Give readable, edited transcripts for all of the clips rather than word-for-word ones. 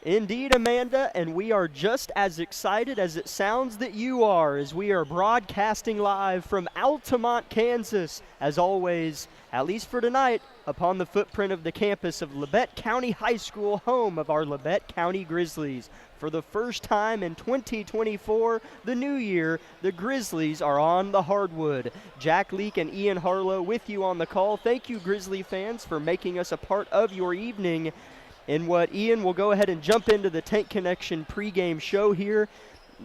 Indeed, Amanda, and we are just as excited as it sounds that you are as we are broadcasting live from Altamont, Kansas. As always, at least for tonight, upon the footprint of the campus of Labette County High School, home of our Labette County Grizzlies. For the first time in 2024, the new year, the Grizzlies are on the hardwood. Jack Leake and Ian Harlow with you on the call. Thank you, Grizzly fans, for making us a part of your evening. In what Ian will go ahead and jump into the Tank Connection pregame show here.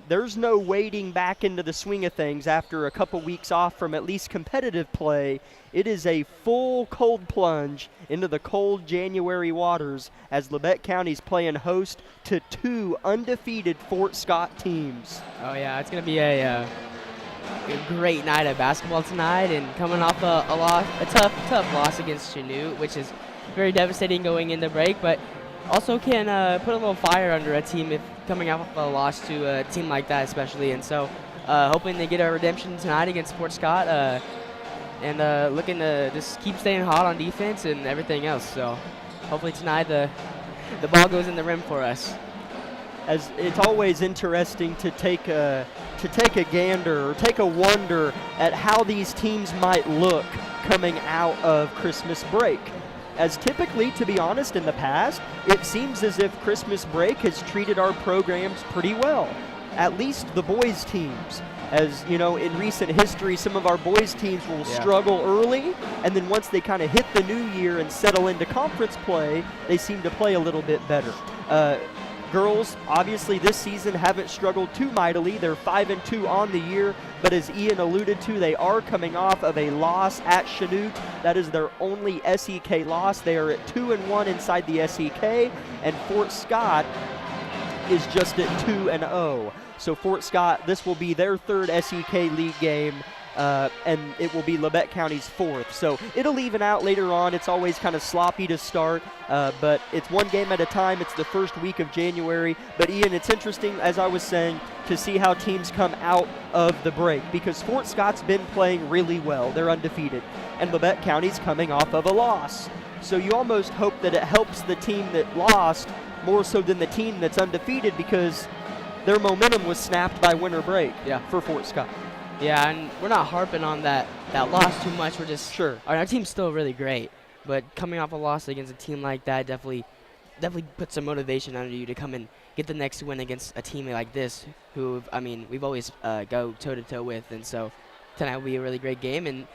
There's no wading back into the swing of things after a couple weeks off from at least competitive play. It is a full cold plunge into the cold January waters as Labette County's playing host to two undefeated Fort Scott teams. Oh yeah, it's going to be a great night of basketball tonight, and coming off a tough loss against Chanute, which is very devastating going into break, but also can put a little fire under a team if coming off a loss to a team like that especially. And so hoping to get a redemption tonight against Fort Scott and looking to just keep staying hot on defense and everything else. So hopefully tonight the ball goes in the rim for us. As it's always interesting to take a gander or take a wonder at how these teams might look coming out of Christmas break. As typically, to be honest, in the past, it seems as if Christmas break has treated our programs pretty well, at least the boys' teams. As, you know, in recent history, some of our boys' teams will struggle early, and then once they kind of hit the new year and settle into conference play, they seem to play a little bit better. Girls, obviously, this season haven't struggled too mightily. They're 5-2 on the year, but as Ian alluded to, they are coming off of a loss at Chanute. That is their only SEK loss. They are at 2-1 inside the SEK, and Fort Scott is just at 2-0. So Fort Scott, this will be their third SEK league game, and it will be Labette County's fourth. So it'll even out later on. It's always kind of sloppy to start, but it's one game at a time. It's the first week of January. But Ian, it's interesting, as I was saying, to see how teams come out of the break, because Fort Scott's been playing really well. They're undefeated, and Labette County's coming off of a loss. So you almost hope that it helps the team that lost more so than the team that's undefeated, because their momentum was snapped by winter break for Fort Scott. Yeah, and we're not harping on that loss too much. We're just our team's still really great, but coming off a loss against a team like that definitely puts some motivation under you to come and get the next win against a team like this, who we've always go toe to toe with, and so tonight will be a really great game. And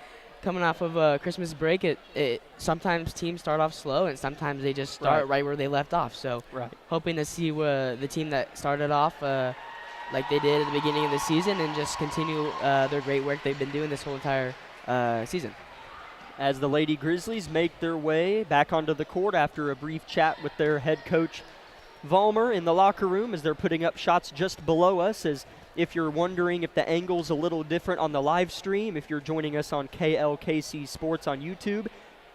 coming off of Christmas break, it sometimes teams start off slow, and sometimes they just start right where they left off. So hoping to see the team that started off like they did at the beginning of the season and just continue their great work they've been doing this whole entire season. As the Lady Grizzlies make their way back onto the court after a brief chat with their head coach Vollmer in the locker room, as they're putting up shots just below us. As if you're wondering if the angle's a little different on the live stream, if you're joining us on KLKC Sports on YouTube,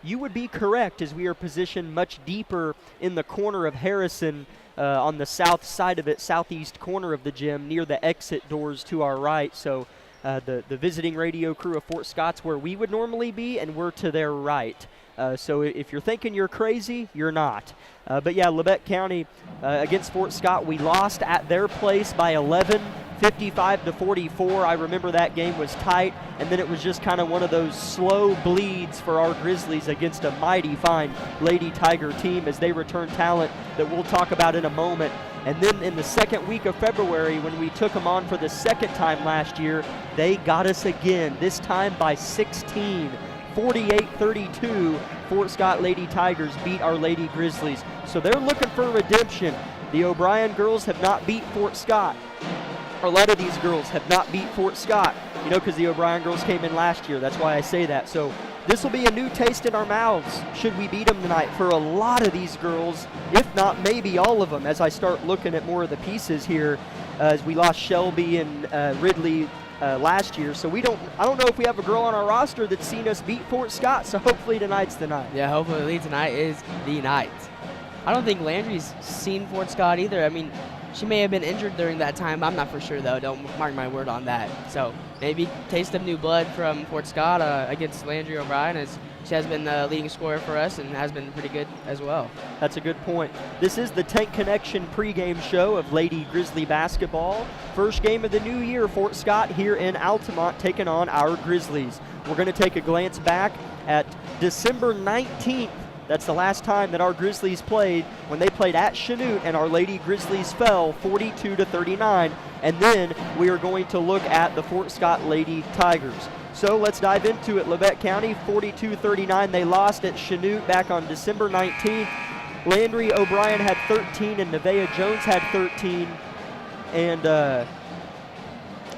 you would be correct, as we are positioned much deeper in the corner of Harrison, on the south side of it, southeast corner of the gym, near the exit doors to our right. So the visiting radio crew of Fort Scott's where we would normally be, and we're to their right. So if you're thinking you're crazy, you're not. But yeah, Labette County against Fort Scott, we lost at their place by 11, 55-44. I remember that game was tight, and then it was just kind of one of those slow bleeds for our Grizzlies against a mighty fine Lady Tiger team as they return talent that we'll talk about in a moment. And then in the second week of February, when we took them on for the second time last year, they got us again, this time by 16. 48-32, Fort Scott Lady Tigers beat our Lady Grizzlies. So they're looking for redemption. The O'Brien girls have not beat Fort Scott. A lot of these girls have not beat Fort Scott, you know, because the O'Brien girls came in last year. That's why I say that. So this will be a new taste in our mouths should we beat them tonight for a lot of these girls, if not maybe all of them, as I start looking at more of the pieces here, as we lost Shelby and Ridley last year. So I don't know if we have a girl on our roster that's seen us beat Fort Scott, so hopefully tonight's the night. Yeah, hopefully tonight is the night. I don't think Landry's seen Fort Scott either. I mean, she may have been injured during that time. I'm not for sure, though. Don't mark my word on that. So maybe taste of new blood from Fort Scott against Landry O'Brien, as she has been the leading scorer for us and has been pretty good as well. That's a good point. This is the Tank Connection pregame show of Lady Grizzly basketball. First game of the new year, Fort Scott here in Altamont taking on our Grizzlies. We're going to take a glance back at December 19th. That's the last time that our Grizzlies played, when they played at Chanute, and our Lady Grizzlies fell 42-39. And then we are going to look at the Fort Scott Lady Tigers. So let's dive into it. Labette County 42-39. They lost at Chanute back on December 19th. Landry O'Brien had 13 and Nevaeh Jones had 13. And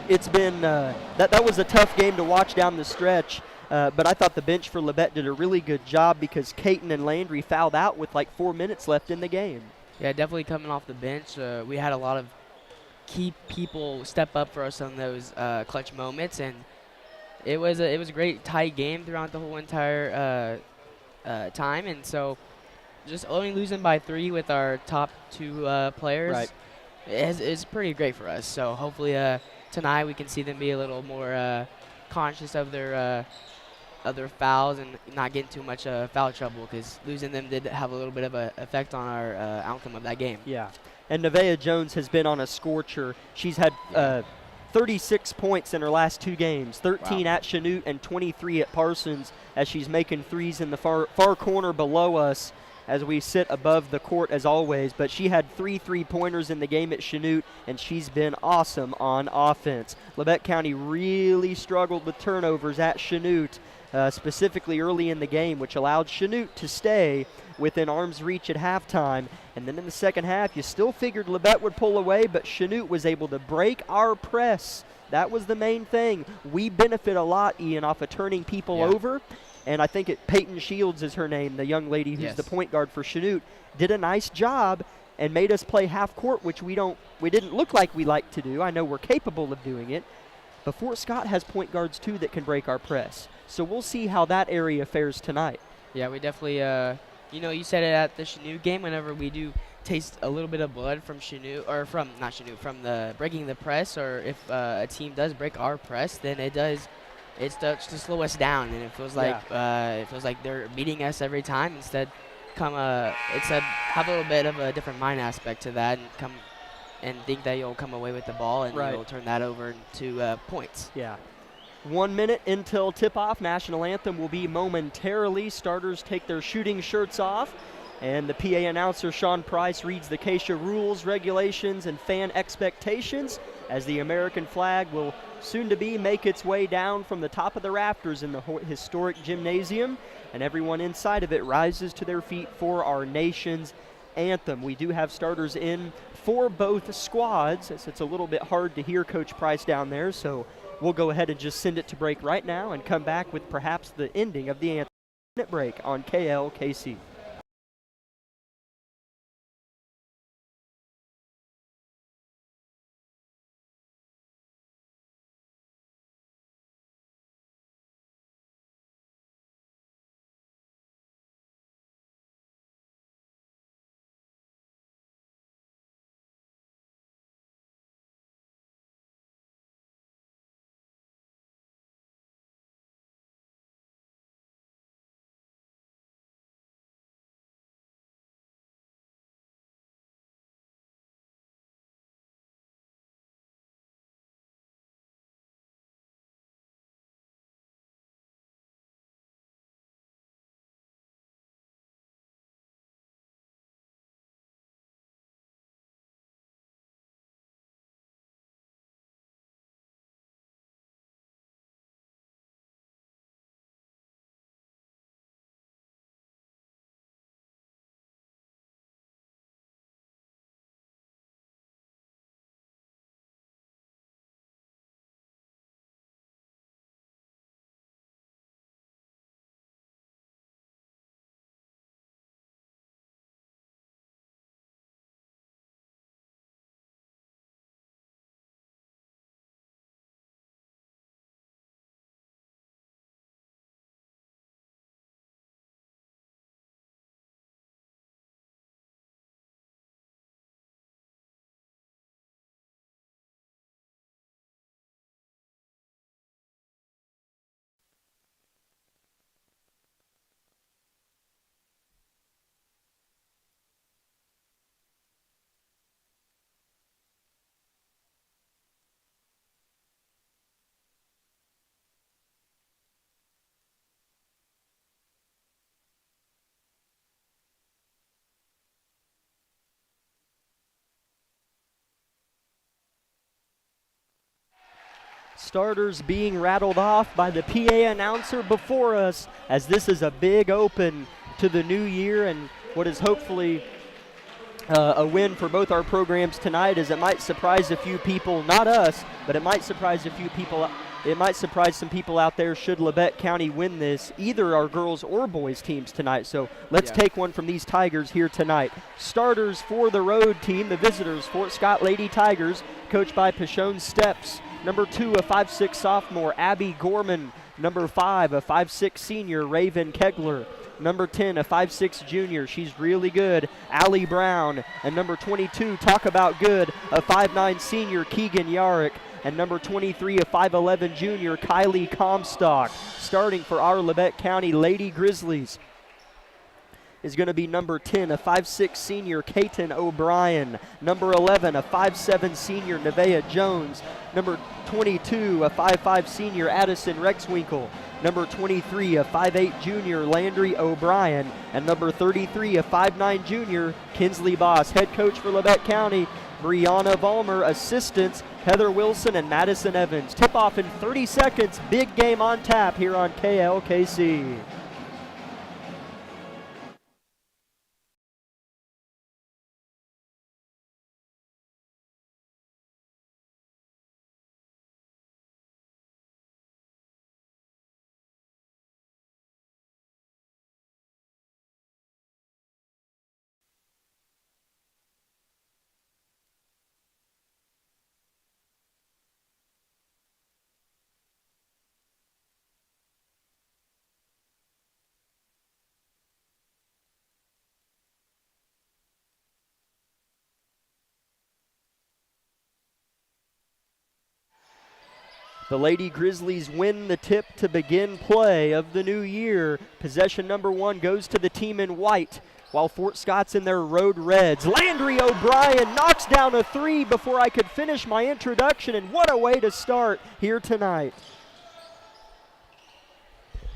it's been that was a tough game to watch down the stretch. But I thought the bench for Labette did a really good job because Caton and Landry fouled out with like 4 minutes left in the game. Yeah, definitely coming off the bench. We had a lot of key people step up for us on those clutch moments, and it was a great tight game throughout the whole entire time. And so just only losing by 3 with our top 2 players is pretty great for us. So hopefully tonight we can see them be a little more conscious of their fouls and not get too much foul trouble, because losing them did have a little bit of an effect on our outcome of that game. Yeah, and Nevaeh Jones has been on a scorcher. She's had 36 points in her last 2 games, 13 at Chanute and 23 at Parsons, as she's making threes in the far corner below us as we sit above the court as always. But she had 3 3-pointers in the game at Chanute, and she's been awesome on offense. Labette County really struggled with turnovers at Chanute, specifically early in the game, which allowed Chanute to stay within arm's reach at halftime. And then in the second half, you still figured Labette would pull away, but Chanute was able to break our press. That was the main thing. We benefit a lot, Ian, off of turning people over. And I think Peyton Shields is her name, the young lady who's the point guard for Chanute, did a nice job and made us play half court, which we didn't look like we like to do. I know we're capable of doing it. But Fort Scott has point guards, too, that can break our press. So we'll see how that area fares tonight. Yeah, we definitely, you said it at the Chanute game, whenever we do taste a little bit of blood from Chanute, or from the breaking the press, or if a team does break our press, then it starts to slow us down, and it feels like they're beating us every time. Instead, have a little bit of a different mind aspect to that, and think that you'll come away with the ball and you'll turn that over into points. Yeah. 1 minute until tip-off. National anthem will be momentarily. Starters take their shooting shirts off, and the PA announcer, Sean Price, reads the KSHA rules, regulations, and fan expectations as the American flag will soon-to-be make its way down from the top of the rafters in the historic gymnasium, and everyone inside of it rises to their feet for our nation's anthem. We do have starters in for both squads. It's a little bit hard to hear Coach Price down there, so we'll go ahead and just send it to break right now and come back with perhaps the ending of the anthem. Minute break on KLKC. starters being rattled off by the PA announcer before us, as this is a big open to the new year and what is hopefully a win for both our programs tonight, as it might surprise a few people, not us, but it might surprise a few people. It might surprise some people out there should Labette County win this, either our girls or boys teams tonight. So let's take one from these Tigers here tonight. Starters for the road team, the visitors, Fort Scott Lady Tigers, coached by Pashone Steps. Number 2, a 5'6" sophomore, Abby Gorman. Number 5, a 5'6" senior, Raven Kegler. Number 10, a 5'6" junior, she's really good, Allie Brown. And number 22, talk about good, a 5'9" senior, Keegan Yarrick. And number 23, a 5'11" junior, Kylie Comstock. Starting for our Labette County Lady Grizzlies is going to be number 10, a 5'6" senior, Kaiten O'Brien. Number 11, a 5'7" senior, Nevaeh Jones. Number 22, a 5'5" senior, Addison Rexwinkle. Number 23, a 5'8" junior, Landry O'Brien. And number 33, a 5'9" junior, Kinsley Boss. Head coach for Labette County, Brianna Vollmer. Assistants, Heather Wilson and Madison Evans. Tip-off in 30 seconds. Big game on tap here on KLKC. The Lady Grizzlies win the tip to begin play of the new year. Possession number 1 goes to the team in white, while Fort Scott's in their road reds. Landry O'Brien knocks down a 3 before I could finish my introduction, and what a way to start here tonight.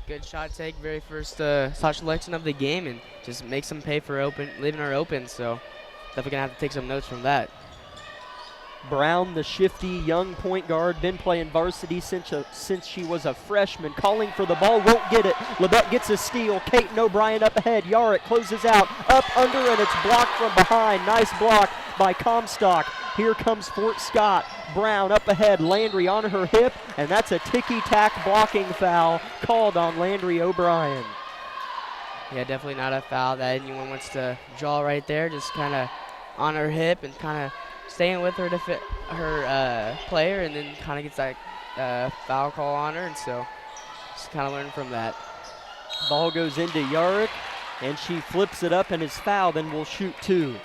Good shot take, very first shot selection of the game, and just makes them pay for leaving her open, so definitely gonna have to take some notes from that. Brown, the shifty young point guard, been playing varsity since she was a freshman, calling for the ball, won't get it. Labette gets a steal. Kaiten O'Brien up ahead. Yarrick closes out, up under, and it's blocked from behind. Nice block by Comstock. Here comes Fort Scott. Brown up ahead. Landry on her hip, and that's a ticky-tack blocking foul called on Landry O'Brien. Yeah, definitely not a foul that anyone wants to draw right there. Just kind of on her hip and kind of staying with her to fit her player, and then kind of gets that foul call on her, and so just kind of learn from that. Ball goes into Yarrick, and she flips it up and is fouled, and will shoot 2.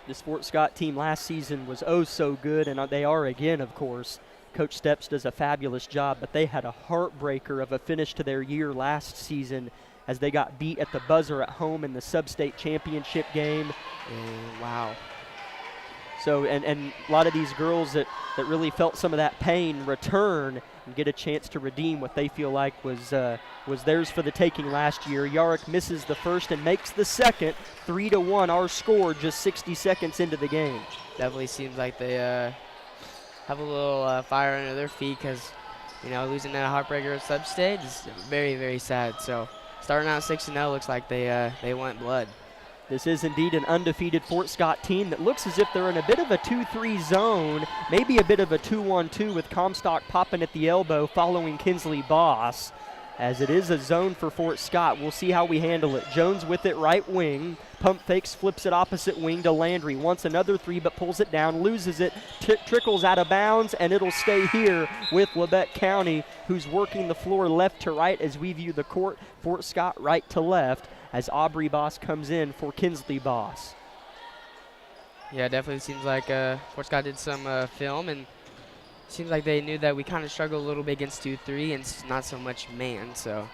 This Fort Scott team last season was oh so good, and they are again, of course. Coach Steps does a fabulous job, but they had a heartbreaker of a finish to their year last season as they got beat at the buzzer at home in the sub-state championship game. Wow. So, and a lot of these girls that really felt some of that pain return and get a chance to redeem what they feel like was theirs for the taking last year. Yarrick misses the first and makes the second. 3-1 our score just 60 seconds into the game. Definitely seems like they have a little fire under their feet, because, you know, losing that heartbreaker at sub-state is very, very sad. So starting out 6-0 looks like they want blood. This is indeed an undefeated Fort Scott team that looks as if they're in a bit of a 2-3 zone, maybe a bit of a 2-1-2 with Comstock popping at the elbow following Kinsley Boss. As it is a zone for Fort Scott, we'll see how we handle it. Jones with it right wing. Pump fakes, flips it opposite wing to Landry. Wants another 3 but pulls it down, loses it, trickles out of bounds, and it'll stay here with Labette County, who's working the floor left to right as we view the court. Fort Scott right to left as Aubrey Boss comes in for Kinsley Boss. Yeah, definitely seems like Fort Scott did some film, and seems like they knew that we kind of struggled a little bit against 2-3 and not so much man. So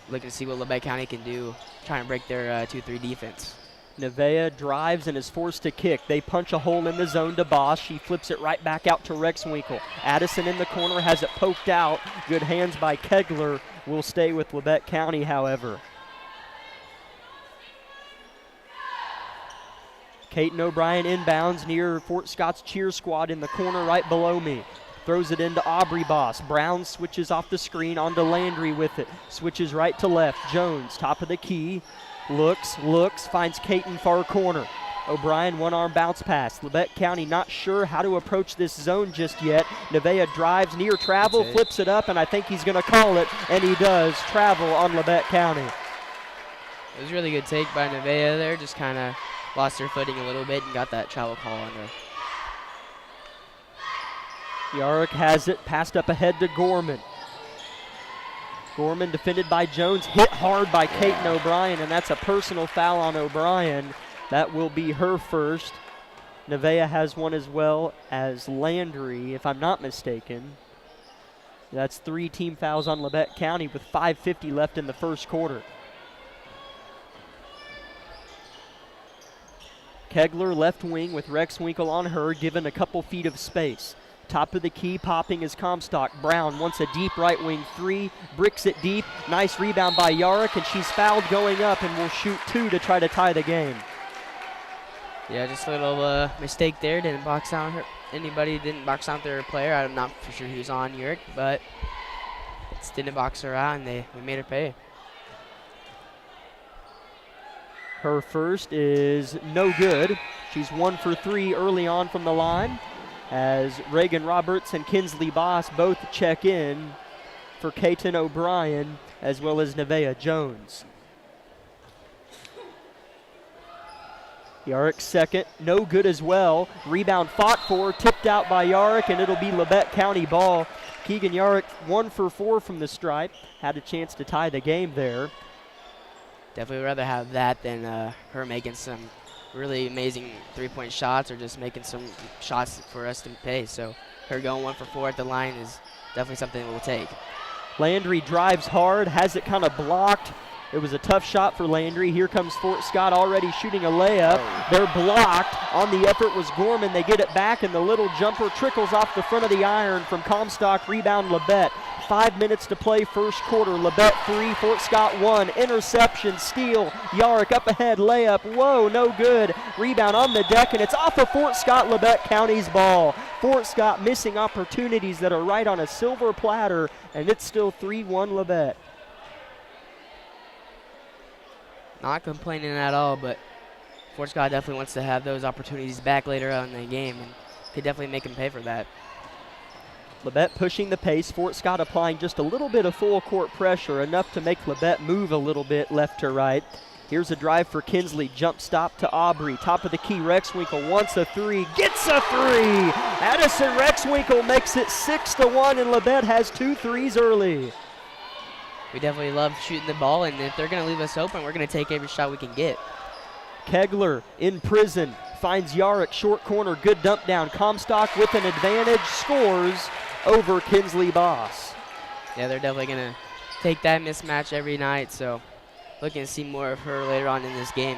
looking to see what Labette County can do, trying to break their 2-3 defense. Nevaeh drives and is forced to kick. They punch a hole in the zone to Boss. She flips it right back out to Rexwinkle. Addison in the corner has it poked out. Good hands by Kegler. Will stay with Labette County, however. Caton O'Brien inbounds near Fort Scott's cheer squad in the corner right below me. Throws it into Aubrey Boss. Brown switches off the screen onto Landry with it. Switches right to left. Jones, top of the key. Looks, finds Caton far corner. O'Brien, one-arm bounce pass. Labette County not sure how to approach this zone just yet. Nevaeh drives near travel, flips it up, and I think he's going to call it, and he does. Travel on Labette County. It was a really good take by Nevaeh there. Just kind of lost her footing a little bit and got that travel call on her. Yarrick has it, passed up ahead to Gorman. Gorman defended by Jones, hit hard by Caton O'Brien, and that's a personal foul on O'Brien. That will be her first. Nevaeh has one as well as Landry, if I'm not mistaken. That's 3 team fouls on Labette County with 5:50 left in the first quarter. Kegler left wing with Rex Winkle on her, given a couple feet of space. Top of the key, popping is Comstock. Brown wants a deep right wing 3, bricks it deep. Nice rebound by Yarrick, and she's fouled going up and will shoot 2 to try to tie the game. Yeah, just a little mistake there. Didn't box out their player. I'm not for sure who's on Yarrick, but just didn't box her out, and we made her pay. Her first is no good. She's 1 for 3 early on from the line, as Reagan Roberts and Kinsley Boss both check in for Caton O'Brien as well as Nevaeh Jones. Yarrick second, no good as well. Rebound fought for, tipped out by Yarrick, and it'll be Labette County ball. Keegan Yarrick 1 for 4 from the stripe, had a chance to tie the game there. Definitely would rather have that than her making some really amazing three-point shots or just making some shots for us to pay. So her going 1 for 4 at the line is definitely something we'll take. Landry drives hard, has it kind of blocked. It was a tough shot for Landry. Here comes Fort Scott already shooting a layup. They're blocked. On the effort was Gorman. They get it back, and the little jumper trickles off the front of the iron from Comstock. Rebound Labette. 5 minutes to play first quarter. Labette 3, Fort Scott 1. Interception, steal. Yarrick up ahead, layup. Whoa, no good. Rebound on the deck, and it's off of Fort Scott, Labette County's ball. Fort Scott missing opportunities that are right on a silver platter, and it's still 3-1 Labette. Not complaining at all, but Fort Scott definitely wants to have those opportunities back later on in the game, and could definitely make them pay for that. Labette pushing the pace. Fort Scott applying just a little bit of full court pressure, enough to make Labette move a little bit left to right. Here's a drive for Kinsley. Jump stop to Aubrey. Top of the key, Rexwinkle wants a 3, gets a 3. Addison Rexwinkle makes it 6-1, and Labette has 2 threes early. We definitely love shooting the ball, and if they're going to leave us open, we're going to take every shot we can get. Kegler in prison, finds Yarrick, short corner, good dump down. Comstock with an advantage, scores over Kinsley Boss. Yeah, they're definitely going to take that mismatch every night, so looking to see more of her later on in this game.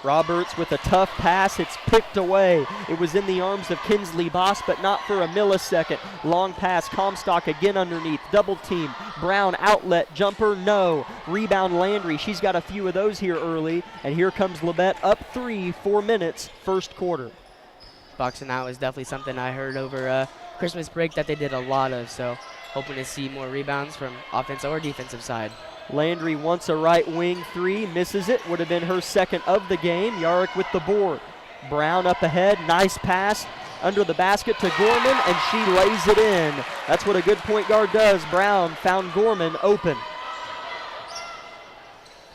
Roberts with a tough pass. It's picked away. It was in the arms of Kinsley Boss, but not for a millisecond. Long pass. Comstock again underneath. Double team. Brown outlet. Jumper. No. Rebound Landry. She's got a few of those here early. And here comes Labette up 3, 4 minutes, first quarter. Boxing out is definitely something I heard over Christmas break that they did a lot of. So hoping to see more rebounds from offensive or defensive side. Landry wants a right wing 3, misses it. Would have been her second of the game. Yarrick with the board. Brown up ahead, nice pass under the basket to Gorman, and she lays it in. That's what a good point guard does. Brown found Gorman open.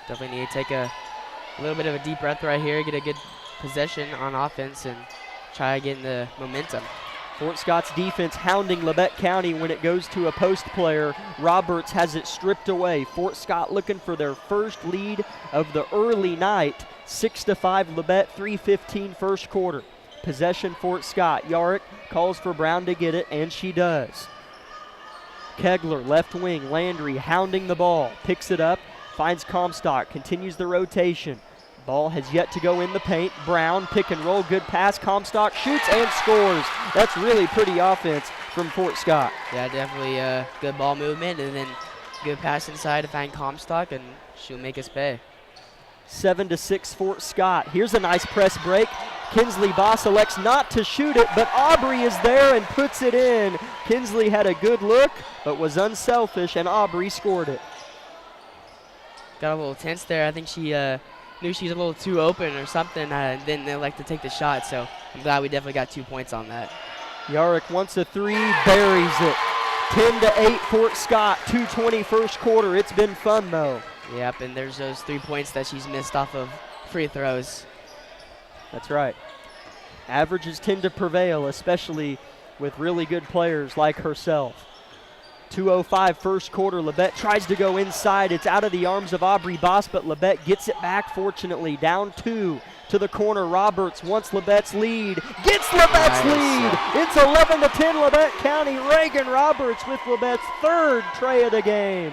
Definitely need to take a little bit of a deep breath right here, get a good possession on offense, and try getting the momentum. Fort Scott's defense hounding Labette County when it goes to a post player. Roberts has it stripped away. Fort Scott looking for their first lead of the early night. 6-5 Labette, 3:15 first quarter. Possession Fort Scott. Yarrick calls for Brown to get it, and she does. Kegler, left wing. Landry hounding the ball. Picks it up, finds Comstock, continues the rotation. Ball has yet to go in the paint. Brown, pick and roll, good pass. Comstock shoots and scores. That's really pretty offense from Fort Scott. Yeah, definitely good ball movement, and then good pass inside to find Comstock, and she'll make us pay. 7-6 Fort Scott. Here's a nice press break. Kinsley Boss elects not to shoot it, but Aubrey is there and puts it in. Kinsley had a good look, but was unselfish, and Aubrey scored it. Got a little tense there. I think she knew she was a little too open or something, and didn't elect to take the shot, so I'm glad we definitely got 2 points on that. Yarrick wants a three, buries it. 10-8 Fort Scott, 2:20 first quarter. It's been fun, though. Yep, and there's those 3 points that she's missed off of free throws. That's right. Averages tend to prevail, especially with really good players like herself. 2:05 first quarter. Labette tries to go inside. It's out of the arms of Aubrey Boss, but Labette gets it back, fortunately. Down 2 to the corner. Roberts wants Labette's lead. Gets Labette's lead. It's 11-10 Labette County. Reagan Roberts with Labette's 3rd tray of the game.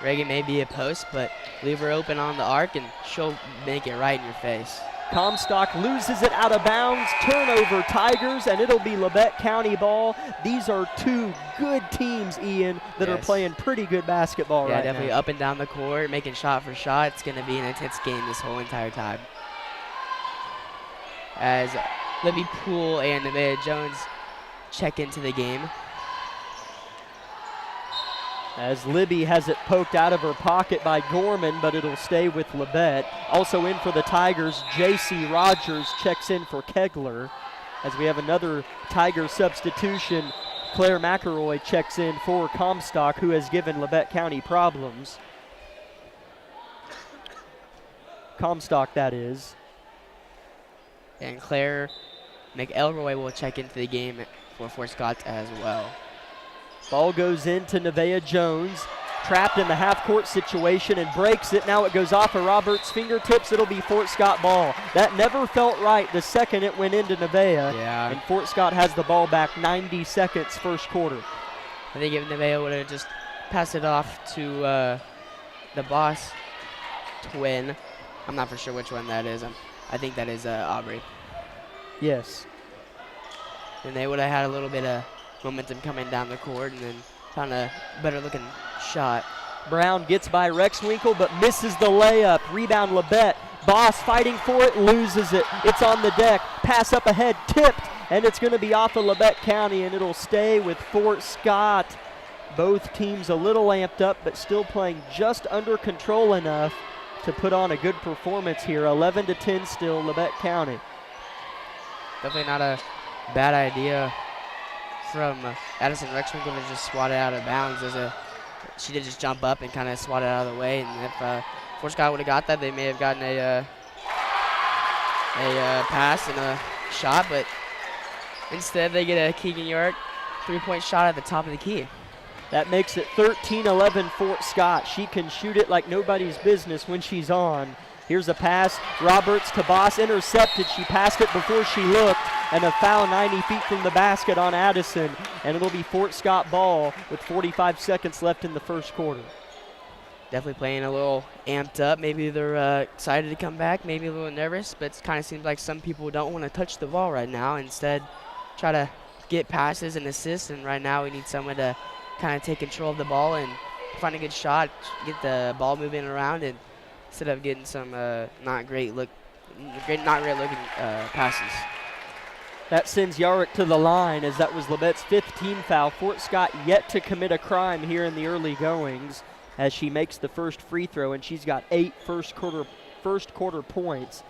Reagan may be a post, but leave her open on the arc, and she'll make it right in your face. Comstock loses it out of bounds. Turnover Tigers, and it'll be Labette County ball. These are 2 good teams, Ian, that are playing pretty good basketball right now. Yeah, definitely up and down the court, making shot for shot. It's going to be an intense game this whole entire time. As Libby Poole and Nevaeh Jones check into the game. As Libby has it poked out of her pocket by Gorman, but it'll stay with Labette. Also in for the Tigers, J.C. Rogers checks in for Kegler. As we have another Tiger substitution, Claire McElroy checks in for Comstock, who has given Labette County problems. Comstock, that is. And Claire McElroy will check into the game for Fort Scott as well. Ball goes into Nevaeh Jones, trapped in the half-court situation and breaks it. Now it goes off of Roberts' fingertips. It'll be Fort Scott ball. That never felt right the second it went into Nevaeh. Yeah. And Fort Scott has the ball back 90 seconds first quarter. I think if Nevaeh would have just passed it off to the Boss twin, I'm not for sure which one that is. I think that is Aubrey. Yes. And they would have had a little bit of momentum coming down the court and then found a better looking shot. Brown gets by Rexwinkle but misses the layup. Rebound Labette. Boss fighting for it, loses it. It's on the deck. Pass up ahead, tipped, and it's going to be off of Labette County, and it'll stay with Fort Scott. Both teams a little amped up but still playing just under control enough to put on a good performance here. 11-10 still, Labette County. Definitely not a bad idea from Addison Rexwinkle to just swat it out of bounds. She did just jump up and kind of swat it out of the way, and if Fort Scott would have got that, they may have gotten a pass and a shot, but instead they get a Keegan York 3-point shot at the top of the key. That makes it 13-11 Fort Scott. She can shoot it like nobody's business when she's on. Here's a pass. Roberts to Boss, intercepted. She passed it before she looked, and a foul 90 feet from the basket on Addison. And it'll be Fort Scott ball with 45 seconds left in the first quarter. Definitely playing a little amped up. Maybe they're excited to come back, maybe a little nervous, but it kind of seems like some people don't want to touch the ball right now. Instead, try to get passes and assists, and right now we need someone to kind of take control of the ball and find a good shot, get the ball moving around, and instead of getting some not great looking passes. That sends Yarrick to the line, as that was Labette's 5th team foul. Fort Scott yet to commit a crime here in the early goings as she makes the first free throw, and she's got 8 first quarter points.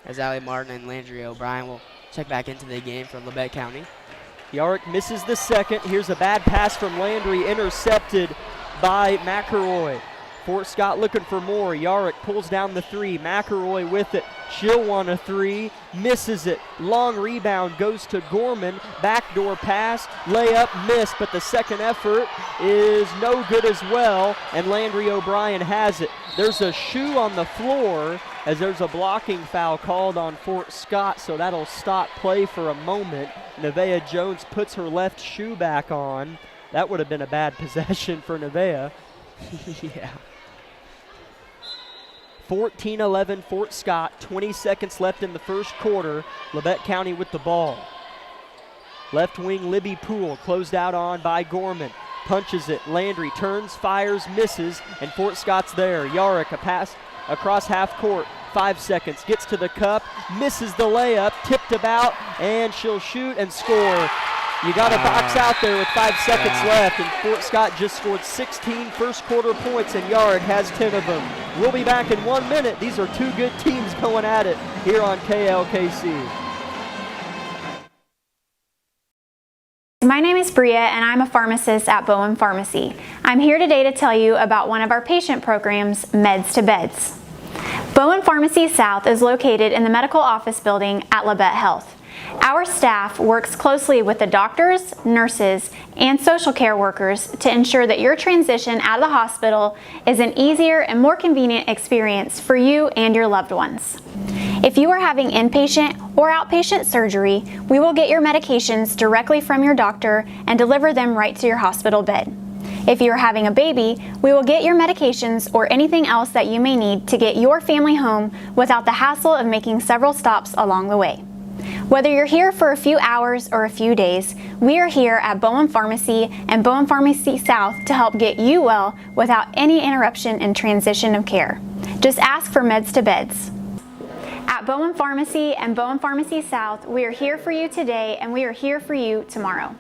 As Allie Martin and Landry O'Brien will check back into the game for Labette County. Yarrick misses the second. Here's a bad pass from Landry, intercepted by McElroy. Fort Scott looking for more. Yarrick pulls down the 3. McElroy with it. She'll want a 3. Misses it. Long rebound goes to Gorman. Backdoor pass. Layup missed, but the second effort is no good as well, and Landry O'Brien has it. There's a shoe on the floor as there's a blocking foul called on Fort Scott, so that'll stop play for a moment. Nevaeh Jones puts her left shoe back on. That would have been a bad possession for Nevaeh. Yeah. 14-11 Fort Scott, 20 seconds left in the first quarter. Labette County with the ball. Left wing Libby Poole, closed out on by Gorman. Punches it, Landry turns, fires, misses, and Fort Scott's there. Yarrick, a pass across half court. 5 seconds, gets to the cup, misses the layup, tipped about, and she'll shoot and score. You got to box out there with 5 seconds left, and Fort Scott just scored 16 first quarter points, and Yarick has 10 of them. We'll be back in 1 minute. These are two good teams going at it here on KLKC. My name is Bria, and I'm a pharmacist at Bowen Pharmacy. I'm here today to tell you about one of our patient programs, Meds to Beds. Bowen Pharmacy South is located in the medical office building at Labette Health. Our staff works closely with the doctors, nurses, and social care workers to ensure that your transition out of the hospital is an easier and more convenient experience for you and your loved ones. If you are having inpatient or outpatient surgery, we will get your medications directly from your doctor and deliver them right to your hospital bed. If you are having a baby, we will get your medications or anything else that you may need to get your family home without the hassle of making several stops along the way. Whether you're here for a few hours or a few days, we are here at Bowen Pharmacy and Bowen Pharmacy South to help get you well without any interruption in transition of care. Just ask for Meds to Beds. At Bowen Pharmacy and Bowen Pharmacy South, we are here for you today and we are here for you tomorrow.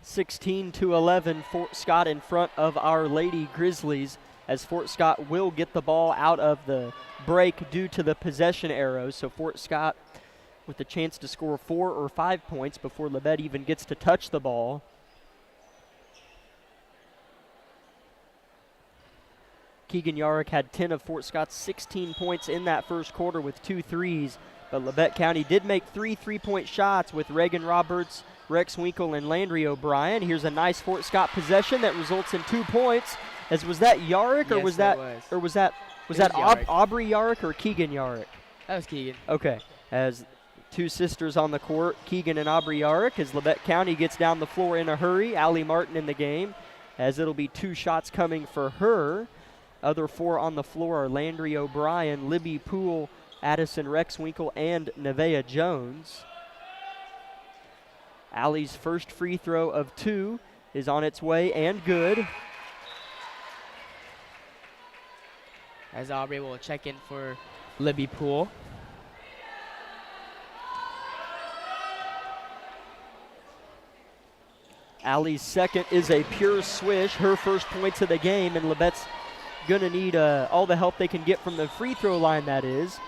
16-11, Fort Scott in front of our Lady Grizzlies, as Fort Scott will get the ball out of the break due to the possession arrows. So Fort Scott with the chance to score 4 or 5 points before Labette even gets to touch the ball. Keegan Yarick had 10 of Fort Scott's 16 points in that first quarter with 2 threes, but Labette County did make 3 3-point shots with Reagan Roberts, Rex Winkle, and Landry O'Brien. Here's a nice Fort Scott possession that results in 2 points. As was that Yarick, or was that Aubrey Yarick or Keegan Yarick? That was Keegan. Okay. As two sisters on the court, Keegan and Aubrey Yarick, as Labette County gets down the floor in a hurry. Allie Martin in the game, as it'll be 2 shots coming for her. Other 4 on the floor are Landry O'Brien, Libby Poole, Addison Rex Winkle, and Nevaeh Jones. Allie's first free throw of 2 is on its way and good. As Aubrey will check in for Libby Poole. Allie's second is a pure swish, her first points of the game, and Labette's going to need all the help they can get from the free throw line, that is.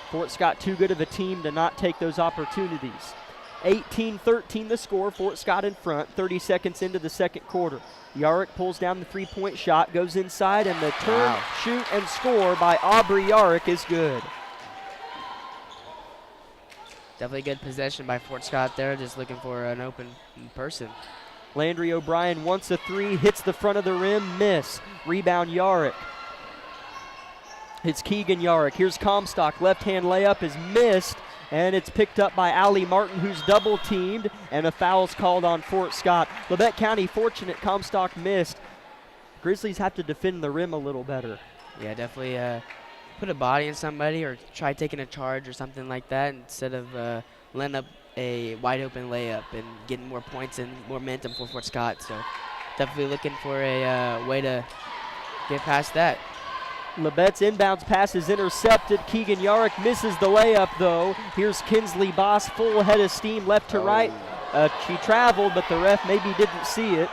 Fort Scott too good of a team to not take those opportunities. 18-13 the score, Fort Scott in front, 30 seconds into the second quarter. Yarick pulls down the 3-point shot, goes inside, and the turn, shoot, and score by Aubrey Yarick is good. Definitely good possession by Fort Scott there, just looking for an open person. Landry O'Brien wants a 3, hits the front of the rim, miss. Rebound Yarick. It's Keegan Yarick. Here's Comstock, left-hand layup is missed, and it's picked up by Allie Martin, who's double-teamed, and a foul's called on Fort Scott. Labette County fortunate, Comstock missed. Grizzlies have to defend the rim a little better. Yeah, definitely put a body in somebody or try taking a charge or something like that instead of letting up a wide-open layup and getting more points and more momentum for Fort Scott. So definitely looking for a way to get past that. Labette's inbounds pass is intercepted. Keegan Yarick misses the layup, though. Here's Kinsley Boss, full head of steam left to right. She traveled, but the ref maybe didn't see it.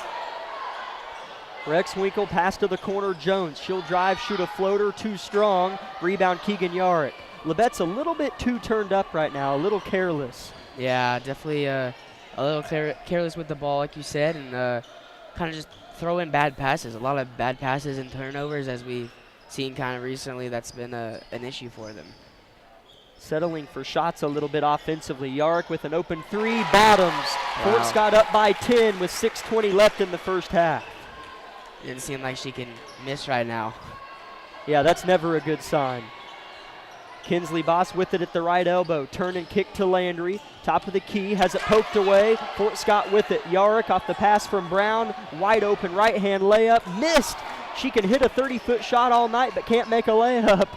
Rex Winkle pass to the corner, Jones. She'll drive, shoot a floater, too strong. Rebound Keegan Yarick. Labette's a little bit too turned up right now, a little careless. Yeah, definitely a little careless with the ball, like you said, and kind of just throw in bad passes. A lot of bad passes and turnovers, as we've seen kind of recently. That's been an issue for them. Settling for shots a little bit offensively. Yarick with an open 3, bottoms. Wow. Fort Scott up by 10 with 6:20 left in the first half. Didn't seem like she can miss right now. Yeah, that's never a good sign. Kinsley Boss with it at the right elbow. Turn and kick to Landry. Top of the key, has it poked away. Fort Scott with it. Yarick off the pass from Brown. Wide open right-hand layup. Missed. She can hit a 30-foot shot all night but can't make a layup.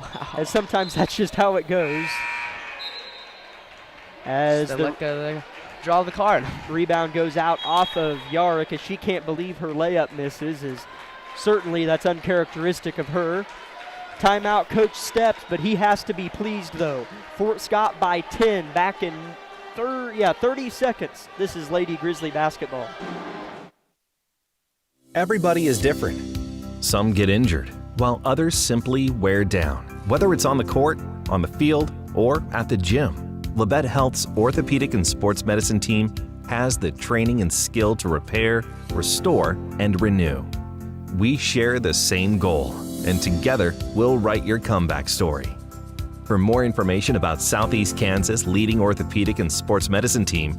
Wow. And sometimes that's just how it goes. As draw the card. Rebound goes out off of Yarick as she can't believe her layup misses. Certainly that's uncharacteristic of her. Timeout, Coach Steps, but he has to be pleased though. Fort Scott by 10, back in 30 seconds. This is Lady Grizzly basketball. Everybody is different. Some get injured, while others simply wear down. Whether it's on the court, on the field, or at the gym, Labette Health's orthopedic and sports medicine team has the training and skill to repair, restore, and renew. We share the same goal, and together we'll write your comeback story. For more information about Southeast Kansas' leading orthopedic and sports medicine team,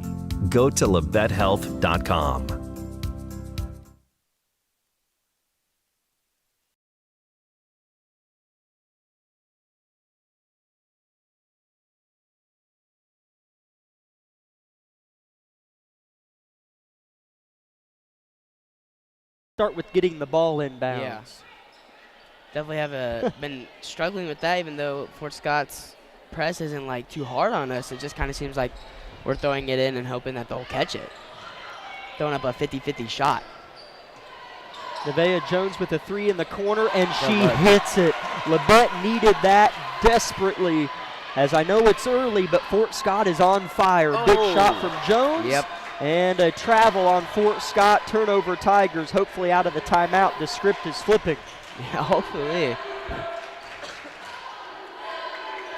go to LavetteHealth.com. Start with getting the ball inbounds. Yeah. Definitely have been struggling with that, even though Fort Scott's press isn't like too hard on us. It just kind of seems like we're throwing it in and hoping that they'll catch it. Throwing up a 50-50 shot. Nevaeh Jones with a 3 in the corner, and she hits it. Labette needed that desperately. As I know it's early, but Fort Scott is on fire. Big shot from Jones. Yep. And a travel on Fort Scott. Turnover Tigers, hopefully out of the timeout. The script is flipping. Yeah, hopefully.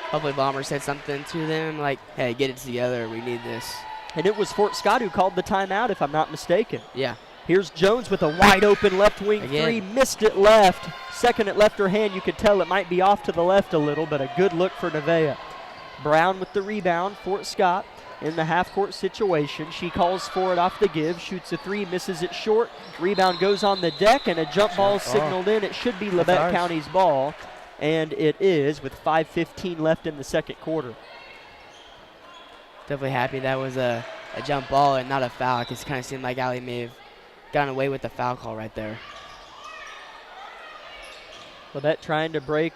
Hopefully Bomber said something to them like, hey, get it together. We need this. And it was Fort Scott who called the timeout, if I'm not mistaken. Yeah. Here's Jones with a wide open left wing Again. 3. Missed it left. Second it left her hand. You could tell it might be off to the left a little, but a good look for Nevaeh. Brown with the rebound. Fort Scott in the half-court situation. She calls for it off the give, shoots a 3, misses it short. Rebound goes on the deck, and a jump ball signaled in. It should be Labette County's ball, and it is with 5:15 left in the second quarter. Definitely happy that was a jump ball and not a foul, because it kind of seemed like Allie may have gotten away with the foul call right there. Labette trying to break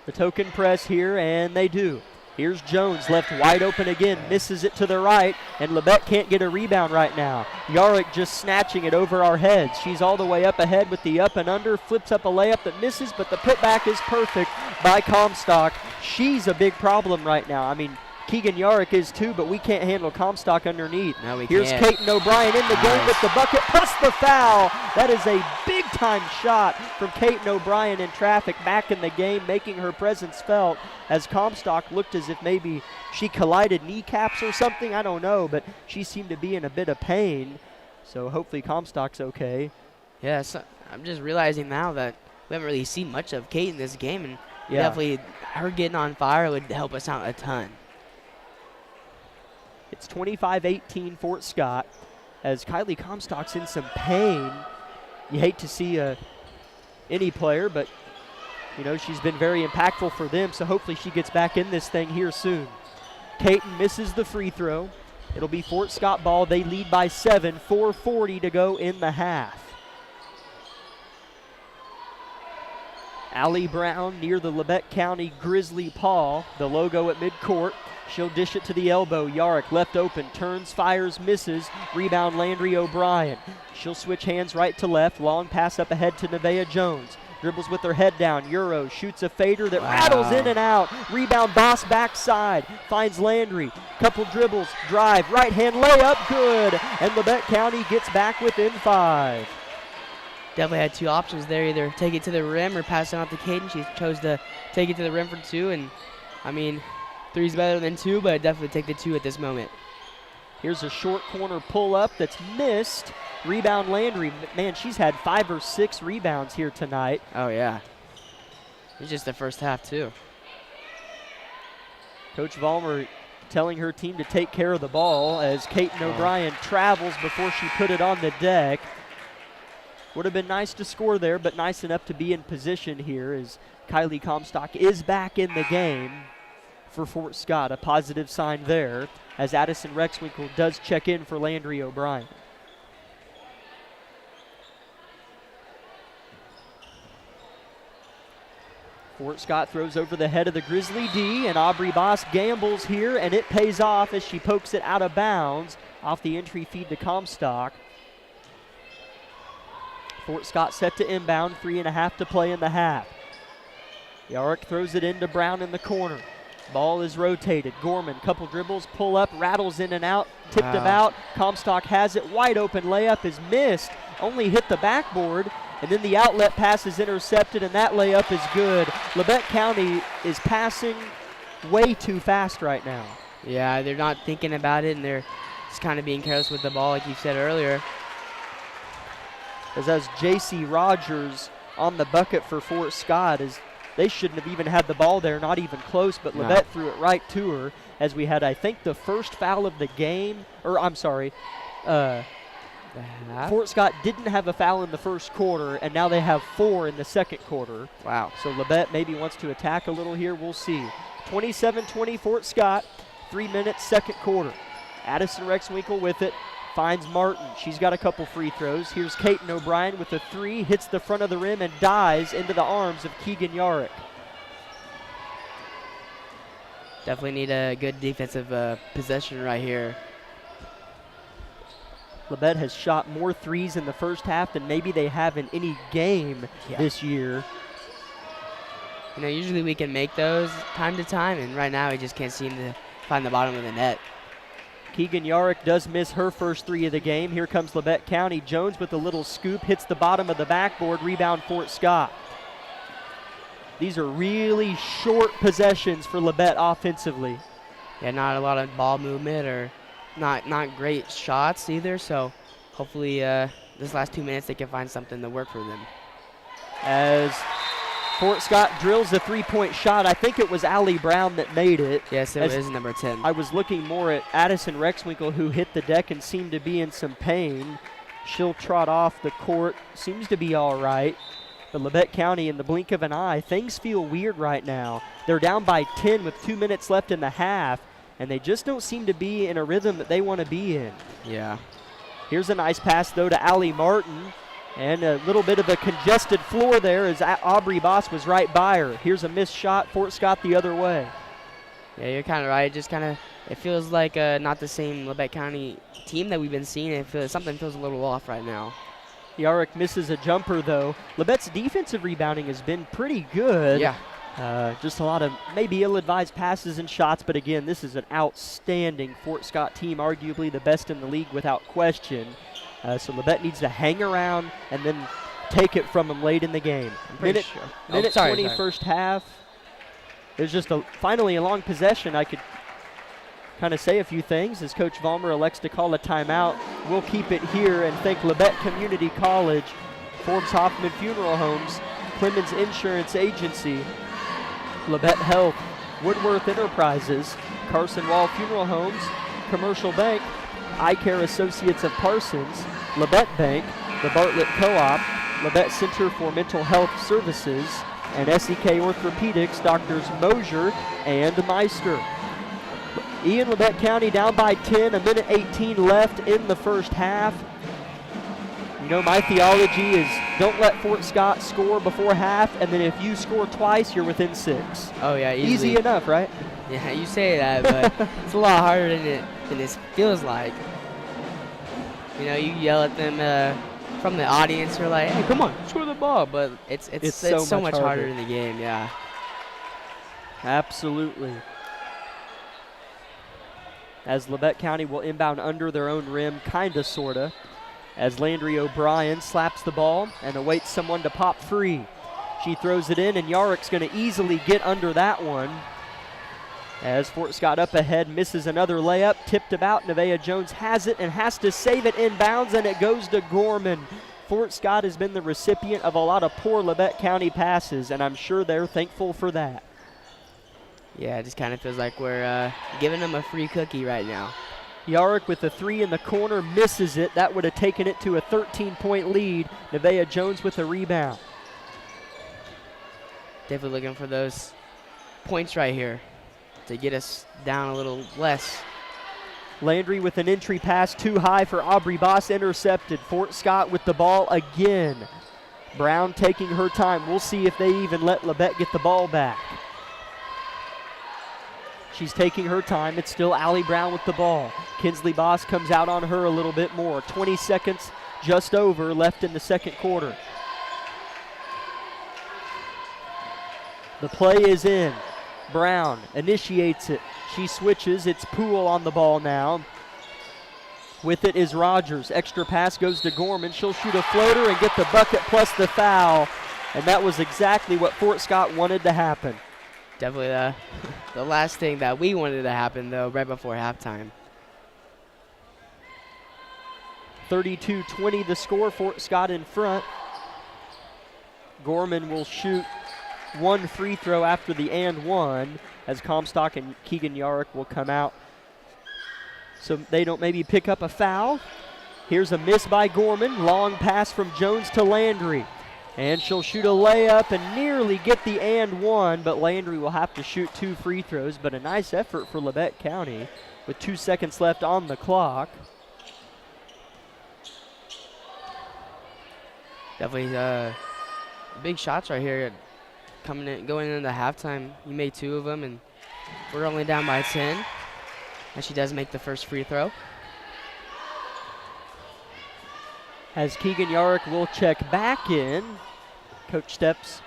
the token press here, and they do. Here's Jones, left wide open again, misses it to the right, and Labette can't get a rebound right now. Yarick just snatching it over our heads. She's all the way up ahead with the up and under, flips up a layup that misses, but the putback is perfect by Comstock. She's a big problem right now. I mean, Keegan Yarick is too, but we can't handle Comstock underneath. No, we Here's can't. Caton O'Brien in the game with the bucket, plus the foul. That is a big-time shot from Caton O'Brien in traffic, back in the game, making her presence felt as Comstock looked as if maybe she collided kneecaps or something. I don't know, but she seemed to be in a bit of pain. So hopefully Comstock's okay. Yeah, so I'm just realizing now that we haven't really seen much of Kate in this game, and definitely her getting on fire would help us out a ton. It's 25-18 Fort Scott as Kylie Comstock's in some pain. You hate to see any player, but you know, she's been very impactful for them, so hopefully she gets back in this thing here soon. Caton misses the free throw. It'll be Fort Scott ball. They lead by 7, 4:40 to go in the half. Allie Brown near the Labette County Grizzly paw, the logo at midcourt. She'll dish it to the elbow. Yarick left open, turns, fires, misses. Rebound Landry O'Brien. She'll switch hands right to left. Long pass up ahead to Nevaeh Jones. Dribbles with her head down. Euro shoots a fader that rattles in and out. Rebound Boss backside. Finds Landry. Couple dribbles. Drive. Right hand layup. Good. And Labette County gets back within 5. Definitely had two options there, either take it to the rim or pass it out to Caden. She chose to take it to the rim for 2, and I mean, 3's better than 2, but I'd definitely take the 2 at this moment. Here's a short corner pull-up that's missed. Rebound Landry. Man, she's had 5 or 6 rebounds here tonight. Oh, yeah. It's just the first half, too. Coach Vollmer telling her team to take care of the ball as Caton O'Brien travels before she put it on the deck. Would have been nice to score there, but nice enough to be in position here as Kylie Comstock is back in the game for Fort Scott. A positive sign there as Addison Rexwinkle does check in for Landry O'Brien. Fort Scott throws over the head of the Grizzly D, and Aubrey Boss gambles here, and it pays off as she pokes it out of bounds off the entry feed to Comstock. Fort Scott set to inbound, 3.5 to play in the half. Yarrick throws it into Brown in the corner. Ball is rotated. Gorman, couple dribbles, pull up, rattles in and out, tipped about. Comstock has it. Wide open layup is missed. Only hit the backboard, and then the outlet pass is intercepted, and that layup is good. Labette County is passing way too fast right now. Yeah, they're not thinking about it, and they're just kind of being careless with the ball, like you said earlier. As J.C. Rogers on the bucket for Fort Scott, as they shouldn't have even had the ball there, not even close, but Labette threw it right to her, as we had, I think, the first foul of the game, or I'm sorry, Fort Scott didn't have a foul in the first quarter, and now they have 4 in the second quarter. Wow. So Labette maybe wants to attack a little here. We'll see. 27-20 Fort Scott, 3 minutes, second quarter. Addison Rexwinkle with it, finds Martin. She's got a couple free throws. Here's Kaiten O'Brien with a 3, hits the front of the rim and dives into the arms of Keegan Yarrick. Definitely need a good defensive possession right here. Labette has shot more threes in the first half than maybe they have in any game this year. You know, usually we can make those time to time, and right now we just can't seem to find the bottom of the net. Keegan Yarrick does miss her first 3 of the game. Here comes Labette County. Jones with a little scoop, hits the bottom of the backboard, rebound Fort Scott. These are really short possessions for Labette offensively. Yeah, not a lot of ball movement or not great shots either, so hopefully this last 2 minutes they can find something to work for them. As Fort Scott drills a 3-point shot. I think it was Allie Brown that made it. Yes, it is number 10. I was looking more at Addison Rexwinkle, who hit the deck and seemed to be in some pain. She'll trot off the court. Seems to be all right. But Labette County, in the blink of an eye, things feel weird right now. They're down by 10 with 2 minutes left in the half, and they just don't seem to be in a rhythm that they want to be in. Yeah. Here's a nice pass, though, to Allie Martin. And a little bit of a congested floor there as Aubrey Boss was right by her. Here's a missed shot, Fort Scott the other way. Yeah, you're kind of right. It feels like not the same Labette County team that we've been seeing. Something feels a little off right now. Yarrick misses a jumper, though. Labette's defensive rebounding has been pretty good. Yeah. Just a lot of maybe ill-advised passes and shots, but again, this is an outstanding Fort Scott team, arguably the best in the league without question. So Labette needs to hang around and then take it from them late in the game. Minute 20 first half. There's just finally a long possession. I could kind of say a few things as Coach Vollmer elects to call a timeout. We'll keep it here and thank Labette Community College, Forbes Hoffman Funeral Homes, Clemens Insurance Agency, Labette Health, Woodworth Enterprises, Carson Wall Funeral Homes, Commercial Bank, Eye Care Associates of Parsons, Labette Bank, the Bartlett Co-op, Labette Center for Mental Health Services, and SEK Orthopedics, Doctors Mosier and Meister. Ian, Labette County down by 10, a minute 18 left in the first half. You know, my theology is don't let Fort Scott score before half, and then if you score twice, you're within 6. Oh, yeah, easily. Easy enough, right? Yeah, you say that, but it's a lot harder than it feels like. You know, you yell at them from the audience, you're like, hey, come on, score the ball. But it's so much harder in the game, yeah. Absolutely. As Labette County will inbound under their own rim, kinda, sorta, as Landry O'Brien slaps the ball and awaits someone to pop free. She throws it in, and Yarrick's going to easily get under that one. As Fort Scott up ahead, misses another layup, tipped about. Nevaeh Jones has it and has to save it inbounds, and it goes to Gorman. Fort Scott has been the recipient of a lot of poor Labette County passes, and I'm sure they're thankful for that. Yeah, it just kind of feels like we're giving them a free cookie right now. Yarrick with a 3 in the corner, misses it. That would have taken it to a 13-point lead. Nevaeh Jones with a rebound. Definitely looking for those points right here to get us down a little less. Landry with an entry pass too high for Aubrey Boss, intercepted. Fort Scott with the ball again. Brown taking her time. We'll see if they even let Labette get the ball back. She's taking her time. It's still Allie Brown with the ball. Kinsley Boss comes out on her a little bit more. 20 seconds just over left in the second quarter. The play is in. Brown initiates it. She switches. It's Poole on the ball now. With it is Rogers. Extra pass goes to Gorman. She'll shoot a floater and get the bucket plus the foul. And that was exactly what Fort Scott wanted to happen. Definitely the last thing that we wanted to happen, though, right before halftime. 32-20 the score. Fort Scott in front. Gorman will shoot one free throw after the and one, as Comstock and Keegan Yarrick will come out, so they don't maybe pick up a foul. Here's a miss by Gorman. Long pass from Jones to Landry. And she'll shoot a layup and nearly get the and one, but Landry will have to shoot 2 free throws. But a nice effort for Labette County with 2 seconds left on the clock. Definitely big shots right here going into halftime. You made 2 of them, and we're only down by 10. And she does make the first free throw. As Keegan Yarrick will check back in. Coach Steps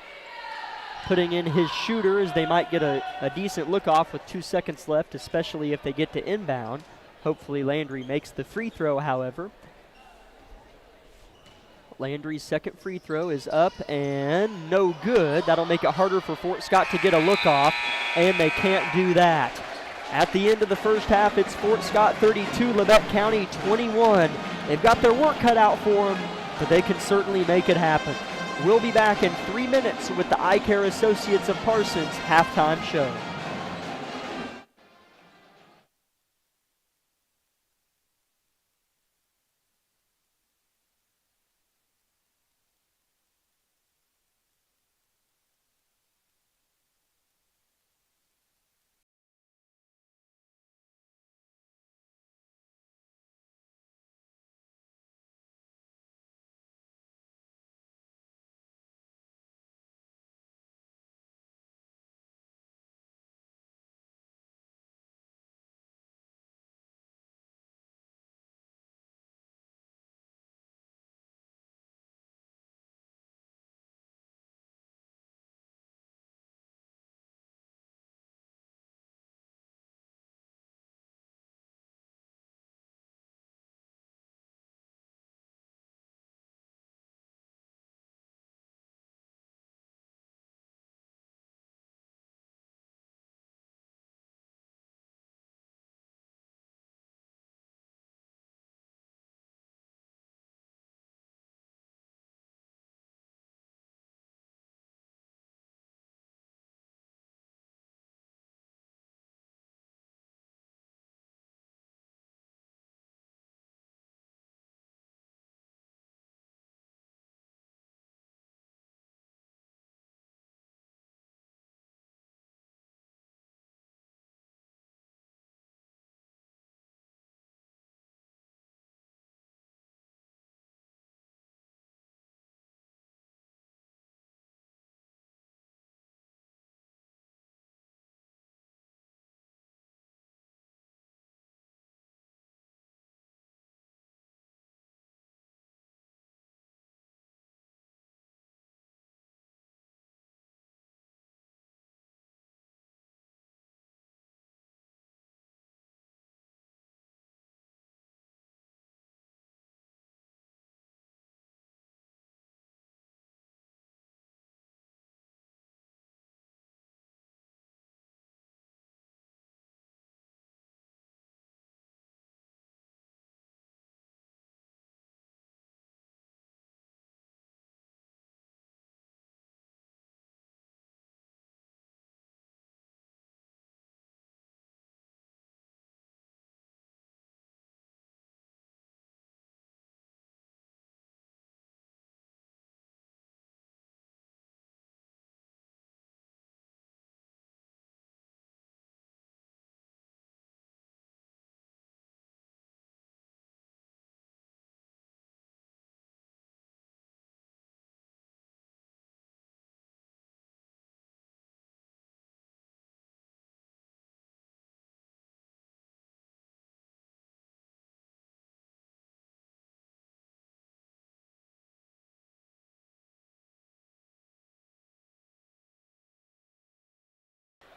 putting in his shooter as they might get a decent look off with 2 seconds left, especially if they get to inbound. Hopefully Landry makes the free throw, however. Landry's second free throw is up and no good. That'll make it harder for Fort Scott to get a look off, and they can't do that. At the end of the first half, it's Fort Scott 32, Labette County 21. They've got their work cut out for them, but they can certainly make it happen. We'll be back in 3 minutes with the Eye Care Associates of Parsons halftime show.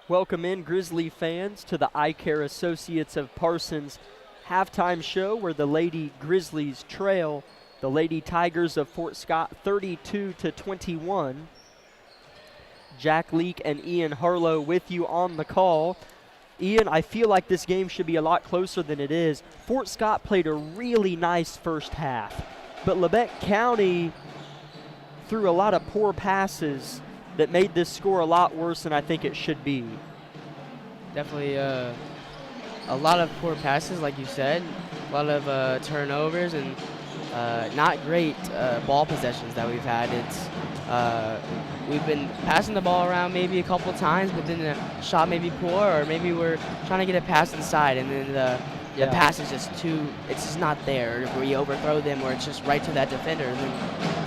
Welcome in, Grizzly fans, to the Eye Care Associates of Parsons halftime show where the Lady Grizzlies trail the Lady Tigers of Fort Scott 32-21. Jack Leake and Ian Harlow with you on the call. Ian, I feel like this game should be a lot closer than it is. Fort Scott played a really nice first half, but Labette County threw a lot of poor passes that made this score a lot worse than I think it should be. Definitely a lot of poor passes, like you said, a lot of turnovers, and not great ball possessions that we've had. We've been passing the ball around maybe a couple times, but then the shot may be poor, or maybe we're trying to get a pass inside, and then the pass is just it's just not there, where you overthrow them, or it's just right to that defender. And then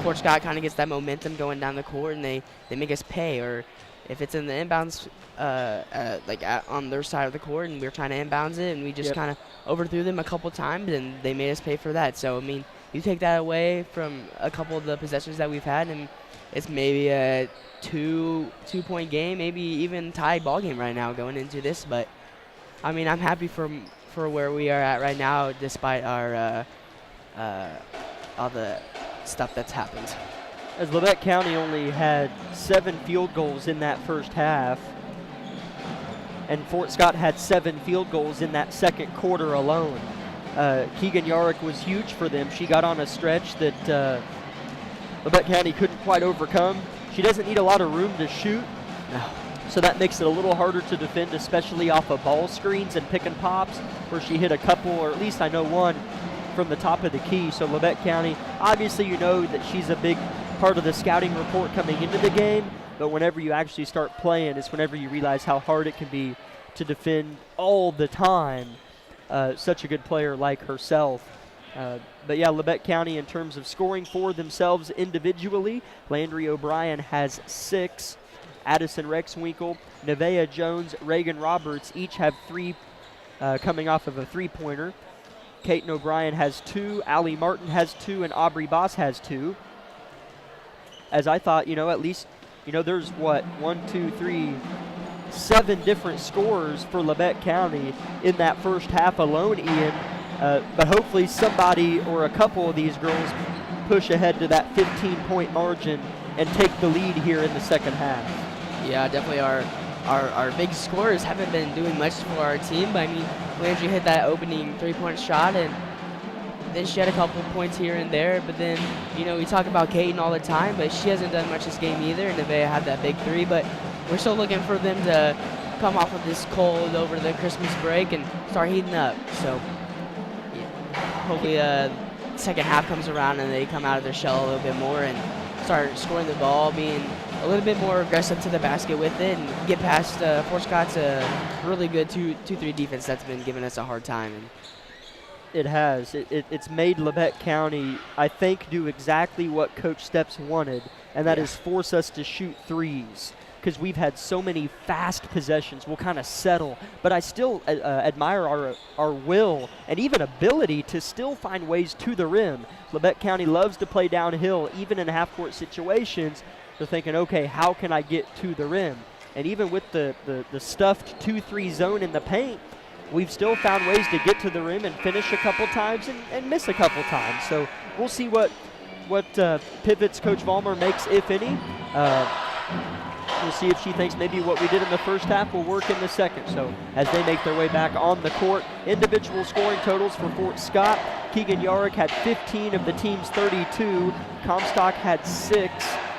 Fort Scott kind of gets that momentum going down the court, and they make us pay. Or if it's in the inbounds, on their side of the court, and we're trying to inbounds it, and we just kind of overthrew them a couple times, and they made us pay for that. So, I mean, you take that away from a couple of the possessions that we've had, and it's maybe a two-point game, maybe even tied ball game right now going into this. But, I mean, I'm happy for where we are at right now, despite our all the stuff that's happened. As Labette County only had 7 field goals in that first half, and Fort Scott had 7 field goals in that second quarter alone. Keegan Yarrick was huge for them. She got on a stretch that Labette County couldn't quite overcome. She doesn't need a lot of room to shoot, so that makes it a little harder to defend, especially off of ball screens and pick and pops, where she hit a couple, or at least I know one, from the top of the key. So Labette County, obviously you know that she's a big part of the scouting report coming into the game, but whenever you actually start playing is whenever you realize how hard it can be to defend all the time such a good player like herself. But yeah, Labette County, in terms of scoring for themselves individually, Landry O'Brien has 6. Addison Rexwinkle, Nevaeh Jones, Reagan Roberts each have 3 coming off of a three-pointer. Kaiten O'Brien has 2, Allie Martin has 2, and Aubrey Boss has 2. As I thought, at least, there's 7 different scorers for Labette County in that first half alone, Ian. But hopefully somebody or a couple of these girls push ahead to that 15-point margin and take the lead here in the second half. Yeah, definitely our big scorers haven't been doing much for our team. But, I mean, Landry hit that opening 3-point shot, and then she had a couple points here and there. But then, we talk about Kaiten all the time, but she hasn't done much this game either. And Nevaeh had that big 3, but we're still looking for them to come off of this cold over the Christmas break and start heating up. So, hopefully second half comes around and they come out of their shell a little bit more and start scoring the ball, being a little bit more aggressive to the basket with it, and get past Fort Scott's really good 2-3 defense that's been giving us a hard time. And it has. It's made Labette County, I think, do exactly what Coach Steps wanted, and that is force us to shoot threes, because we've had so many fast possessions. We'll kind of settle, but I still admire our will and even ability to still find ways to the rim. Labette County loves to play downhill, even in half-court situations. They're thinking, okay, how can I get to the rim? And even with the stuffed 2-3 zone in the paint, we've still found ways to get to the rim and finish a couple times and miss a couple times. So we'll see what pivots Coach Vollmer makes, if any. We'll see if she thinks maybe what we did in the first half will work in the second. So as they make their way back on the court, individual scoring totals for Fort Scott. Keegan Yarrick had 15 of the team's 32. Comstock had 6.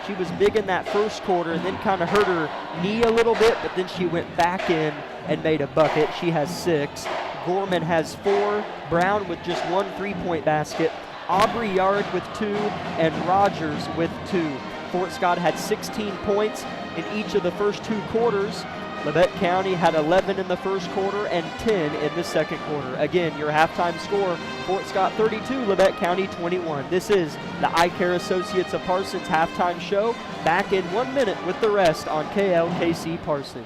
She was big in that first quarter and then kind of hurt her knee a little bit, but then she went back in and made a bucket. She has 6. Gorman has 4. Brown with just 1 3-point basket. Aubrey Yarrick with 2, and Rogers with 2. Fort Scott had 16 points in each of the first 2 quarters. Labette County had 11 in the first quarter and 10 in the second quarter. Again, your halftime score, Fort Scott 32, Labette County 21. This is the Eye Care Associates of Parsons halftime show. Back in 1 minute with the rest on KLKC Parsons.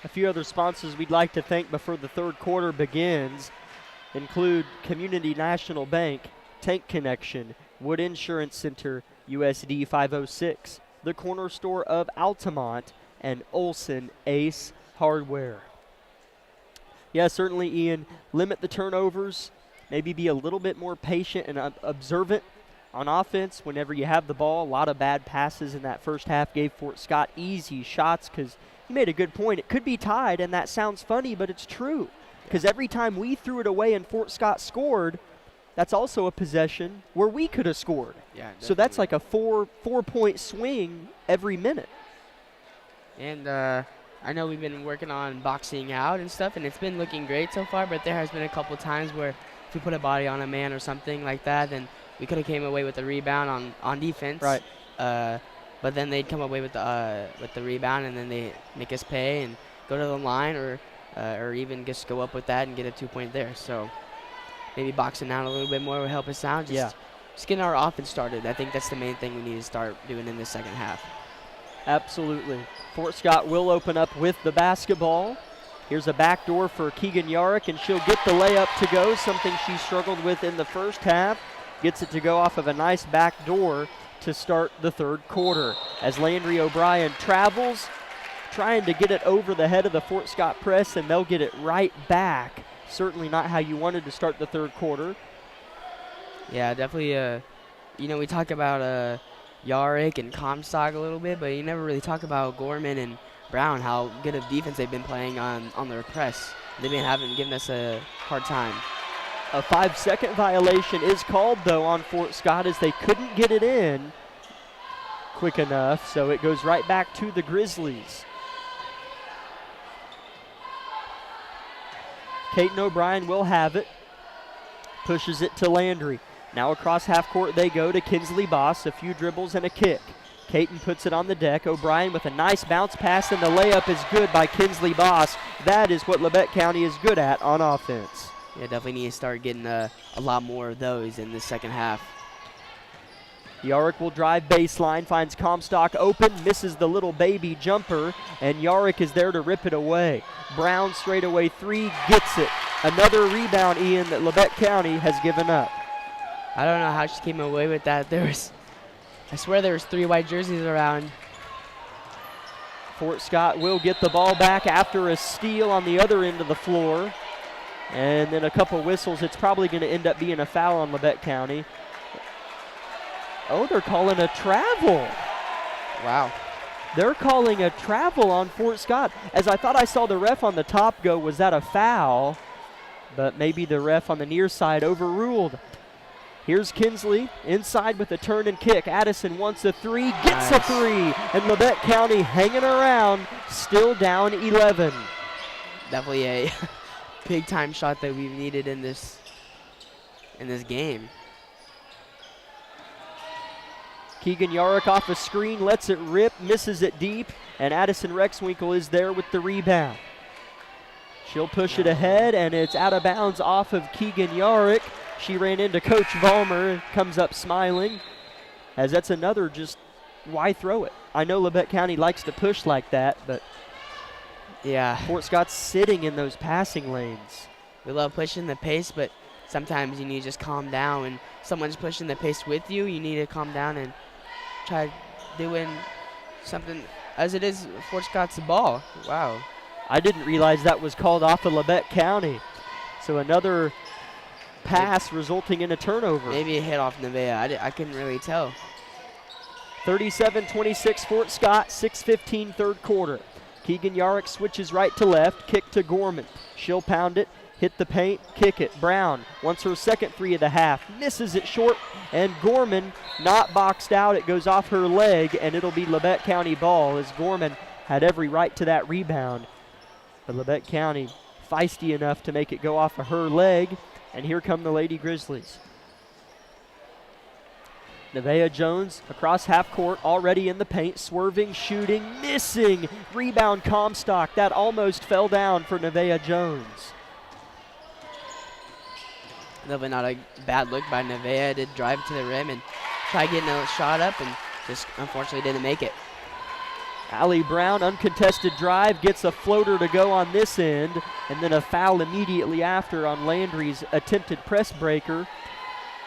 A few other sponsors we'd like to thank before the third quarter begins include Community National Bank, Tank Connection, Wood Insurance Center, USD 506, the corner store of Altamont, and Olson Ace Hardware. Yeah, certainly, Ian, limit the turnovers, maybe be a little bit more patient and observant on offense whenever you have the ball. A lot of bad passes in that first half gave Fort Scott easy shots because you made a good point. It could be tied, and that sounds funny, but it's true. Because every time we threw it away and Fort Scott scored, that's also a possession where we could have scored. Yeah, so that's like a four-point swing every minute. And I know we've been working on boxing out and stuff, and it's been looking great so far, but there has been a couple times where if we put a body on a man or something like that, then we could have came away with a rebound on defense. Right. But then they'd come away with the rebound, and then they make us pay and go to the line or even just go up with that and get a 2-point there. So maybe boxing out a little bit more would help us out. Just getting our offense started. I think that's the main thing we need to start doing in the second half. Absolutely. Fort Scott will open up with the basketball. Here's a backdoor for Keegan Yarrick, and she'll get the layup to go, something she struggled with in the first half. Gets it to go off of a nice backdoor to start the third quarter. As Landry O'Brien travels, trying to get it over the head of the Fort Scott press, and they'll get it right back. Certainly not how you wanted to start the third quarter. Yeah, definitely. We talk about Yarrick and Comstock a little bit, but you never really talk about Gorman and Brown, how good of defense they've been playing on their press. They've been giving us a hard time. A 5-second violation is called, though, on Fort Scott as they couldn't get it in quick enough, so it goes right back to the Grizzlies. Caden O'Brien will have it. Pushes it to Landry. Now across half court they go to Kinsley Boss. A few dribbles and a kick. Caton puts it on the deck. O'Brien with a nice bounce pass, and the layup is good by Kinsley Boss. That is what Labette County is good at on offense. Yeah, definitely need to start getting a lot more of those in the second half. Yarrick will drive baseline, finds Comstock open, misses the little baby jumper, and Yarrick is there to rip it away. Brown straightaway three, gets it. Another rebound, Ian, that Labette County has given up. I don't know how she came away with that. I swear there was 3 white jerseys around. Fort Scott will get the ball back after a steal on the other end of the floor. And then a couple whistles. It's probably going to end up being a foul on Labette County. Oh, they're calling a travel. Wow. They're calling a travel on Fort Scott. As I thought I saw the ref on the top go, was that a foul? But maybe the ref on the near side overruled. Here's Kinsley inside with a turn and kick. Addison wants a three, gets a three. And Labette County hanging around, still down 11. Definitely a big time shot that we've needed in this game. Keegan Yarrick off a screen, lets it rip, misses it deep, and Addison Rexwinkle is there with the rebound. She'll push it ahead, and it's out of bounds off of Keegan Yarrick. She ran into Coach Vollmer, comes up smiling, as that's another just, why throw it? I know Labette County likes to push like that, but yeah, Fort Scott's sitting in those passing lanes. We love pushing the pace, but sometimes you need to just calm down. When someone's pushing the pace with you, you need to calm down and try doing something as it is Fort Scott's ball. Wow. I didn't realize that was called off of Labette County. So another pass resulting in a turnover. Maybe a hit off Nevaeh. I couldn't really tell. 37-26 Fort Scott, 6:15 third quarter. Keegan Yarrick switches right to left, kick to Gorman. She'll pound it, hit the paint, kick it. Brown wants her second three of the half, misses it short, and Gorman not boxed out. It goes off her leg, and it'll be Labette County ball as Gorman had every right to that rebound. But Labette County feisty enough to make it go off of her leg, and here come the Lady Grizzlies. Nevaeh Jones across half court, already in the paint, swerving, shooting, missing. Rebound Comstock. That almost fell down for Nevaeh Jones. Definitely not a bad look by Nevaeh. Did drive to the rim and try getting a shot up and just unfortunately didn't make it. Allie Brown, uncontested drive, gets a floater to go on this end, and then a foul immediately after on Landry's attempted press breaker.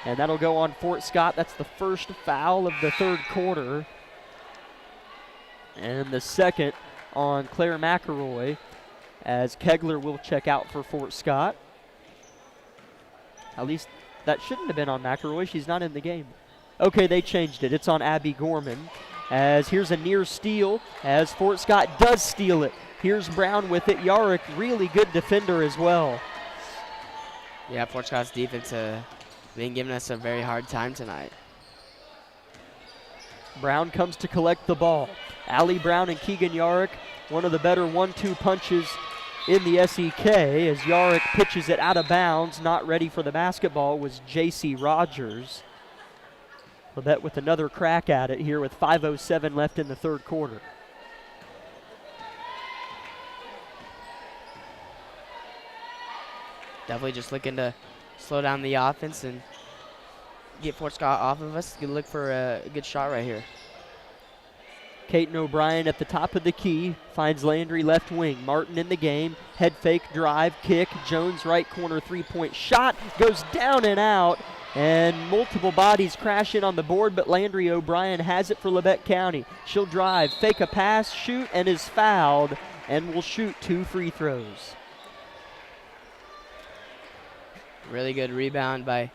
And that'll go on Fort Scott. That's the first foul of the third quarter. And the second on Claire McElroy, as Kegler will check out for Fort Scott. At least that shouldn't have been on McElroy. She's not in the game. Okay, they changed it. It's on Abby Gorman. As here's a near steal, as Fort Scott does steal it. Here's Brown with it. Yarick, really good defender as well. Yeah, Fort Scott's defense been giving us a very hard time tonight. Brown comes to collect the ball. Allie Brown and Keegan Yarick, one of the better 1-2 punches in the SEK, as Yarick pitches it out of bounds. Not ready for the basketball was J.C. Rogers. Labette with another crack at it here with 5:07 left in the third quarter. Definitely just looking to slow down the offense and get Fort Scott off of us. Good look for a good shot right here. Caton O'Brien at the top of the key, finds Landry left wing. Martin in the game, head fake, drive, kick. Jones right corner three-point shot, goes down and out, and multiple bodies crash in on the board, but Landry O'Brien has it for Labette County. She'll drive, fake a pass, shoot, and is fouled, and will shoot 2 free throws. Really good rebound by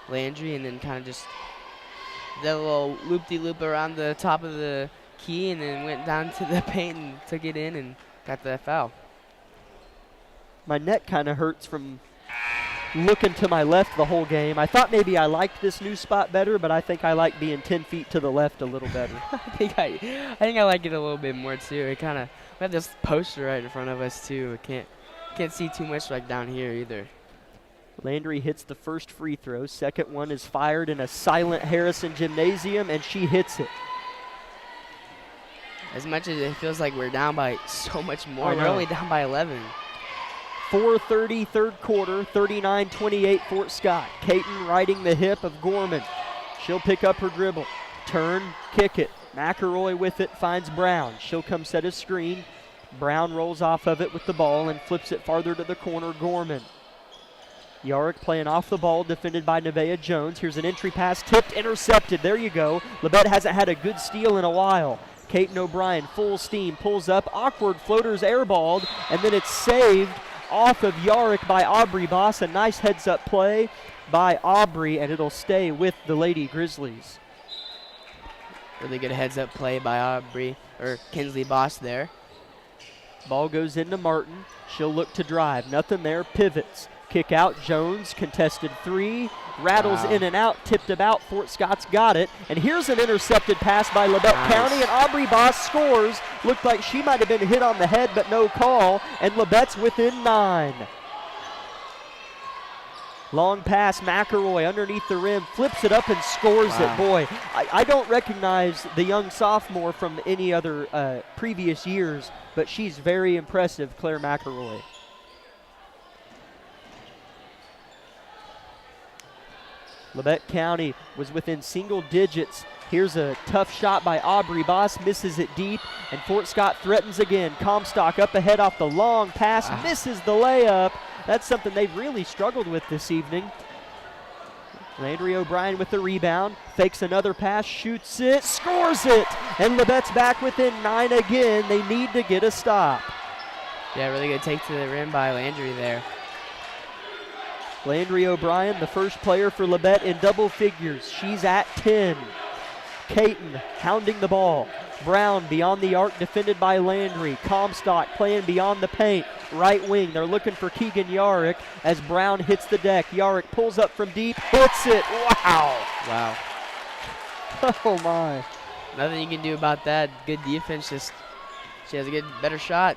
Landry, and then kind of just did a little loop-de-loop around the top of the key, and then went down to the paint and took it in and got the foul. My neck kind of hurts from looking to my left the whole game. I thought maybe I liked this new spot better, but I think I like being 10 feet to the left a little better. I think I like it a little bit more too. It kind of, we have this poster right in front of us too. Can't see too much like down here either. Landry hits the first free throw. Second one is fired in a silent Harrison gymnasium, and she hits it. As much as it feels like we're down by so much more, we're only down by 11. 4:30 third quarter, 39-28 Fort Scott. Caton riding the hip of Gorman. She'll pick up her dribble. Turn, kick it. McElroy with it, finds Brown. She'll come set a screen. Brown rolls off of it with the ball and flips it farther to the corner, Gorman. Yarick playing off the ball, defended by Nevaeh Jones. Here's an entry pass, tipped, intercepted. There you go. Labette hasn't had a good steal in a while. Caton O'Brien, full steam, pulls up. Awkward floaters airballed, and then it's saved off of Yarick by Aubrey Boss. A nice heads-up play by Aubrey, and it'll stay with the Lady Grizzlies. Really good heads-up play by Aubrey, or Kinsley Boss there. Ball goes into Martin. She'll look to drive. Nothing there, pivots. Kick out, Jones, contested three, rattles in and out, tipped about. Fort Scott's got it. And here's an intercepted pass by Labette County, and Aubrey Boss scores. Looked like she might have been hit on the head, but no call, and Labette's within 9. Long pass, McElroy underneath the rim, flips it up and scores it. Boy, I don't recognize the young sophomore from any other previous years, but she's very impressive, Claire McElroy. Labette County was within single digits. Here's a tough shot by Aubrey Boss, misses it deep, and Fort Scott threatens again. Comstock up ahead off the long pass, misses the layup. That's something they've really struggled with this evening. Landry O'Brien with the rebound, fakes another pass, shoots it, scores it, and Labette's back within 9 again. They need to get a stop. Yeah, really good take to the rim by Landry there. Landry O'Brien, the first player for Labette in double figures. She's at 10. Caton hounding the ball. Brown beyond the arc, defended by Landry. Comstock playing beyond the paint. Right wing, they're looking for Keegan Yarick as Brown hits the deck. Yarick pulls up from deep, hits it. Wow. Wow. Oh, my. Nothing you can do about that. Good defense, just she has a better shot.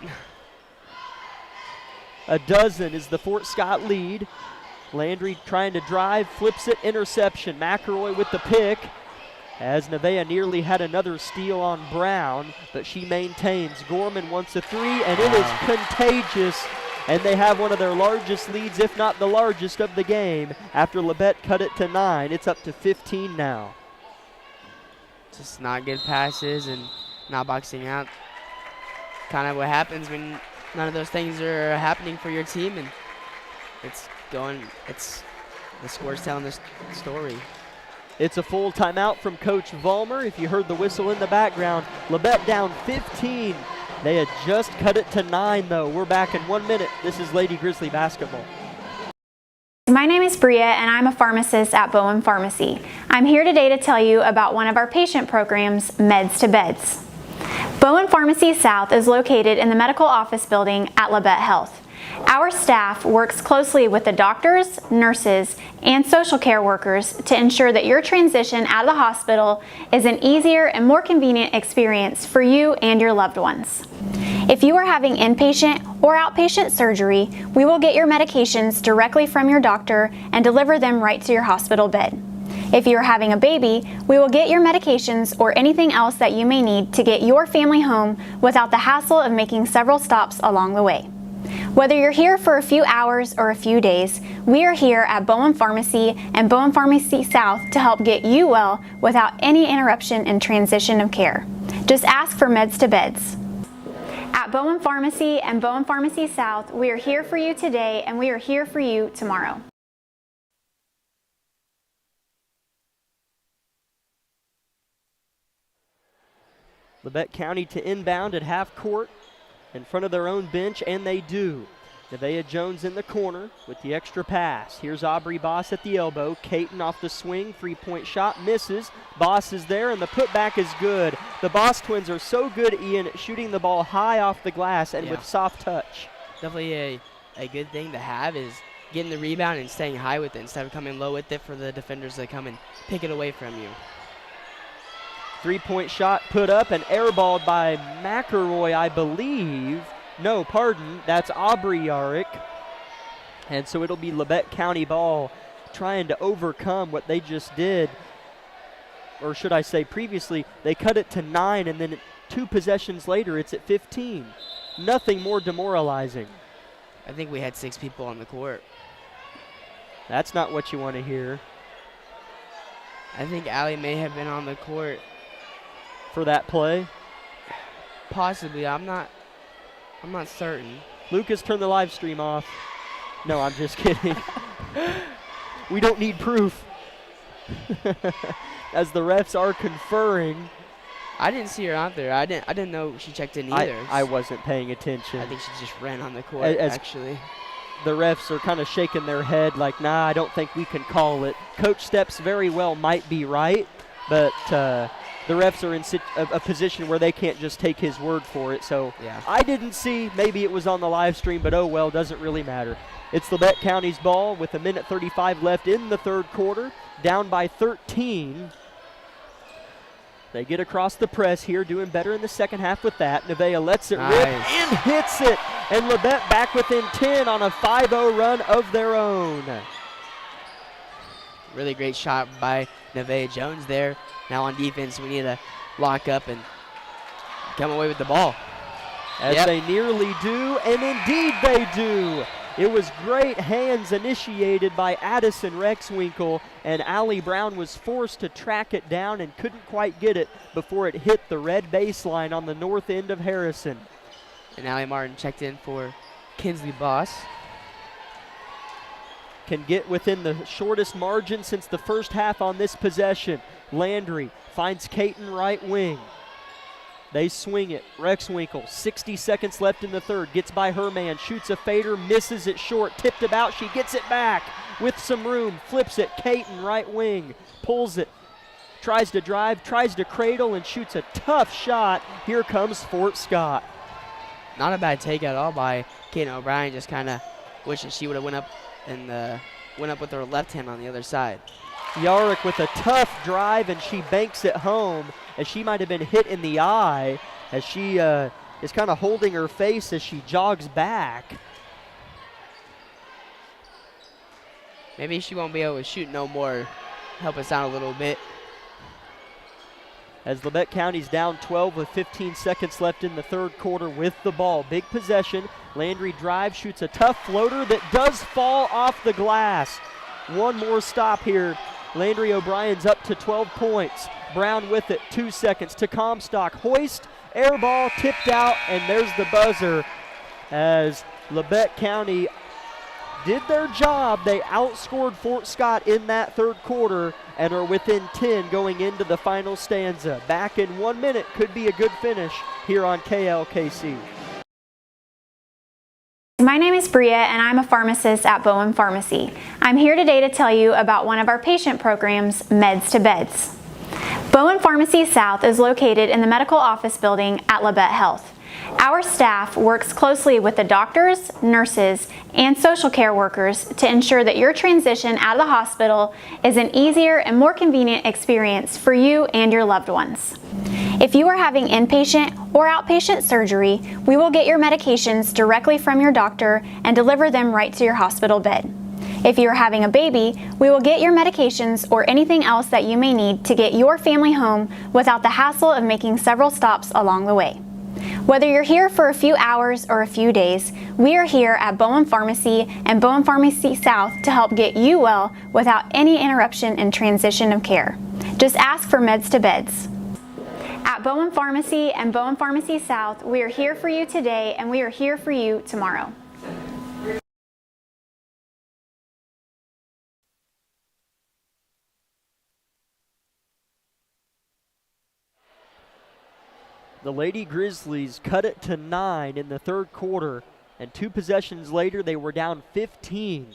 A dozen is the Fort Scott lead. Landry trying to drive, flips it, interception. McElroy with the pick, as Nevaeh nearly had another steal on Brown, but she maintains. Gorman wants a three, and it is contagious, and they have one of their largest leads, if not the largest of the game, after Labette cut it to 9. It's up to 15 now. Just not good passes and not boxing out. kind of what happens when none of those things are happening for your team, and the score's telling this story. It's a full timeout from Coach Vollmer. If you heard the whistle in the background, Labette down 15. They had just cut it to 9, though. We're back in 1 minute. This is Lady Grizzly basketball. My name is Bria, and I'm a pharmacist at Bowen Pharmacy. I'm here today to tell you about one of our patient programs, Meds to Beds. Bowen Pharmacy South is located in the medical office building at Labette Health. Our staff works closely with the doctors, nurses, and social care workers to ensure that your transition out of the hospital is an easier and more convenient experience for you and your loved ones. If you are having inpatient or outpatient surgery, we will get your medications directly from your doctor and deliver them right to your hospital bed. If you are having a baby, we will get your medications or anything else that you may need to get your family home without the hassle of making several stops along the way. Whether you're here for a few hours or a few days, we are here at Bowen Pharmacy and Bowen Pharmacy South to help get you well without any interruption in transition of care. Just ask for Meds to Beds. At Bowen Pharmacy and Bowen Pharmacy South, we are here for you today and we are here for you tomorrow. Labette County to inbound at half court in front of their own bench, and they do. Nevaeh Jones in the corner with the extra pass. Here's Aubrey Boss at the elbow. Caton off the swing, 3-point shot, misses. Boss is there, and the putback is good. The Boss twins are so good, Ian, at shooting the ball high off the glass and with soft touch. Definitely a good thing to have is getting the rebound and staying high with it instead of coming low with it for the defenders to come and pick it away from you. 3-point shot put up and airballed by McElroy, I believe. No, pardon, that's Aubrey Yarrick. And so it'll be Labette County ball trying to overcome what they just did. Or should I say previously, they cut it to 9, and then 2 possessions later it's at 15. Nothing more demoralizing. I think we had 6 people on the court. That's not what you want to hear. I think Allie may have been on the court for that play. Possibly, I'm not certain. Lucas, turn the live stream off. No, I'm just kidding. We don't need proof. As the refs are conferring. I didn't see her out there. I didn't know she checked in either. I wasn't paying attention. I think she just ran on the court, actually. The refs are kind of shaking their head like, nah, I don't think we can call it. Coach Steps very well might be right, but the refs are in a position where they can't just take his word for it. So I didn't see. Maybe it was on the live stream, but oh well, doesn't really matter. It's Labette County's ball with 1:35 left in the third quarter, down by 13. They get across the press here, doing better in the second half with that. Nevaeh lets it rip and hits it. And Labette back within 10 on a 5-0 run of their own. Really great shot by Nevaeh Jones there. Now on defense, we need to lock up and come away with the ball. As they nearly do, and indeed they do. It was great hands initiated by Addison Rexwinkle, and Allie Brown was forced to track it down and couldn't quite get it before it hit the red baseline on the north end of Harrison. And Allie Martin checked in for Kinsley Boss. Can get within the shortest margin since the first half on this possession. Landry finds Caton right wing. They swing it. Rexwinkle, 60 seconds left in the third. Gets by her man, shoots a fader, misses it short. Tipped about, she gets it back with some room. Flips it, Caton right wing. Pulls it, tries to drive, tries to cradle, and shoots a tough shot. Here comes Fort Scott. Not a bad take at all by Caton O'Brien. Just kind of wishing she would have went up with her left hand on the other side. Yarrick with a tough drive, and she banks it home, as she might have been hit in the eye, as she is kind of holding her face as she jogs back. Maybe she won't be able to shoot no more. Help us out a little bit. As Labette County's down 12 with 15 seconds left in the third quarter with the ball. Big possession. Landry drives, shoots a tough floater that does fall off the glass. One more stop here. Landry O'Brien's up to 12 points. Brown with it, 2 seconds to Comstock. Hoist Air ball tipped out, and there's the buzzer as Labette County did their job. They outscored Fort Scott in that third quarter and are within 10 going into the final stanza. Back in 1 minute, could be a good finish here on KLKC. My name is Bria and I'm a pharmacist at Bowen Pharmacy. I'm here today to tell you about one of our patient programs, Meds to Beds. Bowen Pharmacy South is located in the medical office building at Labette Health. Our staff works closely with the doctors, nurses, and social care workers to ensure that your transition out of the hospital is an easier and more convenient experience for you and your loved ones. If you are having inpatient or outpatient surgery, we will get your medications directly from your doctor and deliver them right to your hospital bed. If you are having a baby, we will get your medications or anything else that you may need to get your family home without the hassle of making several stops along the way. Whether you're here for a few hours or a few days, we are here at Bowen Pharmacy and Bowen Pharmacy South to help get you well without any interruption in transition of care. Just ask for Meds to Beds. At Bowen Pharmacy and Bowen Pharmacy South, we are here for you today and we are here for you tomorrow. The Lady Grizzlies cut it to 9 in the third quarter, and 2 possessions later they were down 15.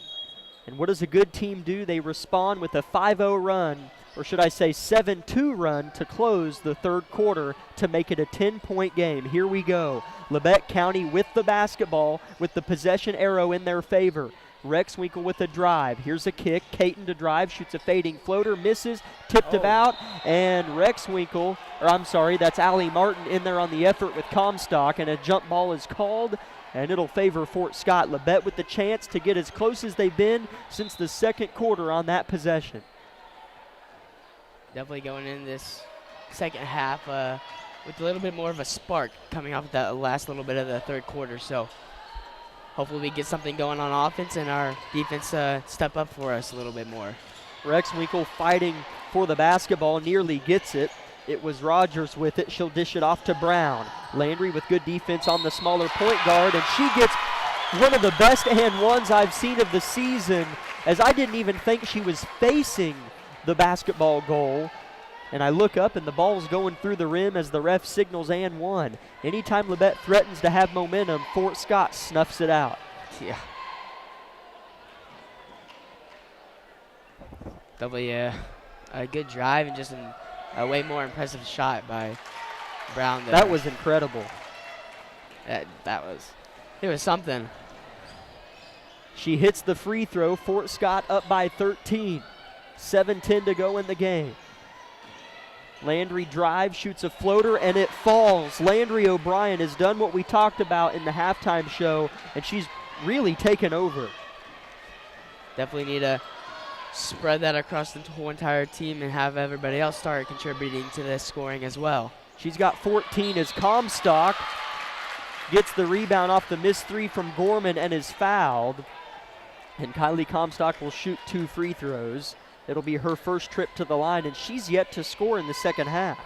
And what does a good team do? They respond with a 5-0 run, or should I say 7-2 run, to close the third quarter to make it a 10-point game. Here we go. Labette County with the basketball with the possession arrow in their favor. Rexwinkle with a drive. Here's a kick. Caton to drive, shoots a fading floater, misses, tipped about, and Rexwinkle, or I'm sorry, that's Allie Martin in there on the effort with Comstock, and a jump ball is called, and it'll favor Fort Scott. Labette with the chance to get as close as they've been since the second quarter on that possession. Definitely going in this second half with a little bit more of a spark coming off that last little bit of the third quarter, so hopefully we get something going on offense and our defense step up for us a little bit more. Rexwinkle fighting for the basketball, nearly gets it. It was Rogers with it. She'll dish it off to Brown. Landry with good defense on the smaller point guard, and she gets one of the best and ones I've seen of the season, as I didn't even think she was facing the basketball goal. And I look up and the ball's going through the rim as the ref signals and one. Anytime Labette threatens to have momentum, Fort Scott snuffs it out. Yeah. Definitely a good drive and just a way more impressive shot by Brown there. That was incredible. It was something. She hits the free throw. Fort Scott up by 13. 7:10 to go in the game. Landry drives, shoots a floater, and it falls. Landry O'Brien has done what we talked about in the halftime show, and she's really taken over. Definitely need to spread that across the whole entire team and have everybody else start contributing to this scoring as well. She's got 14 as Comstock gets the rebound off the missed three from Gorman and is fouled. And Kylie Comstock will shoot 2 free throws. It'll be her first trip to the line, and she's yet to score in the second half.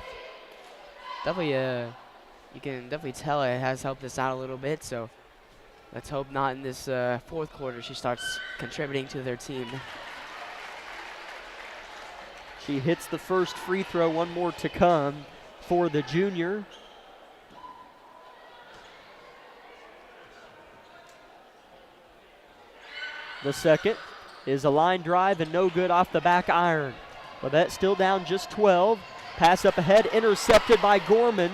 Definitely, you can definitely tell it has helped us out a little bit, so let's hope not in this fourth quarter she starts contributing to their team. She hits the first free throw, one more to come for the junior. The second is a line drive and no good off the back iron. Labette still down just 12. Pass up ahead, intercepted by Gorman.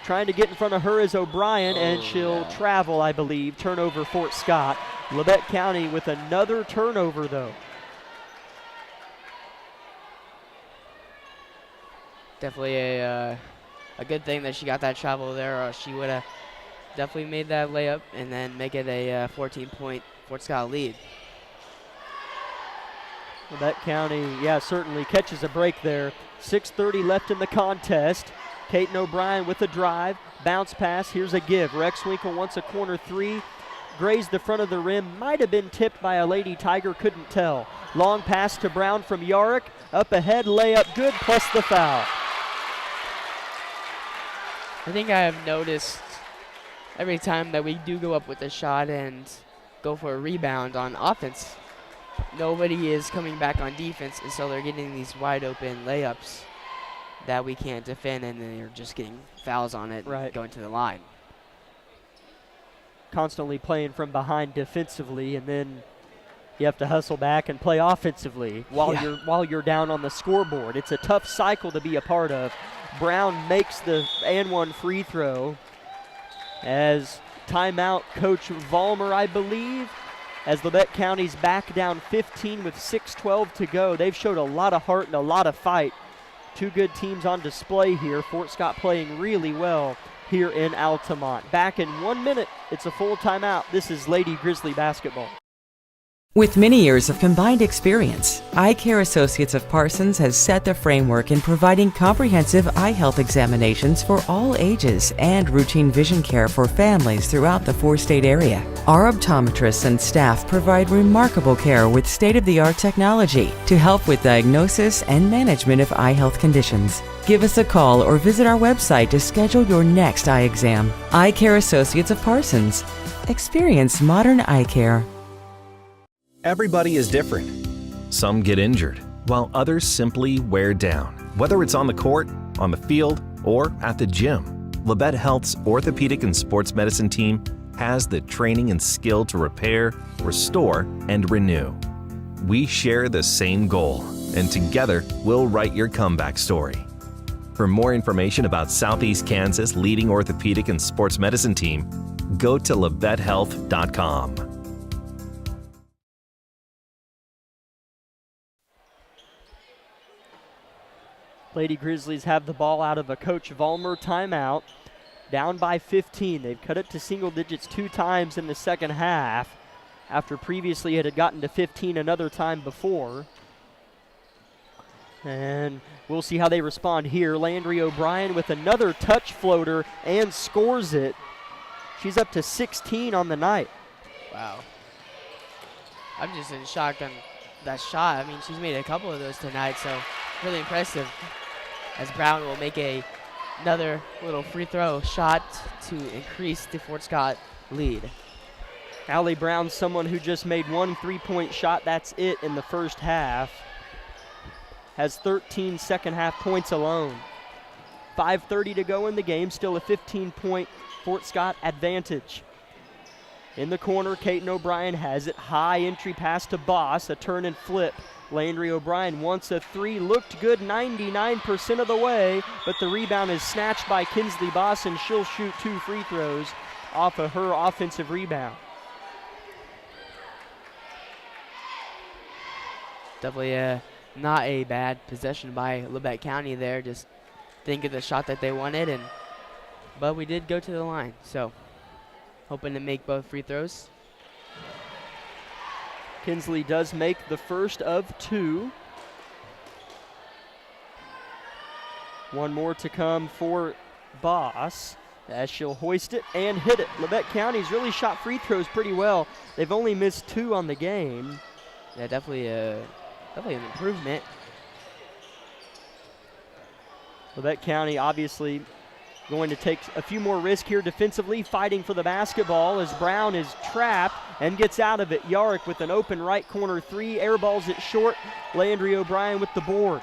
Trying to get in front of her is O'Brien, and she'll travel, I believe. Turnover Fort Scott. Labette County with another turnover, though. Definitely a good thing that she got that travel there, or she would have definitely made that layup and then make it a 14-point Fort Scott lead. Labette County, certainly catches a break there. 6:30 left in the contest. Caton O'Brien with a drive. Bounce pass. Here's a give. Rexwinkle wants a corner three. Grazed the front of the rim. Might have been tipped by a Lady Tiger. Couldn't tell. Long pass to Brown from Yarick. Up ahead. Layup good plus the foul. I think I have noticed every time that we do go up with a shot and go for a rebound on offense, nobody is coming back on defense, and so they're getting these wide open layups that we can't defend, and then they're just getting fouls on it and going to the line. Constantly playing from behind defensively, and then you have to hustle back and play offensively while you're down on the scoreboard. It's a tough cycle to be a part of. Brown makes the and one free throw as timeout Coach Vollmer, I believe, as Labette County's back down 15 with 6:12 to go. They've showed a lot of heart and a lot of fight. Two good teams on display here. Fort Scott playing really well here in Altamont. Back in 1 minute, it's a full timeout. This is Lady Grizzly basketball. With many years of combined experience, Eye Care Associates of Parsons has set the framework in providing comprehensive eye health examinations for all ages and routine vision care for families throughout the four-state area. Our optometrists and staff provide remarkable care with state-of-the-art technology to help with diagnosis and management of eye health conditions. Give us a call or visit our website to schedule your next eye exam. Eye Care Associates of Parsons. Experience modern eye care. Everybody is different. Some get injured, while others simply wear down. Whether it's on the court, on the field, or at the gym, Labette Health's orthopedic and sports medicine team has the training and skill to repair, restore, and renew. We share the same goal, and together we'll write your comeback story. For more information about Southeast Kansas' leading orthopedic and sports medicine team, go to labettehealth.com. Lady Grizzlies have the ball out of a Coach Vollmer timeout. Down by 15. They've cut it to single digits 2 times in the second half, after previously it had gotten to 15 another time before. And we'll see how they respond here. Landry O'Brien with another touch floater and scores it. She's up to 16 on the night. Wow. I'm just in shock on that shot. I mean, she's made a couple of those tonight, so really impressive. As Brown will make another little free throw shot to increase the Fort Scott lead. Allie Brown, someone who just made 1 3-point shot. That's it in the first half. Has 13 second half points alone. 5:30 to go in the game. Still a 15-point Fort Scott advantage. In the corner, Caton O'Brien has it. High entry pass to Boss. A turn and flip. Landry O'Brien wants a 3, looked good 99% of the way, but the rebound is snatched by Kinsley Boss, and she'll shoot 2 free throws off of her offensive rebound. Definitely not a bad possession by Labette County there. Just didn't get the shot that they wanted, but we did go to the line, so hoping to make both free throws. Kinsley does make the first of 2. One more to come for Boss as she'll hoist it and hit it. Labette County's really shot free throws pretty well. They've only missed 2 on the game. Yeah, definitely an improvement. Labette County obviously going to take a few more risks here defensively, fighting for the basketball as Brown is trapped and gets out of it. Yarrick with an open right corner 3, airballs it short. Landry O'Brien with the board.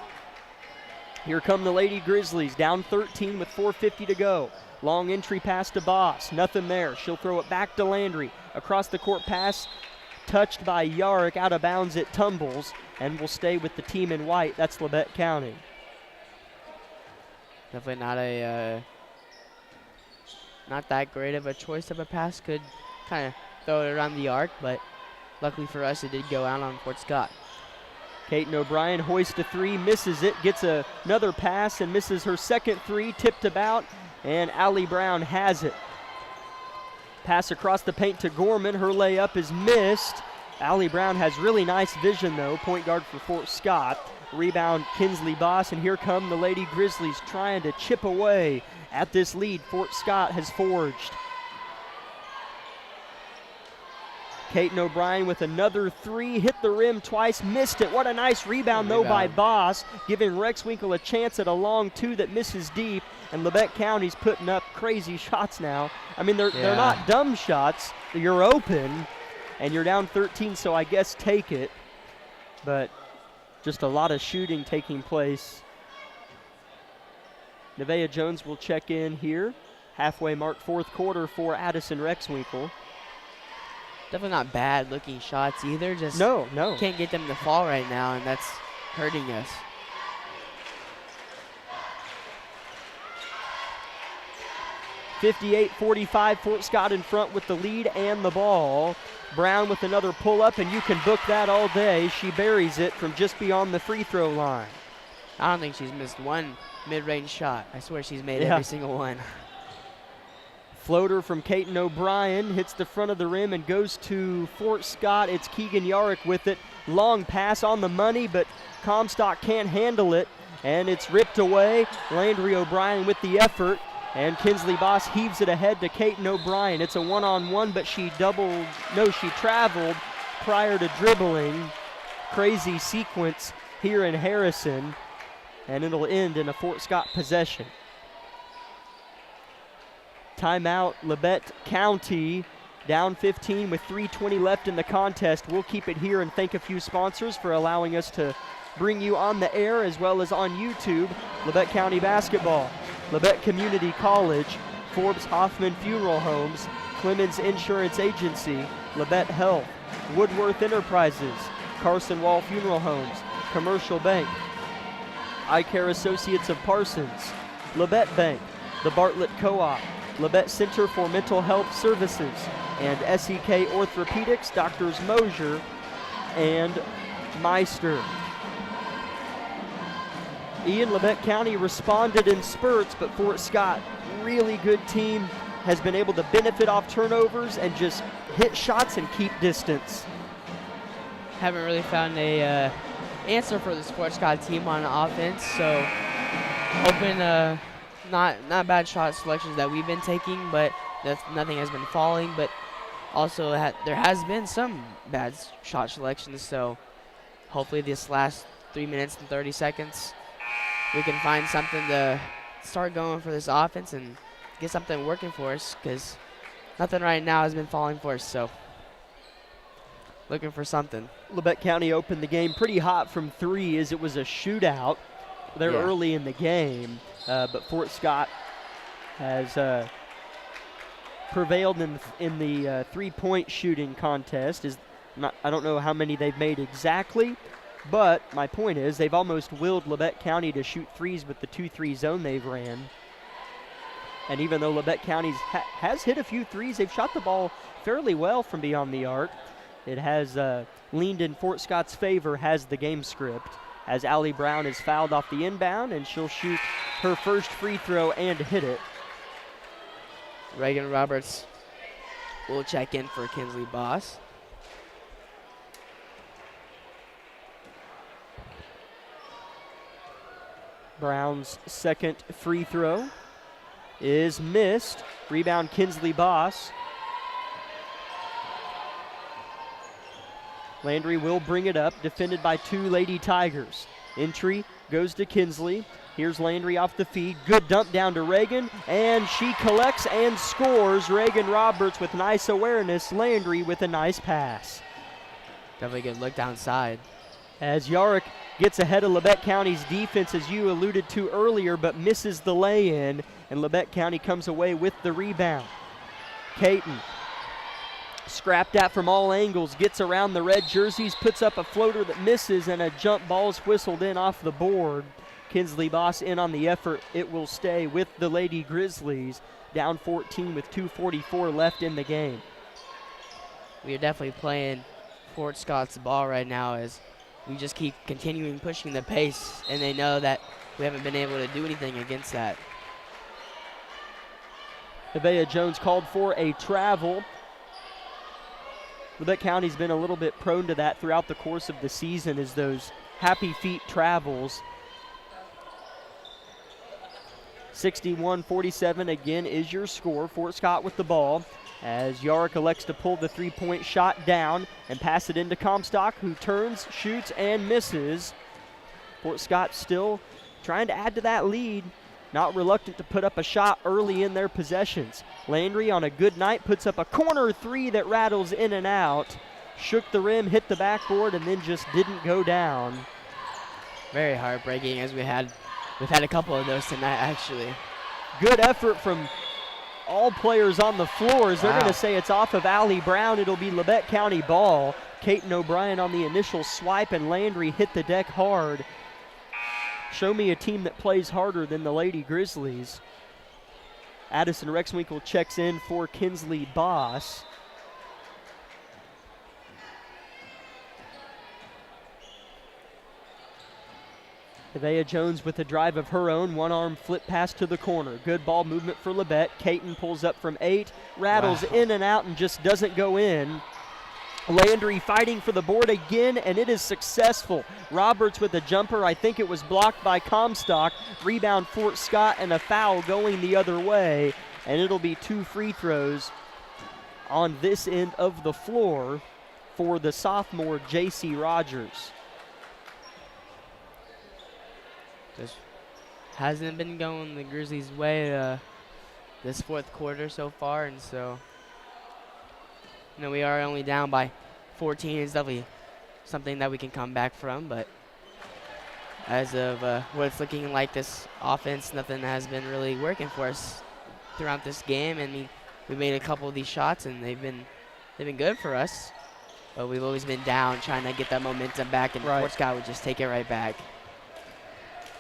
Here come the Lady Grizzlies, down 13 with 4:50 to go. Long entry pass to Boss, nothing there. She'll throw it back to Landry. Across the court pass, touched by Yarrick, out of bounds it tumbles, and will stay with the team in white. That's Labette County. Definitely not that great of a choice of a pass. Could kind of throw it around the arc, but luckily for us, it did go out on Fort Scott. Caton O'Brien hoists a 3, misses it, gets another pass and misses her second 3, tipped about, and Allie Brown has it. Pass across the paint to Gorman. Her layup is missed. Allie Brown has really nice vision, though, point guard for Fort Scott. Rebound Kinsley Boss, and here come the Lady Grizzlies trying to chip away at this lead Fort Scott has forged. Caton O'Brien with another 3, hit the rim twice, missed it. What a nice rebound, though, by Boss, giving Rex Winkle a chance at a long 2 that misses deep. and Labette County's putting up crazy shots now. I mean, they're Yeah. not dumb shots. You're open, and you're down 13, so I guess take it. But just a lot of shooting taking place. Nevaeh Jones will check in here. Halfway mark fourth quarter for Addison Rexwinkle. Definitely not bad looking shots either. Just No. can't get them to fall right now, and that's hurting us. (58-45), Fort Scott in front with the lead and the ball. Brown with another pull-up, and you can book that all day. She buries it from just beyond the free throw line. I don't think she's missed one mid-range shot. I swear she's made Yeah. every single one. Floater from Kaiten O'Brien hits the front of the rim and goes to Fort Scott. It's Keegan Yarrick with it. Long pass on the money, but Comstock can't handle it, and it's ripped away. Landry O'Brien with the effort, and Kinsley Boss heaves it ahead to Kaiten O'Brien. It's a one-on-one, but she traveled prior to dribbling. Crazy sequence here in Harrison, and it'll end in a Fort Scott possession. Timeout, Labette County, down 15 with 3:20 left in the contest. We'll keep it here and thank a few sponsors for allowing us to bring you on the air as well as on YouTube. Labette County Basketball, Labette Community College, Forbes Hoffman Funeral Homes, Clemens Insurance Agency, Labette Health, Woodworth Enterprises, Carson Wall Funeral Homes, Commercial Bank, Eye Care Associates of Parsons, Labette Bank, the Bartlett Co-op, Labette Center for Mental Health Services, and SEK Orthopedics, Doctors Mosier and Meister. Ian, Labette County responded in spurts, but Fort Scott, really good team, has been able to benefit off turnovers and just hit shots and keep distance. Haven't really found a answer for the Fort Scott team on offense, so hoping not bad shot selections that we've been taking, but nothing has been falling. But also there has been some bad shot selections, so hopefully this last 3 minutes and 30 seconds we can find something to start going for this offense and get something working for us, because nothing right now has been falling for us, so looking for something. Labette County opened the game pretty hot from three as it was a shootout there early in the game. But Fort Scott has prevailed in the three-point shooting contest. I don't know how many they've made exactly, but my point is they've almost willed Labette County to shoot threes with the 2-3 zone they've ran. And even though Labette County has hit a few threes, they've shot the ball fairly well from beyond the arc. It has leaned in Fort Scott's favor, has the game script, as Allie Brown is fouled off the inbound, and she'll shoot her first free throw and hit it. Reagan Roberts will check in for Kinsley Boss. Brown's second free throw is missed. Rebound Kinsley Boss. Landry will bring it up, defended by two Lady Tigers. Entry goes to Kinsley. Here's Landry off the feed. Good dump down to Reagan, and she collects and scores. Reagan Roberts with nice awareness. Landry with a nice pass. Definitely good look downside. As Yarrick gets ahead of Labette County's defense, as you alluded to earlier, but misses the lay-in, and Labette County comes away with the rebound. Kaiten, scrapped at from all angles, gets around the red jerseys, puts up a floater that misses, and a jump ball's whistled in off the board. Kinsley Boss in on the effort. It will stay with the Lady Grizzlies, down 14 with 2:44 left in the game. We are definitely playing Fort Scott's ball right now as we just keep continuing pushing the pace, and they know that we haven't been able to do anything against that. Nevaeh Jones called for a travel. Labette County's been a little bit prone to that throughout the course of the season, as those happy feet travels. 61-47 again is your score. Fort Scott with the ball as Yarrick elects to pull the three-point shot down and pass it into Comstock, who turns, shoots, and misses. Fort Scott still trying to add to that lead. not reluctant to put up a shot early in their possessions. Landry on a good night puts up a corner three that rattles in and out. Shook the rim, hit the backboard, and then just didn't go down. Very heartbreaking, as we've had a couple of those tonight, actually. Good effort from all players on the floor, as they're going to say it's off of Allie Brown. It'll be Labette County ball. Caton O'Brien on the initial swipe, and Landry hit the deck hard. Show me a team that plays harder than the Lady Grizzlies. Addison Rexwinkle checks in for Kinsley Boss. Nevaeh Jones with a drive of her own, one-arm flip pass to the corner. Good ball movement for Labette. Caton pulls up from 8, rattles in and out and just doesn't go in. Landry fighting for the board again, and it is successful. Roberts with a jumper. I think it was blocked by Comstock. Rebound Fort Scott, and a foul going the other way. And it'll be 2 free throws on this end of the floor for the sophomore J.C. Rogers. Just hasn't been going the Grizzlies' way this fourth quarter so far, and so we are only down by 14. It's definitely something that we can come back from, but as of what it's looking like, this offense, nothing has been really working for us throughout this game. I mean, we made a couple of these shots, and they've been good for us, but we've always been down trying to get that momentum back, and Fort Scott would just take it right back.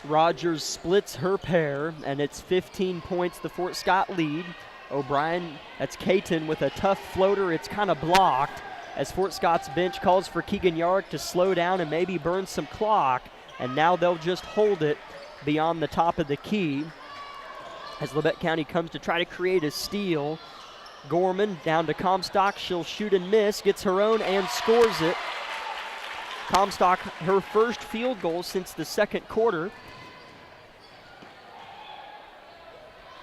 Rogers splits her pair, and it's 15 points, the Fort Scott lead. O'Brien, that's Caton with a tough floater. It's kind of blocked as Fort Scott's bench calls for Keegan Yarrick to slow down and maybe burn some clock, and now they'll just hold it beyond the top of the key as Labette County comes to try to create a steal. Gorman down to Comstock. She'll shoot and miss, gets her own and scores it. Comstock, her first field goal since the second quarter.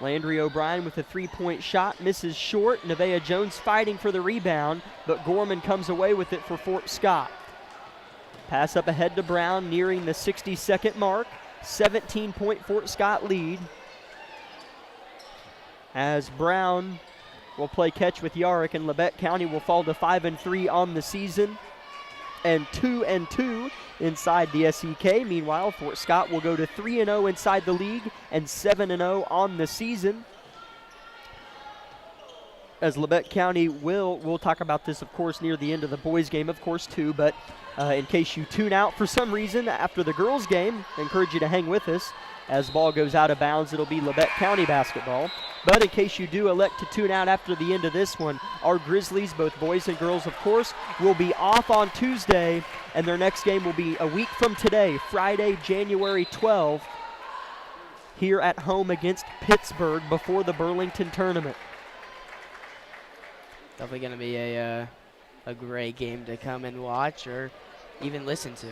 Landry O'Brien with a three-point shot, misses short. Nevaeh Jones fighting for the rebound, but Gorman comes away with it for Fort Scott. Pass up ahead to Brown, nearing the 60-second mark. 17-point Fort Scott lead. As Brown will play catch with Yarrick, and Labette County will fall to 5-3 on the season, and 2-2 inside the SEK. Meanwhile, Fort Scott will go to 3-0 inside the league and 7-0 on the season. As Labette County we'll talk about this, of course, near the end of the boys' game, of course, too. But in case you tune out for some reason after the girls' game, I encourage you to hang with us. As ball goes out of bounds, it'll be Labette County basketball. But in case you do elect to tune out after the end of this one, our Grizzlies, both boys and girls, of course, will be off on Tuesday, and their next game will be a week from today, Friday, January 12th, here at home against Pittsburgh before the Burlington tournament. Definitely going to be a great game to come and watch or even listen to.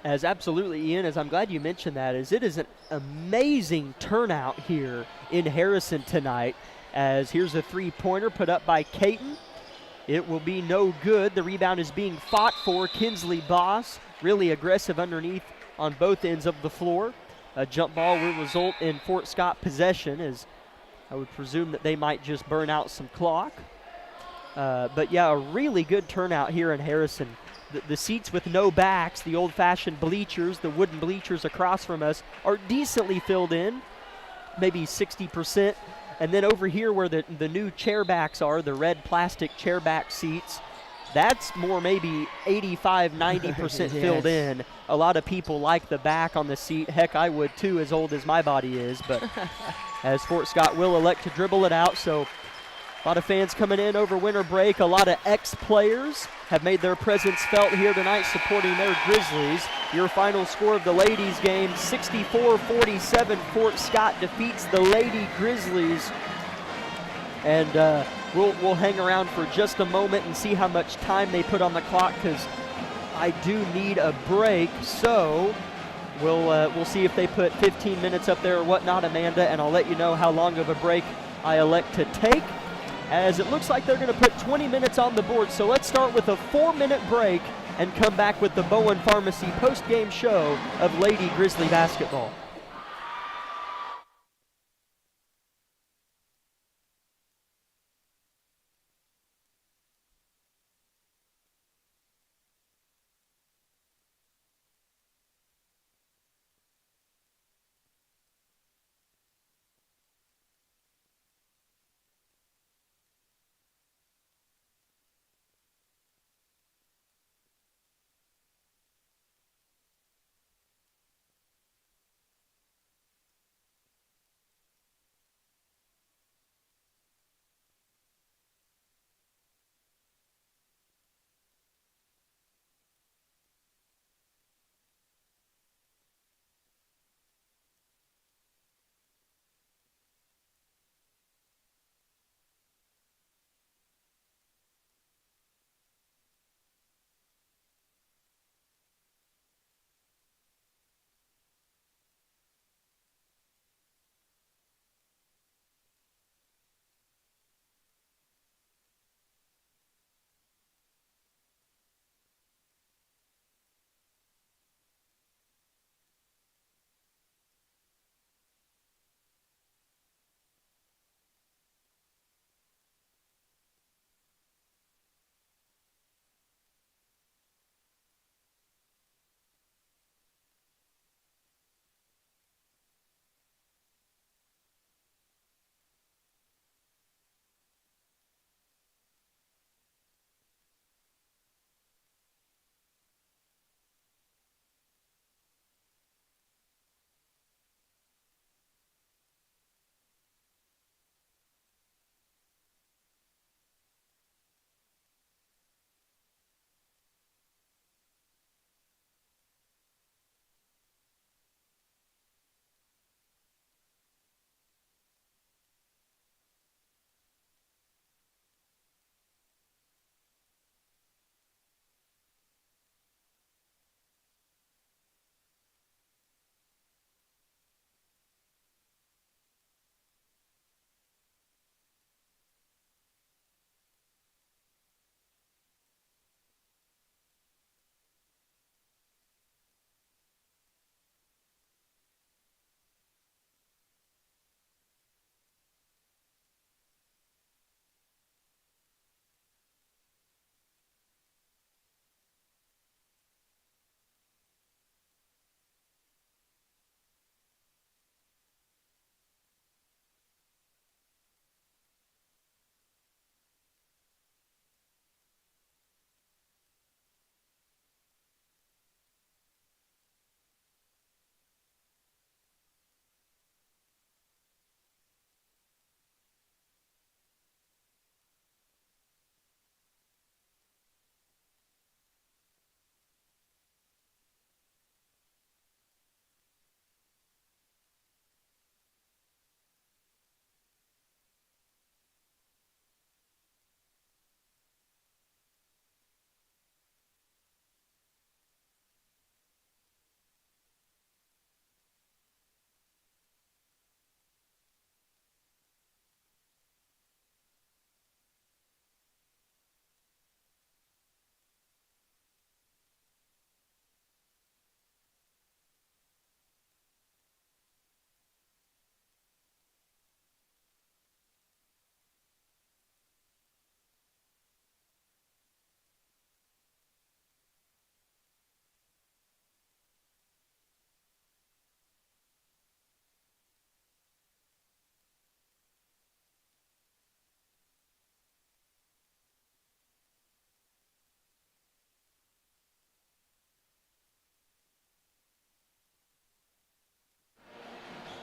As absolutely, Ian, as I'm glad you mentioned that, as it is an amazing turnout here in Harrison tonight, as here's a three-pointer put up by Caton. It will be no good. The rebound is being fought for. Kinsley Boss, really aggressive underneath on both ends of the floor. A jump ball will result in Fort Scott possession, as I would presume that they might just burn out some clock. But yeah, a really good turnout here in Harrison. The seats with no backs, the old-fashioned bleachers, the wooden bleachers across from us, are decently filled in, maybe 60%. And then over here where the new chair backs are, the red plastic chair back seats, that's more maybe 85, 90% yes. filled in. A lot of people like the back on the seat. Heck, I would too, as old as my body is. But as Fort Scott will elect to dribble it out, so a lot of fans coming in over winter break. A lot of ex-players have made their presence felt here tonight supporting their Grizzlies. Your final score of the ladies' game, 64-47. Fort Scott defeats the Lady Grizzlies. And we'll hang around for just a moment and see how much time they put on the clock, because I do need a break. So we'll see if they put 15 minutes up there or whatnot, Amanda, and I'll let you know how long of a break I elect to take. as it looks like they're going to put 20 minutes on the board. So let's start with a 4-minute break and come back with the Bowen Pharmacy post-game show of Lady Grizzly basketball.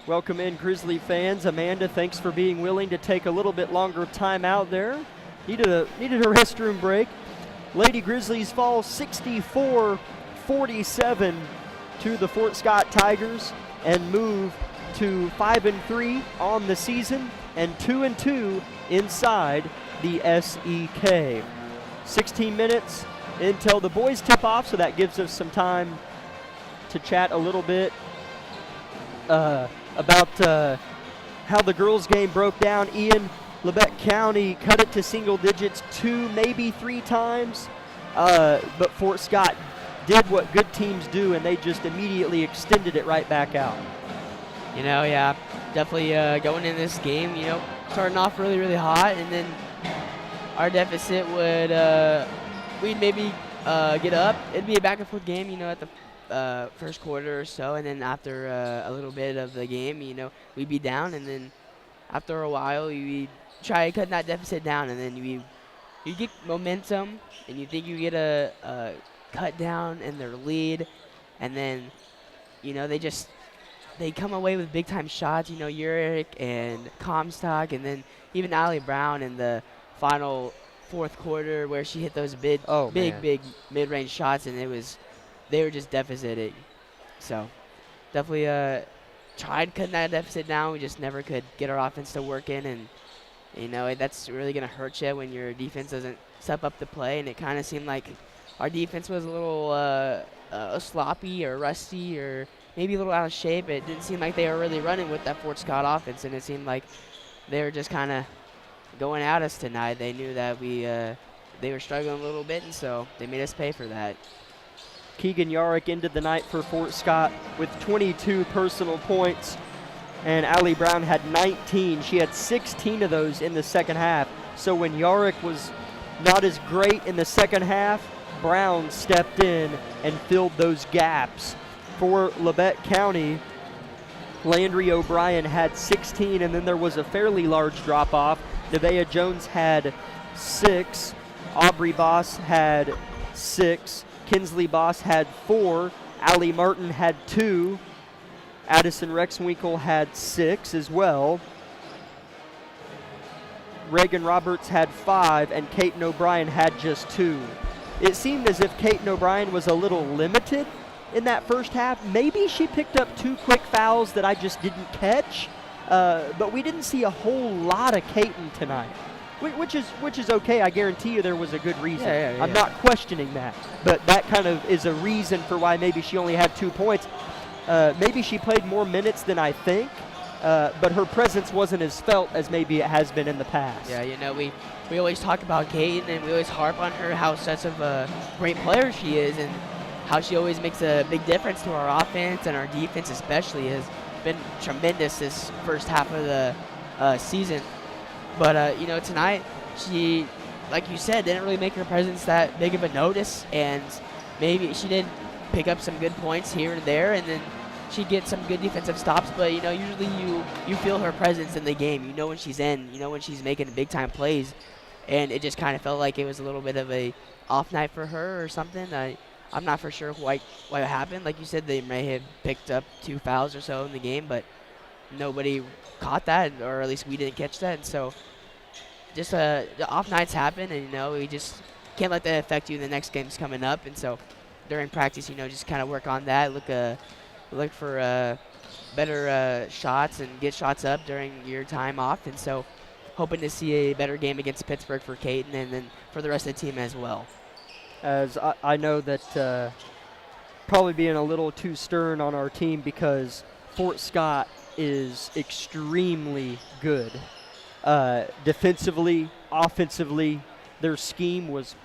Welcome in, Grizzly fans. Amanda, thanks for being willing to take a little bit longer time out there. Needed a restroom break. Lady Grizzlies fall 64-47 to the Fort Scott Tigers and move to 5-3 on the season and 2-2 inside the SEK. 16 minutes until the boys tip off, so that gives us some time to chat a little bit about how the girls game broke down. Ian, Labette County cut it to single digits 2, maybe 3 times, but Fort Scott did what good teams do, and they just immediately extended it right back out. Yeah, definitely going in this game, starting off really, really hot, and then our deficit would, we'd maybe get up. It'd be a back and forth game, at the first quarter or so, and then after a little bit of the game, we'd be down, and then after a while, we'd try cutting that deficit down, and then you get momentum, and you think you get a cut down in their lead, and then, they come away with big-time shots, Uric and Comstock, and then even Allie Brown in the final fourth quarter where she hit those big mid-range shots, and they were just deficited. So definitely tried cutting that deficit down. We just never could get our offense to work in, and that's really going to hurt you when your defense doesn't step up to play. And it kind of seemed like our defense was a little sloppy or rusty or maybe a little out of shape. It didn't seem like they were really running with that Fort Scott offense, and it seemed like they were just kind of going at us tonight. They knew that they were struggling a little bit, and so they made us pay for that. Keegan Yarick ended the night for Fort Scott with 22 personal points, and Allie Brown had 19. She had 16 of those in the second half. So when Yarick was not as great in the second half, Brown stepped in and filled those gaps. For Labette County, Landry O'Brien had 16, and then there was a fairly large drop-off. Nevaeh Jones had 6. Aubrey Boss had 6. Kinsley Boss had 4. Allie Martin had 2. Addison Rexwinkle had 6 as well. Reagan Roberts had 5, and Kaiten O'Brien had just 2. It seemed as if Kaiten O'Brien was a little limited in that first half. Maybe she picked up 2 quick fouls that I just didn't catch, but we didn't see a whole lot of Kaiten tonight, which is okay. I guarantee you there was a good reason. Yeah. I'm not questioning that, but that kind of is a reason for why maybe she only had 2 points. Maybe she played more minutes than I think, but her presence wasn't as felt as maybe it has been in the past. Yeah, we always talk about Kaiten, and we always harp on her, how such of a great player she is, and how she always makes a big difference to our offense, and our defense especially has been tremendous this first half of the season. But, tonight she, like you said, didn't really make her presence that big of a notice, and maybe she did pick up some good points here and there, and then she'd get some good defensive stops. But, usually you feel her presence in the game. You know when she's in, when she's making big-time plays, and it just kind of felt like it was a little bit of a off night for her or something. I'm not for sure why it happened. Like you said, they may have picked up 2 fouls or so in the game, but nobody caught that, or at least we didn't catch that. And so just the off nights happen, and, we just can't let that affect you. The next game's coming up. And so during practice, just kind of work on that, look for better shots and get shots up during your time off. And so hoping to see a better game against Pittsburgh for Kaiten, and then for the rest of the team as well. As I know that probably being a little too stern on our team, because Fort Scott is extremely good. Defensively, offensively, their scheme was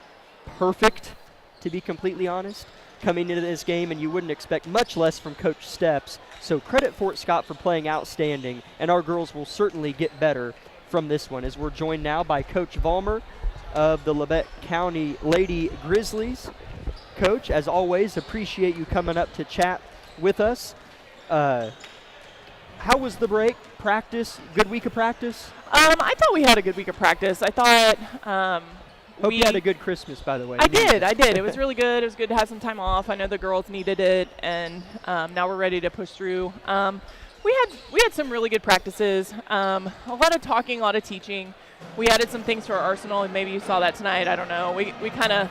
perfect, to be completely honest, coming into this game, and you wouldn't expect much less from Coach Steps. So credit Fort Scott for playing outstanding, and our girls will certainly get better from this one, as we're joined now by Coach Vollmer of the Labette County Lady Grizzlies. Coach, as always, appreciate you coming up to chat with us. How was the break? Practice? Good week of practice? I thought we had a good week of practice. I thought Hope you had a good Christmas, by the way. I did. It was really good. It was good to have some time off. I know the girls needed it, and now we're ready to push through. We had some really good practices. A lot of talking, a lot of teaching. We added some things to our arsenal, and maybe you saw that tonight. I don't know. We kind of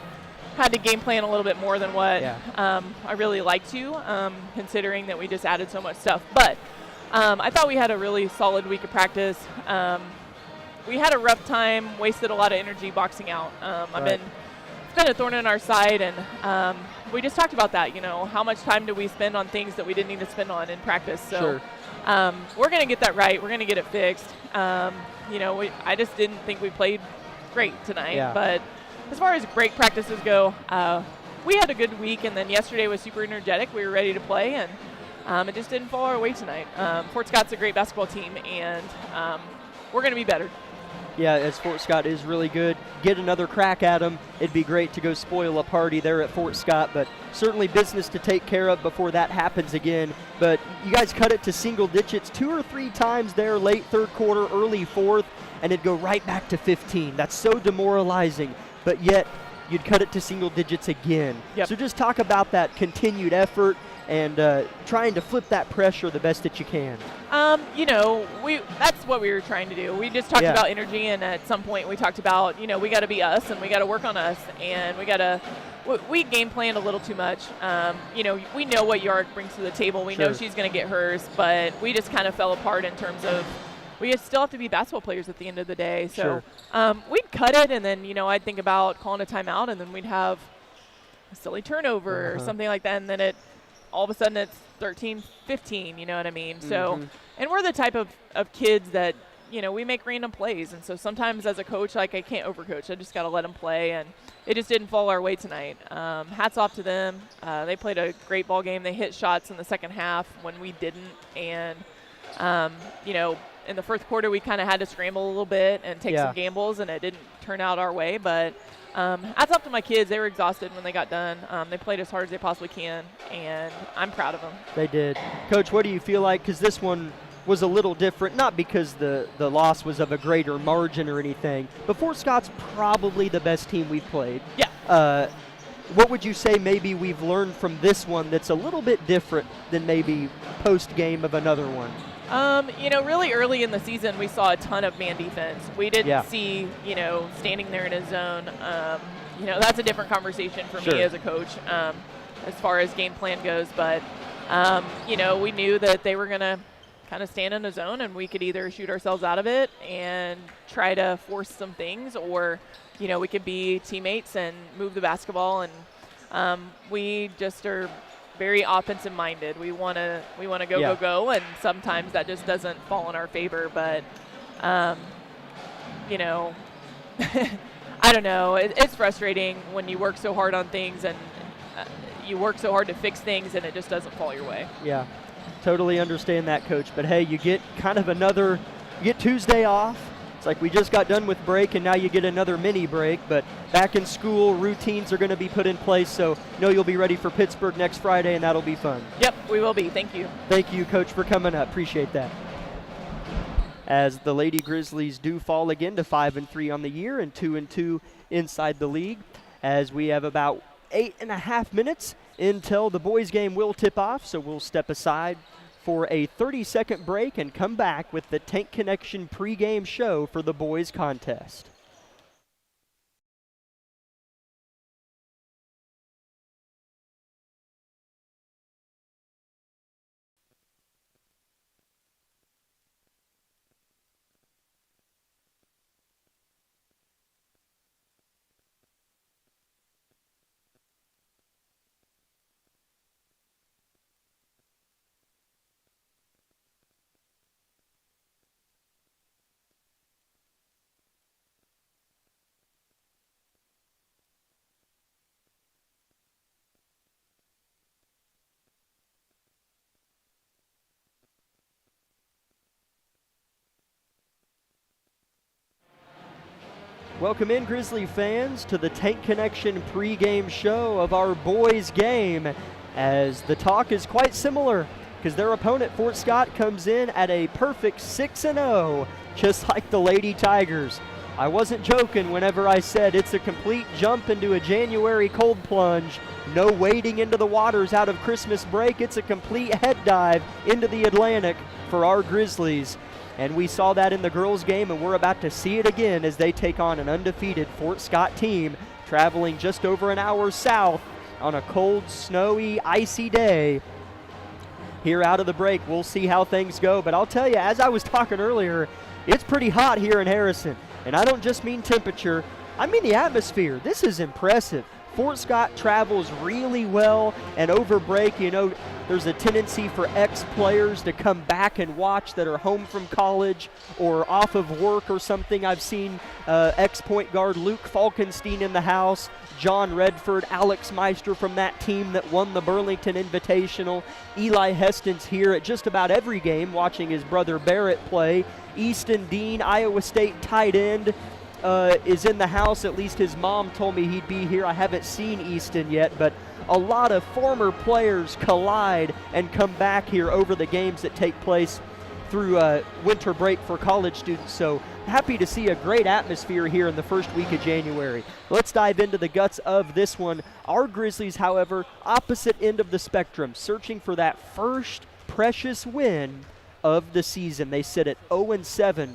had to game plan a little bit more than what I really like to, considering that we just added so much stuff. But I thought we had a really solid week of practice. We had a rough time, wasted a lot of energy boxing out. It's been a thorn in our side, and we just talked about that. How much time do we spend on things that we didn't need to spend on in practice? So we're going to get that right. We're going to get it fixed. I just didn't think we played great tonight. Yeah. But as far as break practices go, we had a good week, and then yesterday was super energetic. We were ready to play, and it just didn't fall our way tonight. Fort Scott's a great basketball team, and we're going to be better. Yeah, as Fort Scott is really good. Get another crack at them. It'd be great to go spoil a party there at Fort Scott, but certainly business to take care of before that happens again. But you guys cut it to single digits 2 or 3 times there, late third quarter, early fourth, and it'd go right back to 15. That's so demoralizing, but yet you'd cut it to single digits again. Yep. So just talk about that continued effort and trying to flip that pressure the best that you can. That's what we were trying to do. We just talked about energy, and at some point we talked about, we got to be us, and we got to work on us, and we game planned a little too much. We know what Yark brings to the table. We know she's going to get hers, but we just kind of fell apart in terms of we still have to be basketball players at the end of the day. So we'd cut it, and then, I'd think about calling a timeout, and then we'd have a silly turnover or something like that, and then all of a sudden it's 13-15, you know what I mean? So, and we're the type of kids that, we make random plays. And so sometimes as a coach, I can't overcoach. I just got to let them play. And it just didn't fall our way tonight. Hats off to them. They played a great ball game. They hit shots in the second half when we didn't. And, in the fourth quarter, we kind of had to scramble a little bit and take some gambles, and it didn't turn out our way. But hats off to my kids. They were exhausted when they got done. They played as hard as they possibly can, and I'm proud of them. They did. Coach, what do you feel like? Because this one was a little different, not because the loss was of a greater margin or anything, but Fort Scott's probably the best team we've played. Yeah. What would you say maybe we've learned from this one that's a little bit different than maybe post-game of another one? Really early in the season, we saw a ton of man defense. We didn't see, standing there in a zone. That's a different conversation for me as a coach as far as game plan goes. But, we knew that they were going to kind of stand in a zone, and we could either shoot ourselves out of it and try to force some things, or, we could be teammates and move the basketball. And we just are very offensive minded. We want to go, and sometimes that just doesn't fall in our favor. But I don't know. It's frustrating when you work so hard on things, and you work so hard to fix things, and it just doesn't fall your way. Yeah, totally understand that, Coach. But hey, you get kind of you get Tuesday off. It's like we just got done with break, and now you get another mini break. But back in school, routines are going to be put in place, so you'll be ready for Pittsburgh next Friday, and that'll be fun. Yep, we will be. Thank you. Thank you, Coach, for coming up. Appreciate that. As the Lady Grizzlies do fall again to 5-3 on the year and 2-2 inside the league, as we have about 8.5 minutes until the boys' game will tip off, so we'll step aside for a 30-second break and come back with the Tank Connection pregame show for the boys' contest. Welcome in, Grizzly fans, to the Tank Connection pregame show of our boys' game, as the talk is quite similar because their opponent, Fort Scott, comes in at a perfect 6-0, just like the Lady Tigers. I wasn't joking whenever I said it's a complete jump into a January cold plunge. No wading into the waters out of Christmas break. It's a complete head dive into the Atlantic for our Grizzlies. And we saw that in the girls' game, and we're about to see it again as they take on an undefeated Fort Scott team traveling just over an hour south on a cold, snowy, icy day. Here out of the break, we'll see how things go. But I'll tell you, as I was talking earlier, it's pretty hot here in Harrison. And I don't just mean temperature, I mean the atmosphere. This is impressive. Fort Scott travels really well, and over break, there's a tendency for ex-players to come back and watch that are home from college or off of work or something. I've seen ex-point guard Luke Falkenstein in the house, John Redford, Alex Meister from that team that won the Burlington Invitational. Eli Heston's here at just about every game watching his brother Barrett play. Easton Dean, Iowa State tight end, is in the house. At least his mom told me he'd be here. I haven't seen Easton yet, but a lot of former players collide and come back here over the games that take place through winter break for college students. So happy to see a great atmosphere here in the first week of January. Let's dive into the guts of this one. Our Grizzlies, however, opposite end of the spectrum, searching for that first precious win of the season. They sit at 0-7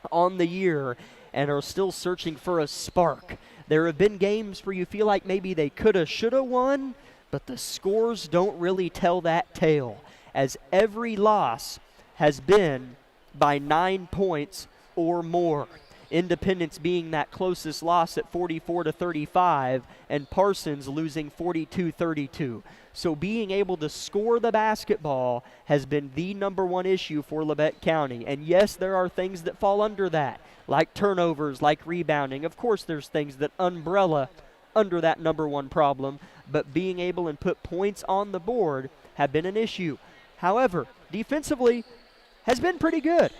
on the year and are still searching for a spark. There have been games where you feel like maybe they coulda, shoulda won, but the scores don't really tell that tale, as every loss has been by 9 points or more. Independence being that closest loss at 44-35, and Parsons losing 42-32. So being able to score the basketball has been the number one issue for Labette County. And yes, there are things that fall under that, like turnovers, like rebounding. Of course, there's things that umbrella under that number one problem, but being able to put points on the board have been an issue. However, defensively has been pretty good,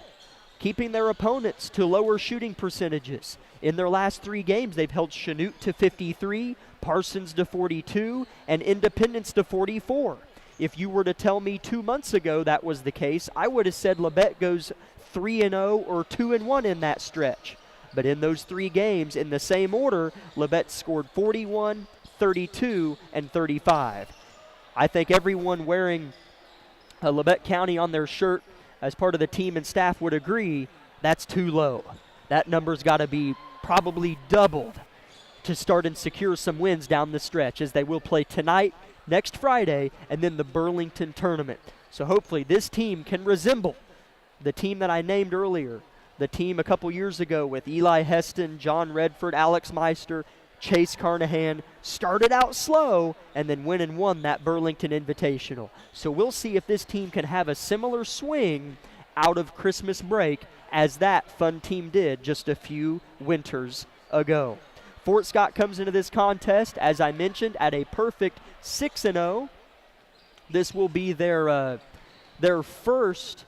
keeping their opponents to lower shooting percentages. In their last 3 games, they've held Chanute to 53, Parsons to 42, and Independence to 44. If you were to tell me 2 months ago that was the case, I would have said Labette goes 3-0 or 2-1 in that stretch. But in those 3 games, in the same order, Labette scored 41, 32, and 35. I think everyone wearing a Labette County on their shirt as part of the team and staff would agree that's too low. That number's got to be probably doubled to start and secure some wins down the stretch, as they will play tonight, next Friday, and then the Burlington tournament. So hopefully this team can resemble the team that I named earlier, the team a couple years ago with Eli Heston, John Redford, Alex Meister, Chase Carnahan. Started out slow and then went and won that Burlington Invitational. So we'll see if this team can have a similar swing out of Christmas break as that fun team did just a few winters ago. Fort Scott comes into this contest, as I mentioned, at a perfect 6-0. This will be their first,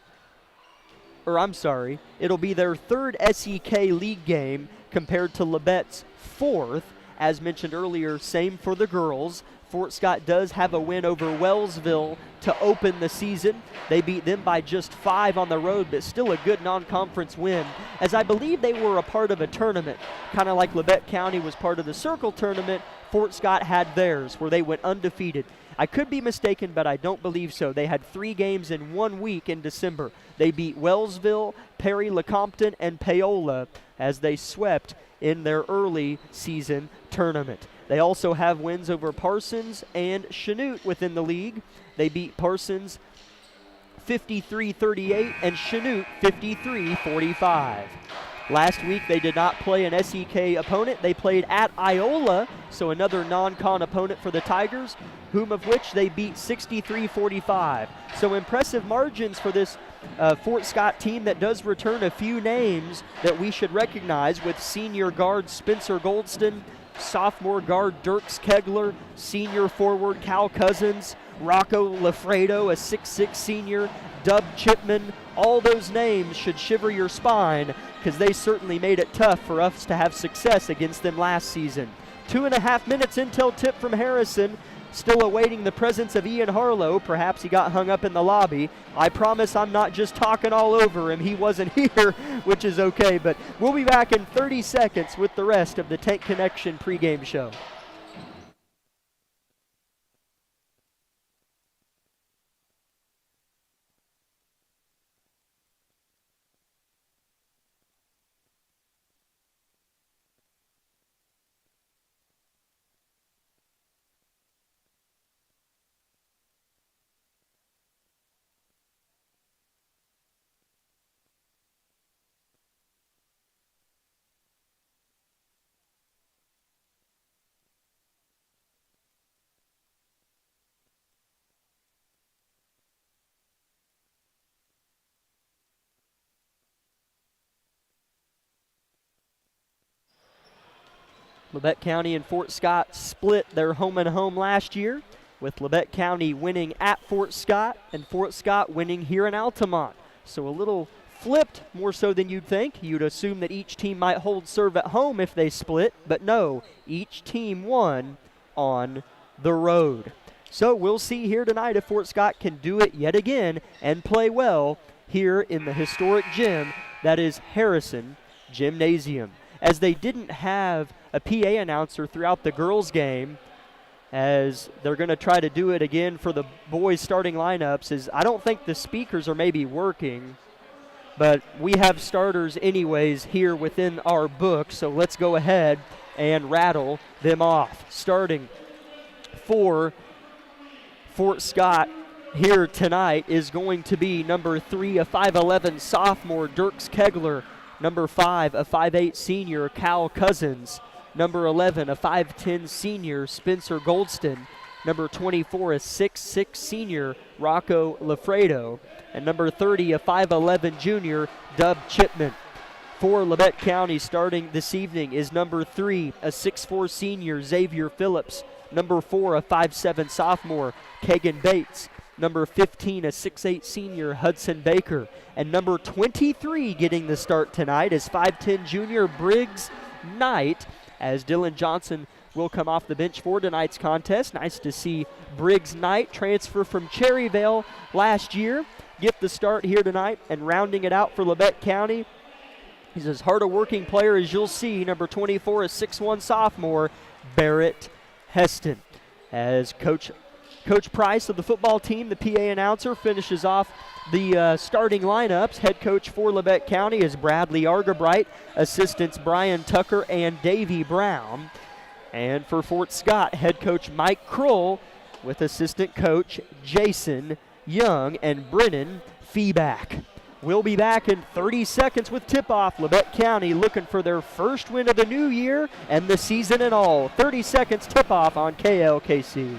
or I'm sorry, it'll be their third SEK league game compared to Labette's fourth. As mentioned earlier, same for the girls. Fort Scott does have a win over Wellsville to open the season. They beat them by just 5 on the road, but still a good non-conference win, as I believe they were a part of a tournament. Kind of like Labette County was part of the Circle tournament, Fort Scott had theirs, where they went undefeated. I could be mistaken, but I don't believe so. They had 3 games in 1 week in December. They beat Wellsville, Perry Lecompton, and Paola as they swept in their early season tournament. They also have wins over Parsons and Chanute within the league. They beat Parsons 53-38 and Chanute 53-45. Last week they did not play an SEK opponent. They played at Iola, so another non-con opponent for the Tigers, whom of which they beat 63-45. So impressive margins for this Fort Scott team that does return a few names that we should recognize, with senior guard Spencer Goldston, sophomore guard Dirks Kegler, senior forward Cal Cousins, Rocco Lafredo, a 6'6 senior, Dub Chipman. All those names should shiver your spine, because they certainly made it tough for us to have success against them last season. 2.5 minutes intel tip from Harrison. Still awaiting the presence of Ian Harlow. Perhaps he got hung up in the lobby. I promise I'm not just talking all over him. He wasn't here, which is okay. But we'll be back in 30 seconds with the rest of the Tank Connection pregame show. Labette County and Fort Scott split their home and home last year, with Labette County winning at Fort Scott and Fort Scott winning here in Altamont. So a little flipped more so than you'd think. You'd assume that each team might hold serve at home if they split, but no, each team won on the road. So we'll see here tonight if Fort Scott can do it yet again and play well here in the historic gym that is Harrison Gymnasium. As they didn't have a PA announcer throughout the girls' game, as they're going to try to do it again for the boys' starting lineups, is I don't think the speakers are maybe working, but we have starters anyways here within our book, so let's go ahead and rattle them off. Starting for Fort Scott here tonight is going to be number 3, a 5'11 sophomore, Dirks Kegler. Number 5, a 5'8 senior, Cal Cousins. Number 11, a 5'10 senior, Spencer Goldston. Number 24, a 6'6 senior, Rocco Lafredo. And number 30, a 5'11 junior, Dub Chipman. For Labette County starting this evening is number 3, a 6'4 senior, Xavier Phillips. Number 4, a 5'7 sophomore, Kagan Bates. Number 15, a 6'8 senior, Hudson Baker. And number 23 getting the start tonight is 5'10 junior, Briggs Knight, as Dylan Johnson will come off the bench for tonight's contest. Nice to see Briggs Knight transfer from Cherryvale last year get the start here tonight, and rounding it out for Labette County, he's as hard a working player as you'll see. Number 24, a 6'1 sophomore, Barrett Heston. As Coach Price of the football team, the PA announcer, finishes off the starting lineups. Head coach for Labette County is Bradley Argabright, assistants Brian Tucker and Davey Brown. And for Fort Scott, head coach Mike Kroll with assistant coach Jason Young and Brennan Feeback. We'll be back in 30 seconds with tip-off. Labette County looking for their first win of the new year and the season in all. 30 seconds tip-off on KLKC.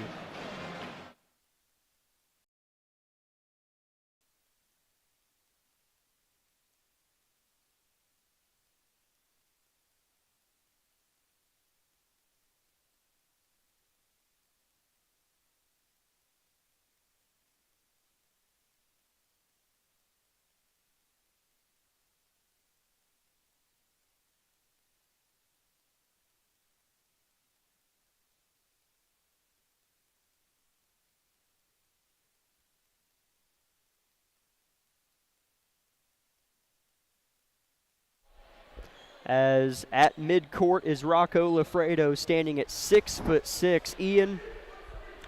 As at midcourt is Rocco Lafredo standing at 6'6". Ian,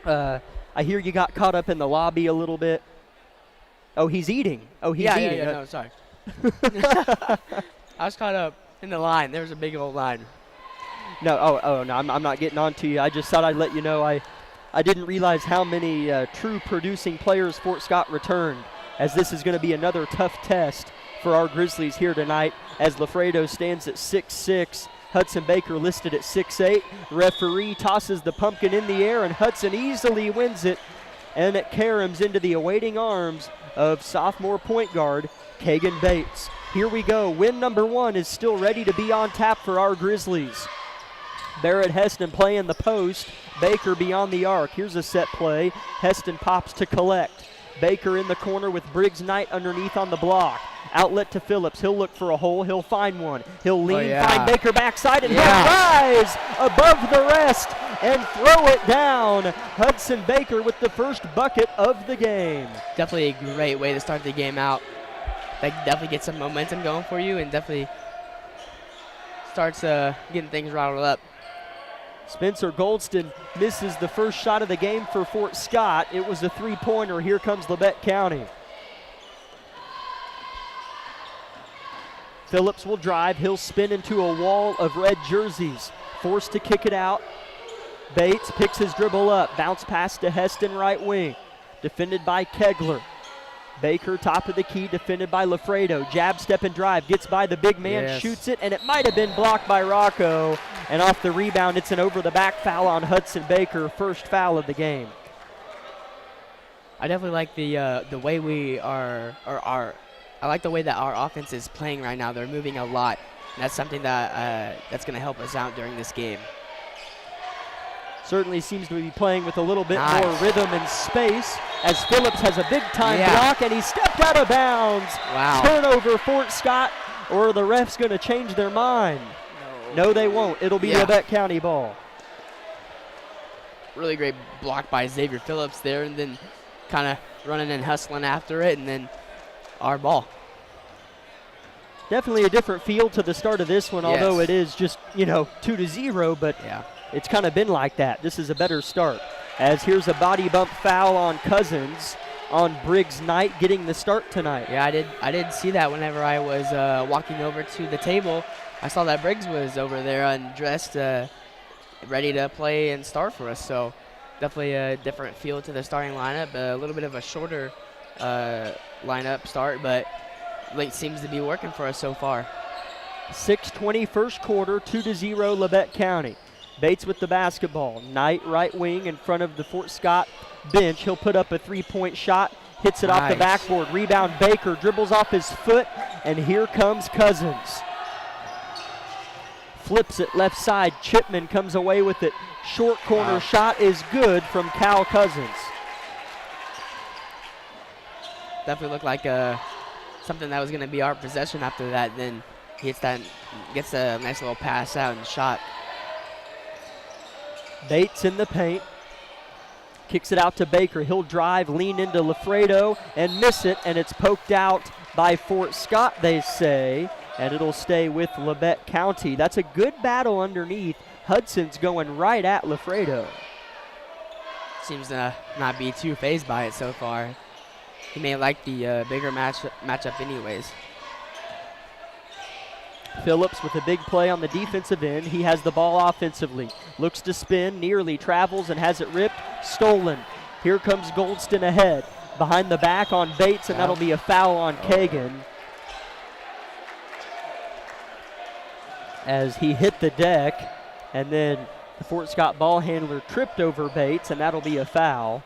I hear you got caught up in the lobby a little bit. Oh, he's eating. Oh, he's eating. Yeah, no, sorry. I was caught up in the line. There was a big old line. No, no, I'm not getting on to you. I just thought I'd let you know I didn't realize how many true producing players Fort Scott returned, as this is going to be another tough test for our Grizzlies here tonight, as Lafredo stands at 6'6". Hudson Baker listed at 6'8". Referee tosses the pumpkin in the air, and Hudson easily wins it, and it caroms into the awaiting arms of sophomore point guard Kagan Bates. Here we go. Win number 1 is still ready to be on tap for our Grizzlies. Barrett Heston playing the post. Baker beyond the arc. Here's a set play. Heston pops to collect. Baker in the corner with Briggs Knight underneath on the block. Outlet to Phillips. He'll look for a hole. He'll find one. He'll lean, find Baker backside, and he'll rise above the rest and throw it down. Hudson Baker with the first bucket of the game. Definitely a great way to start the game out. That definitely gets some momentum going for you and definitely starts getting things rattled up. Spencer Goldston misses the first shot of the game for Fort Scott. It was a three-pointer. Here comes Labette County. Phillips will drive. He'll spin into a wall of red jerseys. Forced to kick it out. Bates picks his dribble up. Bounce pass to Heston, right wing. Defended by Kegler. Baker, top of the key, defended by Lafredo. Jab, step, and drive. Gets by the big man, shoots it, and it might have been blocked by Rocco. And off the rebound, it's an over-the-back foul on Hudson Baker. First foul of the game. I definitely like the way we are, I like the way that our offense is playing right now. They're moving a lot. And that's something that that's going to help us out during this game. Certainly seems to be playing with a little bit more rhythm and space as Phillips has a big-time block, and he stepped out of bounds. Wow. Turnover, Fort Scott, or are the refs going to change their mind? No, they won't. It'll be Labette County ball. Really great block by Xavier Phillips there, and then kind of running and hustling after it, and then our ball. Definitely a different feel to the start of this one, although it is just, 2-0, but it's kind of been like that. This is a better start. As here's a body bump foul on Cousins on Briggs Knight getting the start tonight. Yeah, I did see that whenever I was walking over to the table. I saw that Briggs was over there undressed, ready to play and start for us. So definitely a different feel to the starting lineup. A little bit of a shorter lineup start, but it seems to be working for us so far. 6:20 first quarter, 2-0 Labette County. Bates with the basketball. Knight right wing in front of the Fort Scott bench. He'll put up a three-point shot, hits it off the backboard. Rebound Baker, dribbles off his foot, and here comes Cousins. Flips it left side. Chipman comes away with it. Short corner shot is good from Cal Cousins. Definitely looked like something that was going to be our possession after that. Then he gets a nice little pass out and shot. Bates in the paint. Kicks it out to Baker. He'll drive, lean into Lafredo, and miss it, and it's poked out by Fort Scott, they say, and it'll stay with Labette County. That's a good battle underneath. Hudson's going right at Lafredo. Seems to not be too fazed by it so far. He may like the bigger matchup anyways. Phillips with a big play on the defensive end. He has the ball offensively. Looks to spin, nearly travels and has it ripped. Stolen. Here comes Goldston ahead. Behind the back on Bates, and that'll be a foul on Kagan. As he hit the deck, and then the Fort Scott ball handler tripped over Bates, and that'll be a foul.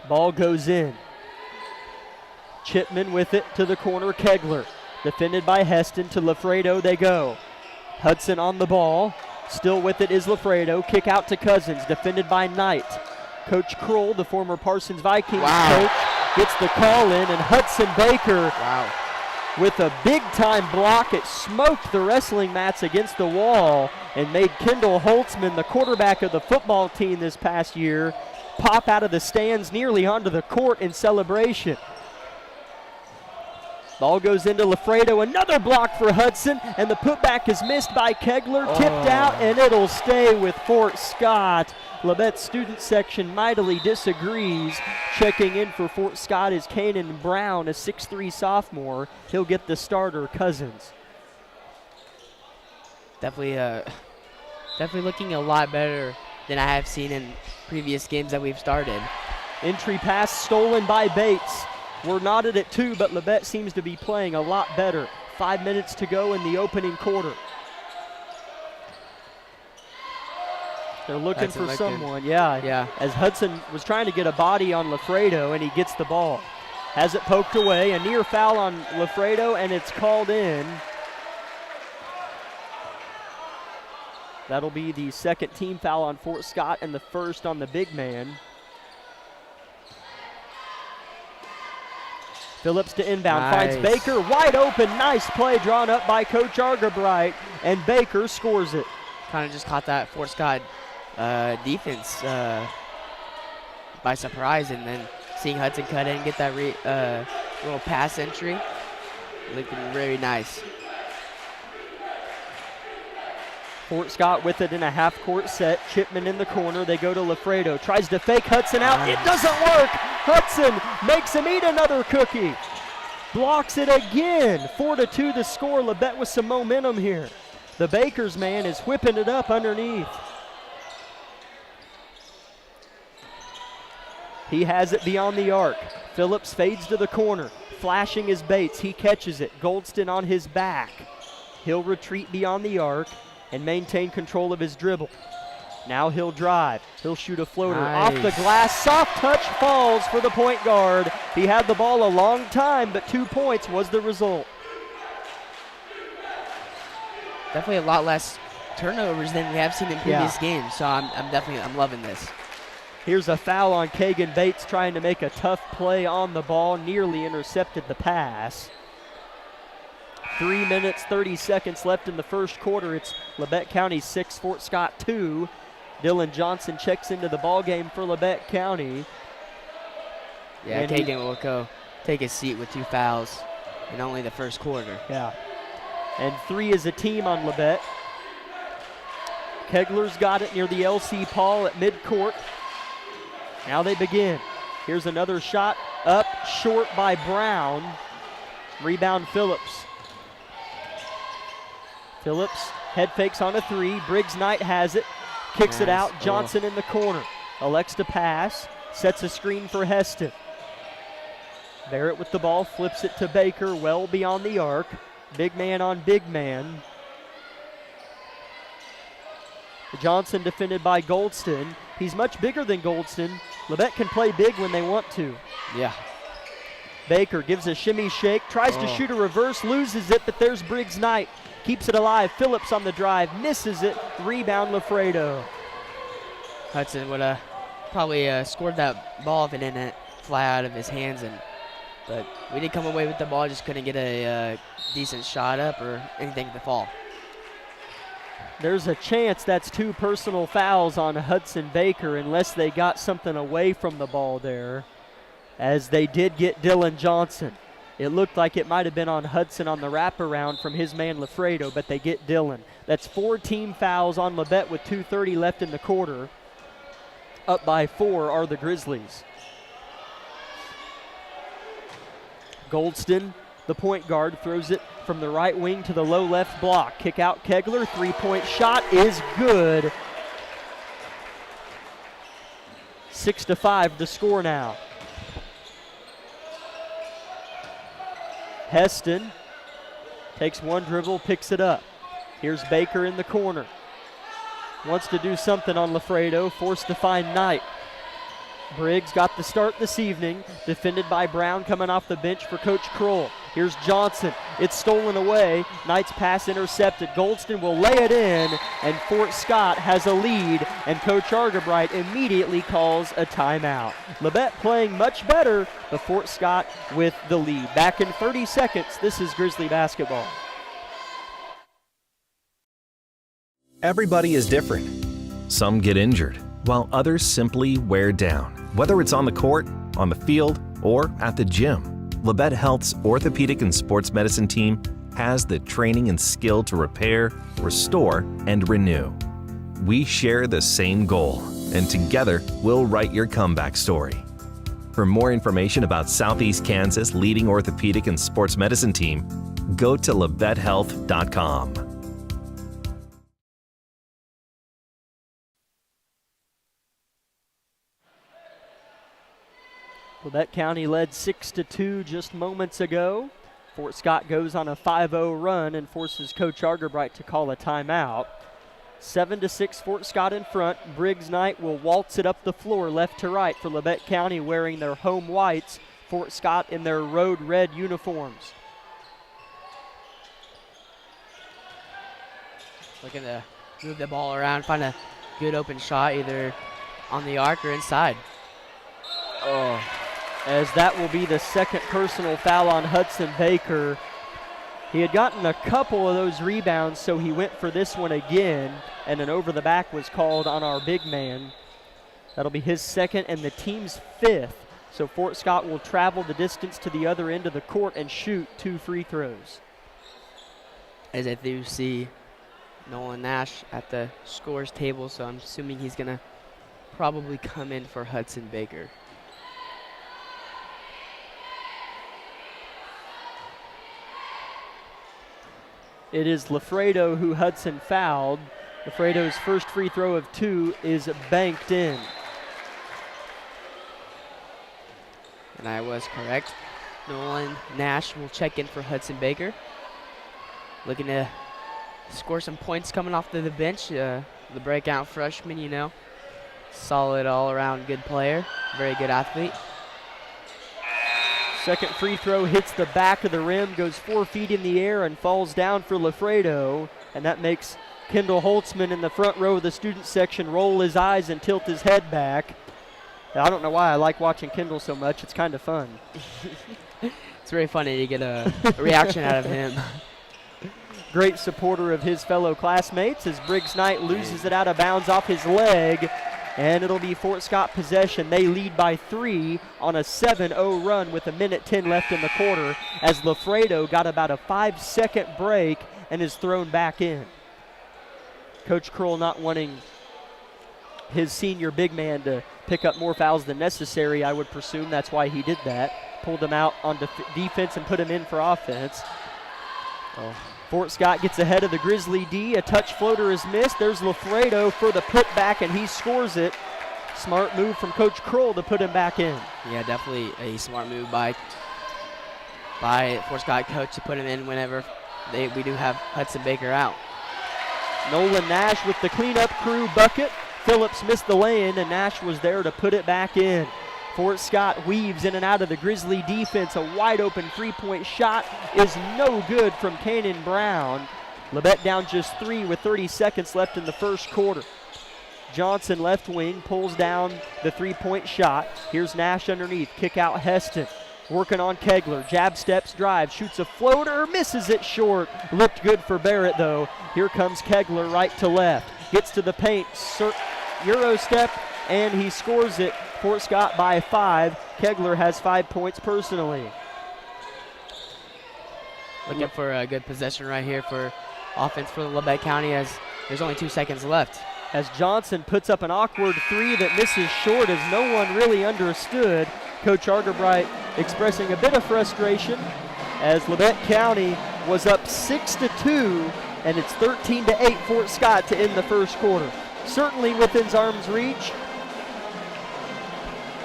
Ball goes in. Chipman with it to the corner. Kegler defended by Heston. To Lafredo they go. Hudson on the ball. Still with it is Lafredo. Kick out to Cousins, defended by Knight. Coach Kroll, the former Parsons Vikings coach, gets the call in, and Hudson Baker with a big-time block. It smoked the wrestling mats against the wall and made Kendall Holtzman, the quarterback of the football team this past year, pop out of the stands nearly onto the court in celebration. Ball goes into Lafredo, another block for Hudson, and the putback is missed by Kegler, tipped out, and it'll stay with Fort Scott. Labette student section mightily disagrees. Checking in for Fort Scott is Kanan Brown, a 6'3 sophomore. He'll get the starter, Cousins. Definitely looking a lot better than I have seen in previous games that we've started. Entry pass stolen by Bates. We're knotted at 2, but Labette seems to be playing a lot better. 5 minutes to go in the opening quarter. They're looking for someone, as Hudson was trying to get a body on Lafredo, and he gets the ball. Has it poked away, a near foul on Lafredo, and it's called in. That'll be the second team foul on Fort Scott and the first on the big man. Phillips to inbound, finds Baker, wide open, nice play drawn up by Coach Argabright, and Baker scores it. Kind of just caught that Fort Scott defense by surprise, and then seeing Hudson cut in, get that little pass entry, looking very nice. Fort Scott with it in a half-court set. Chipman in the corner. They go to Lafredo. Tries to fake Hudson out. It doesn't work. Hudson makes him eat another cookie. Blocks it again. 4-2 the score. Labette with some momentum here. The Bakers man is whipping it up underneath. He has it beyond the arc. Phillips fades to the corner. Flashing his Bates. He catches it. Goldston on his back. He'll retreat beyond the arc and maintain control of his dribble. Now he'll drive. He'll shoot a floater off the glass. Soft touch falls for the point guard. He had the ball a long time, but 2 points was the result. definitely a lot less turnovers than we have seen in previous games. So I'm loving this. Here's a foul on Kagan Bates trying to make a tough play on the ball, nearly intercepted the pass. 3 minutes, 30 seconds left in the first quarter. It's Labette County 6, Fort Scott 2. Dylan Johnson checks into the ball game for Labette County. Yeah, and Kagan will go take a seat with 2 fouls in only the first quarter. Yeah. And 3 is a team on Labette. Kegler's got it near the LC Paul at midcourt. Now they begin. Here's another shot up short by Brown. Rebound Phillips. Phillips head fakes on a 3. Briggs Knight has it. Kicks it out. Johnson in the corner. Elects to pass. Sets a screen for Heston. Barrett with the ball. Flips it to Baker. Well beyond the arc. Big man on big man. Johnson defended by Goldston. He's much bigger than Goldston. Labette can play big when they want to. Yeah. Baker gives a shimmy shake. Tries to shoot a reverse. Loses it, but there's Briggs Knight. Keeps it alive. Phillips on the drive. Misses it. Rebound Lafredo. Hudson would have probably scored that ball if it didn't fly out of his hands. But we did come away with the ball. Just couldn't get a decent shot up or anything to fall. There's a chance that's 2 personal fouls on Hudson Baker unless they got something away from the ball there, as they did get Dylan Johnson. It looked like it might have been on Hudson on the wraparound from his man Lafredo, but they get Dylan. That's 4 team fouls on Labette with 2:30 left in the quarter. Up by 4 are the Grizzlies. Goldston, the point guard, throws it from the right wing to the low left block. Kick out Kegler. 3-point shot is good. 6-5 the score now. Heston takes one dribble, picks it up. Here's Baker in the corner. Wants to do something on Lafredo, forced to find Knight. Briggs got the start this evening, defended by Brown coming off the bench for Coach Kroll. Here's Johnson. It's stolen away. Knight's pass intercepted. Goldston will lay it in, and Fort Scott has a lead, and Coach Argabright immediately calls a timeout. Labette playing much better, but Fort Scott with the lead. Back in 30 seconds, this is Grizzly basketball. Everybody is different. Some get injured, while others simply wear down. Whether it's on the court, on the field, or at the gym, Labette Health's orthopedic and sports medicine team has the training and skill to repair, restore, and renew. We share the same goal, and together we'll write your comeback story. For more information about Southeast Kansas' leading orthopedic and sports medicine team, go to labettehealth.com. Labette County led 6-2 just moments ago. Fort Scott goes on a 5-0 run and forces Coach Argabright to call a timeout. 7-6 Fort Scott in front. Briggs Knight will waltz it up the floor left to right for Labette County wearing their home whites. Fort Scott in their road red uniforms. Looking to move the ball around, find a good open shot either on the arc or inside. As that will be the second personal foul on Hudson Baker. He had gotten a couple of those rebounds, so he went for this one again, and an over the back was called on our big man. That'll be his second and the team's 5th. So Fort Scott will travel the distance to the other end of the court and shoot 2 free throws. As I do see Nolan Nash at the scores table, so I'm assuming he's going to probably come in for Hudson Baker. It is Lafredo who Hudson fouled. Lafredo's first free throw of 2 is banked in. And I was correct. Nolan Nash will check in for Hudson Baker. Looking to score some points coming off the bench. The breakout freshman, you know. Solid all-around good player. Very good athlete. Second free throw hits the back of the rim, goes 4 feet in the air and falls down for Lafredo. and that makes Kendall Holtzman in the front row of the student section roll his eyes and tilt his head back. I don't know why I like watching Kendall so much. It's kind of fun. It's very funny to get a reaction out of him. Great supporter of his fellow classmates as Briggs Knight loses it out of bounds off his leg, and it'll be Fort Scott possession. They lead by 3 on a 7-0 run with 1:10 left in the quarter as Lafredo got about a 5-second break and is thrown back in. Coach Kroll not wanting his senior big man to pick up more fouls than necessary, I would presume. That's why he did that. Pulled him out on defense and put him in for offense. Fort Scott gets ahead of the Grizzly D. A touch floater is missed. There's Lafredo for the putback, and he scores it. Smart move from Coach Kroll to put him back in. Yeah, definitely a smart move by Fort Scott coach to put him in whenever we do have Hudson Baker out. Nolan Nash with the cleanup crew bucket. Phillips missed the lay-in, and Nash was there to put it back in. Fort Scott weaves in and out of the Grizzly defense. A wide-open three-point shot is no good from Kanan Brown. Labette down just 3 with 30 seconds left in the first quarter. Johnson, left wing, pulls down the three-point shot. Here's Nash underneath. Kick out Heston. Working on Kegler. Jab steps, drive, shoots a floater, misses it short. Looked good for Barrett, though. Here comes Kegler right to left. Gets to the paint. Euro step, and he scores it. Fort Scott by 5. Kegler has 5 points personally. Looking for a good possession right here for offense for Labette County as there's only 2 seconds left. As Johnson puts up an awkward 3 that misses short as no one really understood. Coach Argerbright expressing a bit of frustration as Labette County was up 6-2, and it's 13-8 Fort Scott to end the first quarter. Certainly within arm's reach,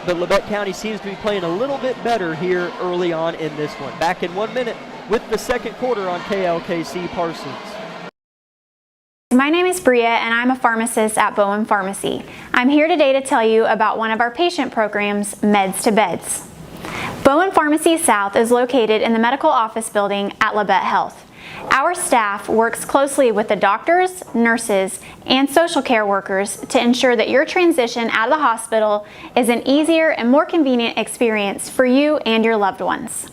but Labette County seems to be playing a little bit better here early on in this one. Back in 1 minute with the second quarter on KLKC Parsons. My name is Bria, and I'm a pharmacist at Bowen Pharmacy. I'm here today to tell you about one of our patient programs, Meds to Beds. Bowen Pharmacy South is located in the medical office building at Labette Health. Our staff works closely with the doctors, nurses, and social care workers to ensure that your transition out of the hospital is an easier and more convenient experience for you and your loved ones.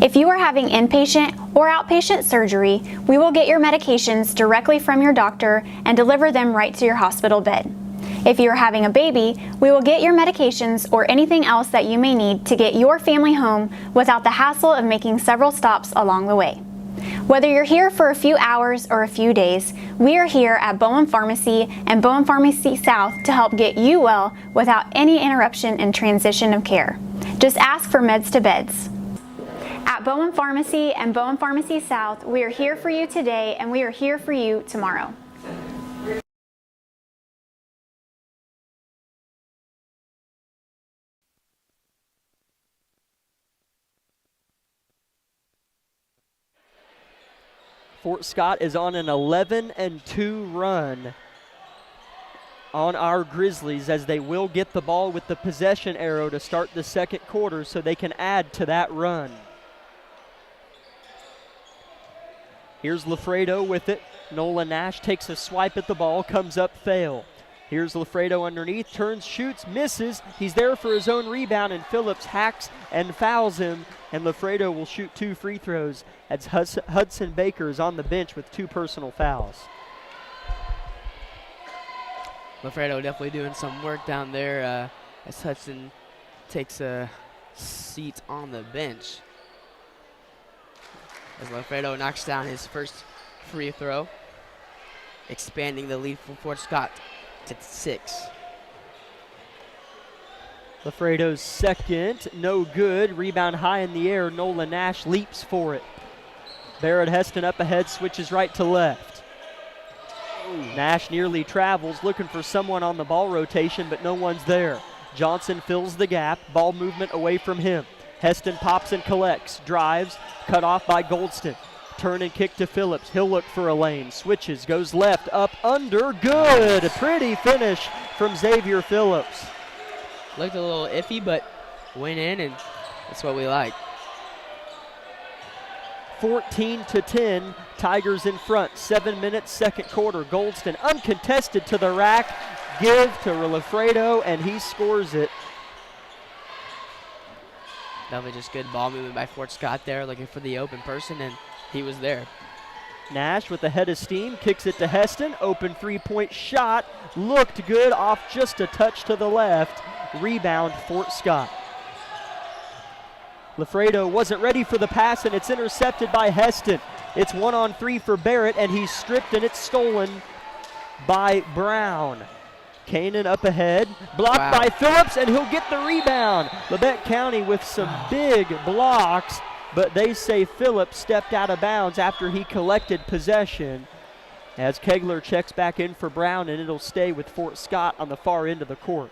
If you are having inpatient or outpatient surgery, we will get your medications directly from your doctor and deliver them right to your hospital bed. If you are having a baby, we will get your medications or anything else that you may need to get your family home without the hassle of making several stops along the way. Whether you're here for a few hours or a few days, we are here at Bowen Pharmacy and Bowen Pharmacy South to help get you well without any interruption in transition of care. Just ask for Meds to Beds. At Bowen Pharmacy and Bowen Pharmacy South, we are here for you today and we are here for you tomorrow. Fort Scott is on an 11-2 run on our Grizzlies as they will get the ball with the possession arrow to start the second quarter so they can add to that run. Here's Lafredo with it. Nolan Nash takes a swipe at the ball, comes up fail. Here's Lafredo underneath, turns, shoots, misses. He's there for his own rebound, and Phillips hacks and fouls him, and Lafredo will shoot 2 free throws as Hudson Baker is on the bench with 2 personal fouls. Lafredo definitely doing some work down there as Hudson takes a seat on the bench. As Lafredo knocks down his first free throw, expanding the lead for Fort Scott to 6. Lafredo's second, no good. Rebound high in the air. Nolan Nash leaps for it. Barrett Heston up ahead, switches right to left. Nash nearly travels, looking for someone on the ball rotation, but no one's there. Johnson fills the gap, ball movement away from him. Heston pops and collects, drives, cut off by Goldston. Turn and kick to Phillips. He'll look for a lane. Switches, goes left, up, under, good. A pretty finish from Xavier Phillips. Looked a little iffy, but went in, and that's what we like. 14-10, Tigers in front. 7 minutes, second quarter. Goldston uncontested to the rack. Give to Lafredo, and he scores it. Definitely just good ball movement by Fort Scott there, looking for the open person, and he was there. Nash with the head of steam, kicks it to Heston. Open three-point shot. Looked good, off just a touch to the left. Rebound, Fort Scott. Lafredo wasn't ready for the pass, and it's intercepted by Heston. It's 1-on-3 for Barrett, and he's stripped, and it's stolen by Brown. Kanan up ahead, blocked by Phillips, and he'll get the rebound. Labette County with some big blocks, but they say Phillips stepped out of bounds after he collected possession. As Kegler checks back in for Brown, and it'll stay with Fort Scott on the far end of the court.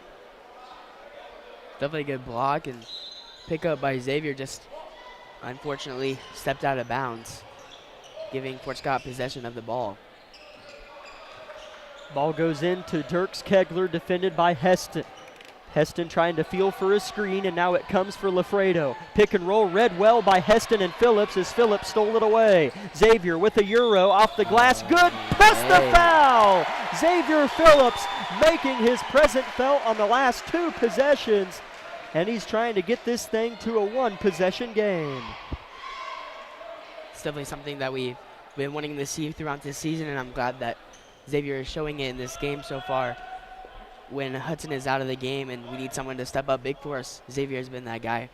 Definitely a good block, and pick up by Xavier, just unfortunately stepped out of bounds, giving Fort Scott possession of the ball. Ball goes into Dirks Kegler, defended by Heston. Heston trying to feel for a screen, and now it comes for Lafredo. Pick and roll read well by Heston and Phillips as Phillips stole it away. Xavier with a Euro off the glass. Good. Press the foul. Xavier Phillips making his presence felt on the last two possessions, and he's trying to get this thing to a one-possession game. It's definitely something that we've been wanting to see throughout this season, and I'm glad that Xavier is showing it in this game so far. When Hudson is out of the game and we need someone to step up big for us, Xavier has been that guy.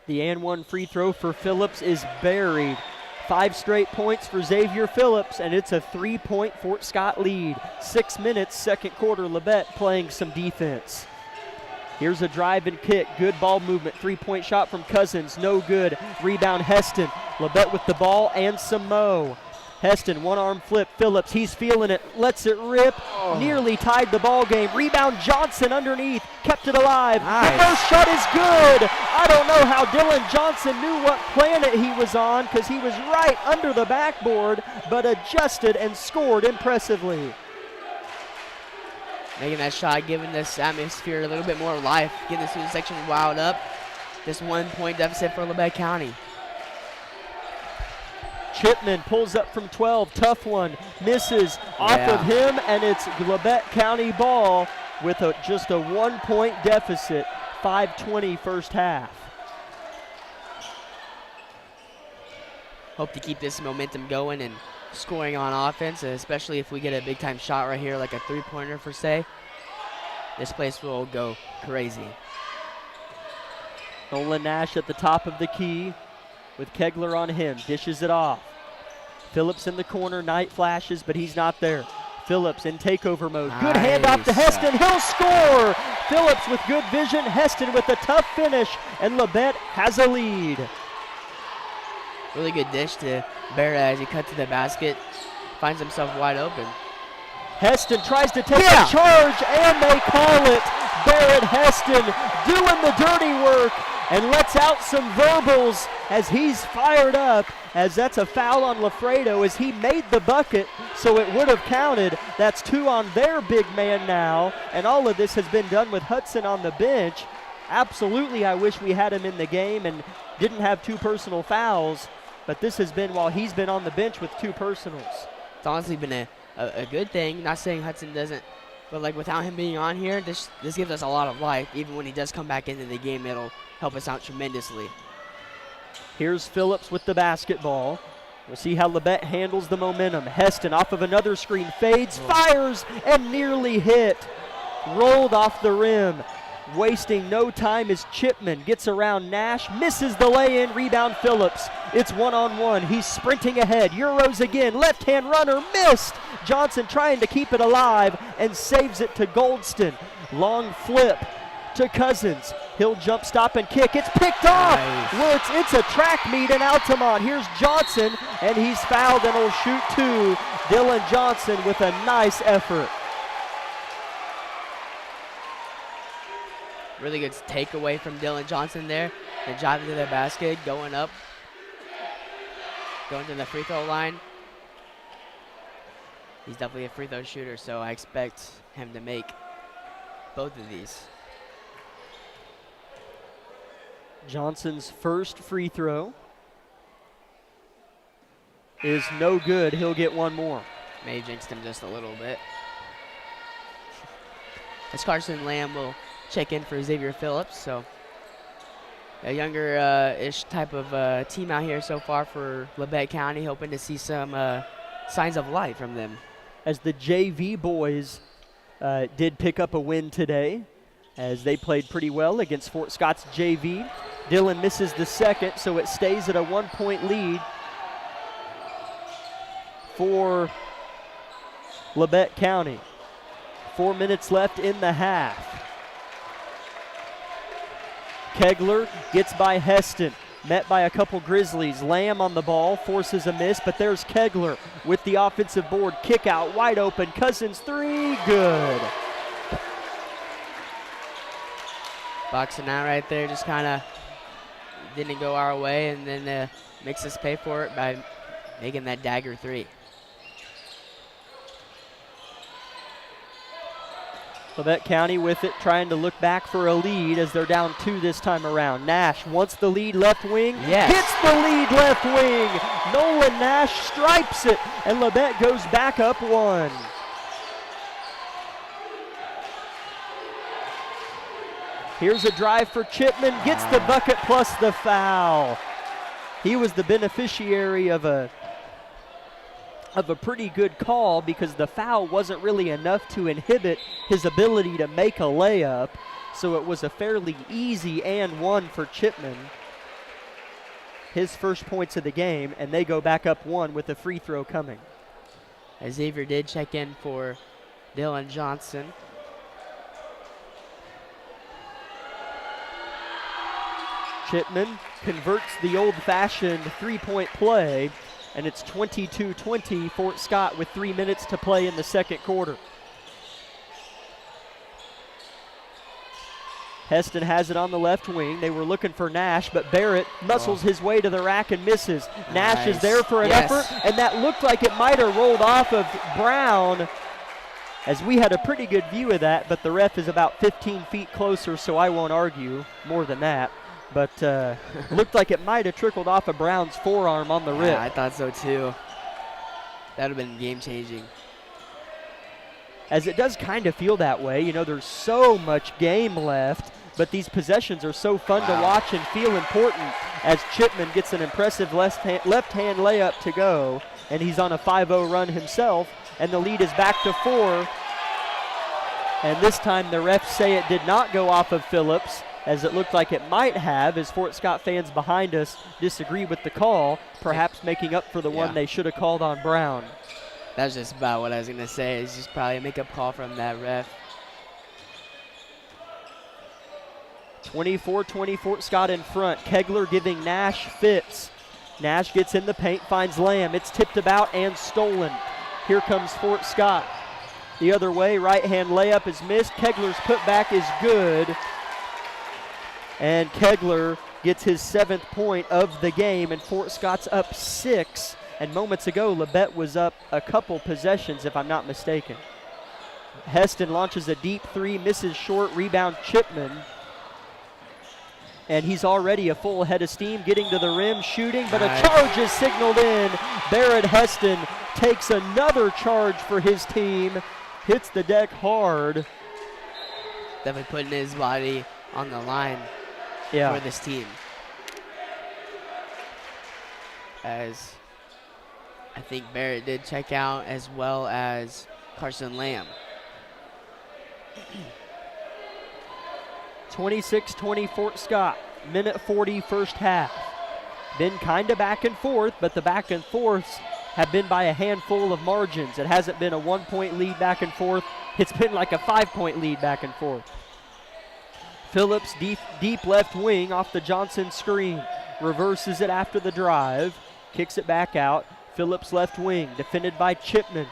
The and one free throw for Phillips is buried. 5 straight points for Xavier Phillips, and it's a 3-point Fort Scott lead. 6 minutes, second quarter, Labette playing some defense. Here's a drive and kick, good ball movement, 3-point shot from Cousins, no good. Rebound Heston, Labette with the ball and some mo. Heston, one-arm flip, Phillips, he's feeling it, lets it rip, nearly tied the ball game. Rebound Johnson underneath, kept it alive. Nice. The first shot is good. I don't know how Dylan Johnson knew what planet he was on, because he was right under the backboard, but adjusted and scored impressively. Making that shot, giving this atmosphere a little bit more life, getting the student section wound up. Just 1-point deficit for Labette County. Chipman pulls up from 12, tough one, misses off of him, and it's Labette County ball with just a 1-point deficit, 5:20 first half. Hope to keep this momentum going and scoring on offense, especially if we get a big-time shot right here, like a three-pointer for say. This place will go crazy. Nolan Nash at the top of the key with Kegler on him, dishes it off. Phillips in the corner, Knight flashes, but he's not there. Phillips in takeover mode. Good handoff to Heston, he'll score! Phillips with good vision, Heston with a tough finish, and Labette has a lead. Really good dish to Barrett as he cut to the basket. Finds himself wide open. Heston tries to take a charge, and they call it. Barrett Heston doing the dirty work and lets out some verbals as he's fired up, as that's a foul on Lafredo as he made the bucket, so it would have counted. That's 2 on their big man now, and all of this has been done with Hudson on the bench. Absolutely, I wish we had him in the game and didn't have 2 personal fouls, but this has been while he's been on the bench with 2 personals. It's honestly been a good thing. Not saying Hudson doesn't, but like without him being on here, this gives us a lot of life. Even when he does come back into the game, it'll help us out tremendously. Here's Phillips with the basketball. We'll see how Labette handles the momentum. Heston off of another screen, fades, fires, and nearly hit. Rolled off the rim. Wasting no time as Chipman gets around Nash, misses the lay-in, rebound Phillips. It's 1-on-1, he's sprinting ahead, Euros again, left-hand runner, missed. Johnson trying to keep it alive and saves it to Goldston. Long flip to Cousins. He'll jump, stop, and kick. It's picked off. Nice. Well, it's a track meet in Altamont. Here's Johnson, and he's fouled and will shoot 2. Dylan Johnson with a nice effort. Really good takeaway from Dylan Johnson there. The drive into the basket, going up. Going to the free throw line. He's definitely a free throw shooter, so I expect him to make both of these. Johnson's first free throw is no good. He'll get one more. May jinxed him just a little bit. As Carson Lamb will check in for Xavier Phillips, so a younger-ish type of team out here so far for Labette County, hoping to see some signs of life from them. As the JV boys did pick up a win today, as they played pretty well against Fort Scott's JV. Dillon misses the second, so it stays at a 1-point lead for Labette County. 4 minutes left in the half. Kegler gets by Heston, met by a couple Grizzlies. Lamb on the ball, forces a miss, but there's Kegler with the offensive board. Kick out, wide open. Cousins three, good. Boxing out right there, just kind of didn't go our way, and then makes us pay for it by making that dagger three. Labette County with it, trying to look back for a lead as they're down 2 this time around. Nash wants the lead left wing, hits the lead left wing. Nolan Nash stripes it, and Labette goes back up 1. Here's a drive for Chipman, gets the bucket plus the foul. He was the beneficiary of a pretty good call because the foul wasn't really enough to inhibit his ability to make a layup. So it was a fairly easy and one for Chipman. His first points of the game, and they go back up 1 with a free throw coming. Xavier did check in for Dylan Johnson. Chipman converts the old-fashioned three-point play, and it's 22-20, Fort Scott with 3 minutes to play in the second quarter. Heston has it on the left wing. They were looking for Nash, but Barrett muscles his way to the rack and misses. Nash is there for an effort, and that looked like it might have rolled off of Brown, as we had a pretty good view of that, but the ref is about 15 feet closer, so I won't argue more than that. But looked like it might have trickled off of Brown's forearm on the rip. Yeah, I thought so too. That would have been game-changing. As it does kind of feel that way. You know, there's so much game left, but these possessions are so fun to watch and feel important as Chipman gets an impressive left-hand layup to go, and he's on a 5-0 run himself, and the lead is back to 4. And this time the refs say it did not go off of Phillips, as it looked like it might have, as Fort Scott fans behind us disagree with the call, perhaps making up for the one they should have called on Brown. That's just about what I was going to say. It's just probably a make-up call from that ref. 24-20 Fort Scott in front. Kegler giving Nash fits. Nash gets in the paint, finds Lamb. It's tipped about and stolen. Here comes Fort Scott. The other way, right-hand layup is missed. Kegler's putback is good. And Kegler gets his 7th point of the game, and Fort Scott's up 6. And moments ago, Labette was up a couple possessions, if I'm not mistaken. Heston launches a deep 3, misses short, rebound Chipman. And he's already a full head of steam, getting to the rim, shooting, but a charge is signaled in. Barrett Heston takes another charge for his team, hits the deck hard. Definitely putting his body on the line for this team. As I think Barrett did check out, as well as Carson Lamb. 26-20 Fort Scott, minute 40 first half. Been kind of back and forth, but the back and forths have been by a handful of margins. It hasn't been a 1-point lead back and forth. It's been like a 5-point lead back and forth. Phillips deep left wing off the Johnson screen. Reverses it after the drive. Kicks it back out. Phillips left wing, defended by Chipman.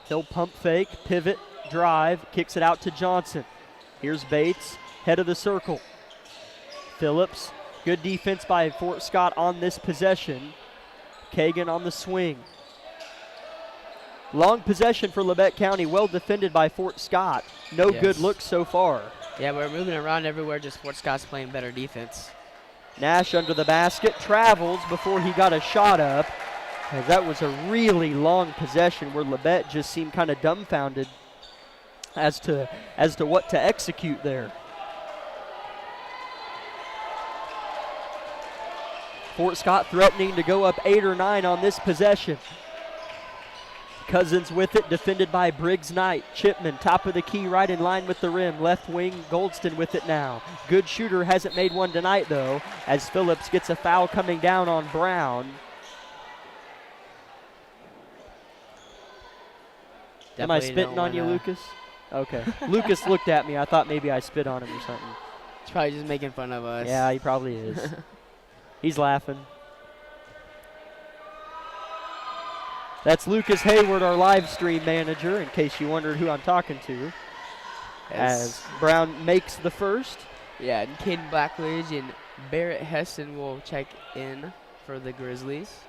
He'll pump fake, pivot, drive, kicks it out to Johnson. Here's Bates, head of the circle. Phillips, good defense by Fort Scott on this possession. Kagan on the swing. Long possession for Labette County, well defended by Fort Scott. No good looks so far. Yeah, we're moving around everywhere, just Fort Scott's playing better defense. Nash under the basket, travels before he got a shot up. As that was a really long possession where Labette just seemed kind of dumbfounded as to what to execute there. Fort Scott threatening to go up 8 or 9 on this possession. Cousins with it, defended by Briggs Knight. Chipman, top of the key, right in line with the rim. Left wing, Goldston with it now. Good shooter, hasn't made one tonight though, as Phillips gets a foul coming down on Brown. Am I spitting on you, Lucas? Okay. Lucas looked at me. I thought maybe I spit on him or something. He's probably just making fun of us. Yeah, he probably is. He's laughing. That's Lucas Hayward, our live stream manager, in case you wondered who I'm talking to. As Brown makes the first. Yeah, and Caden Blackledge and Barrett Heston will check in for the Grizzlies.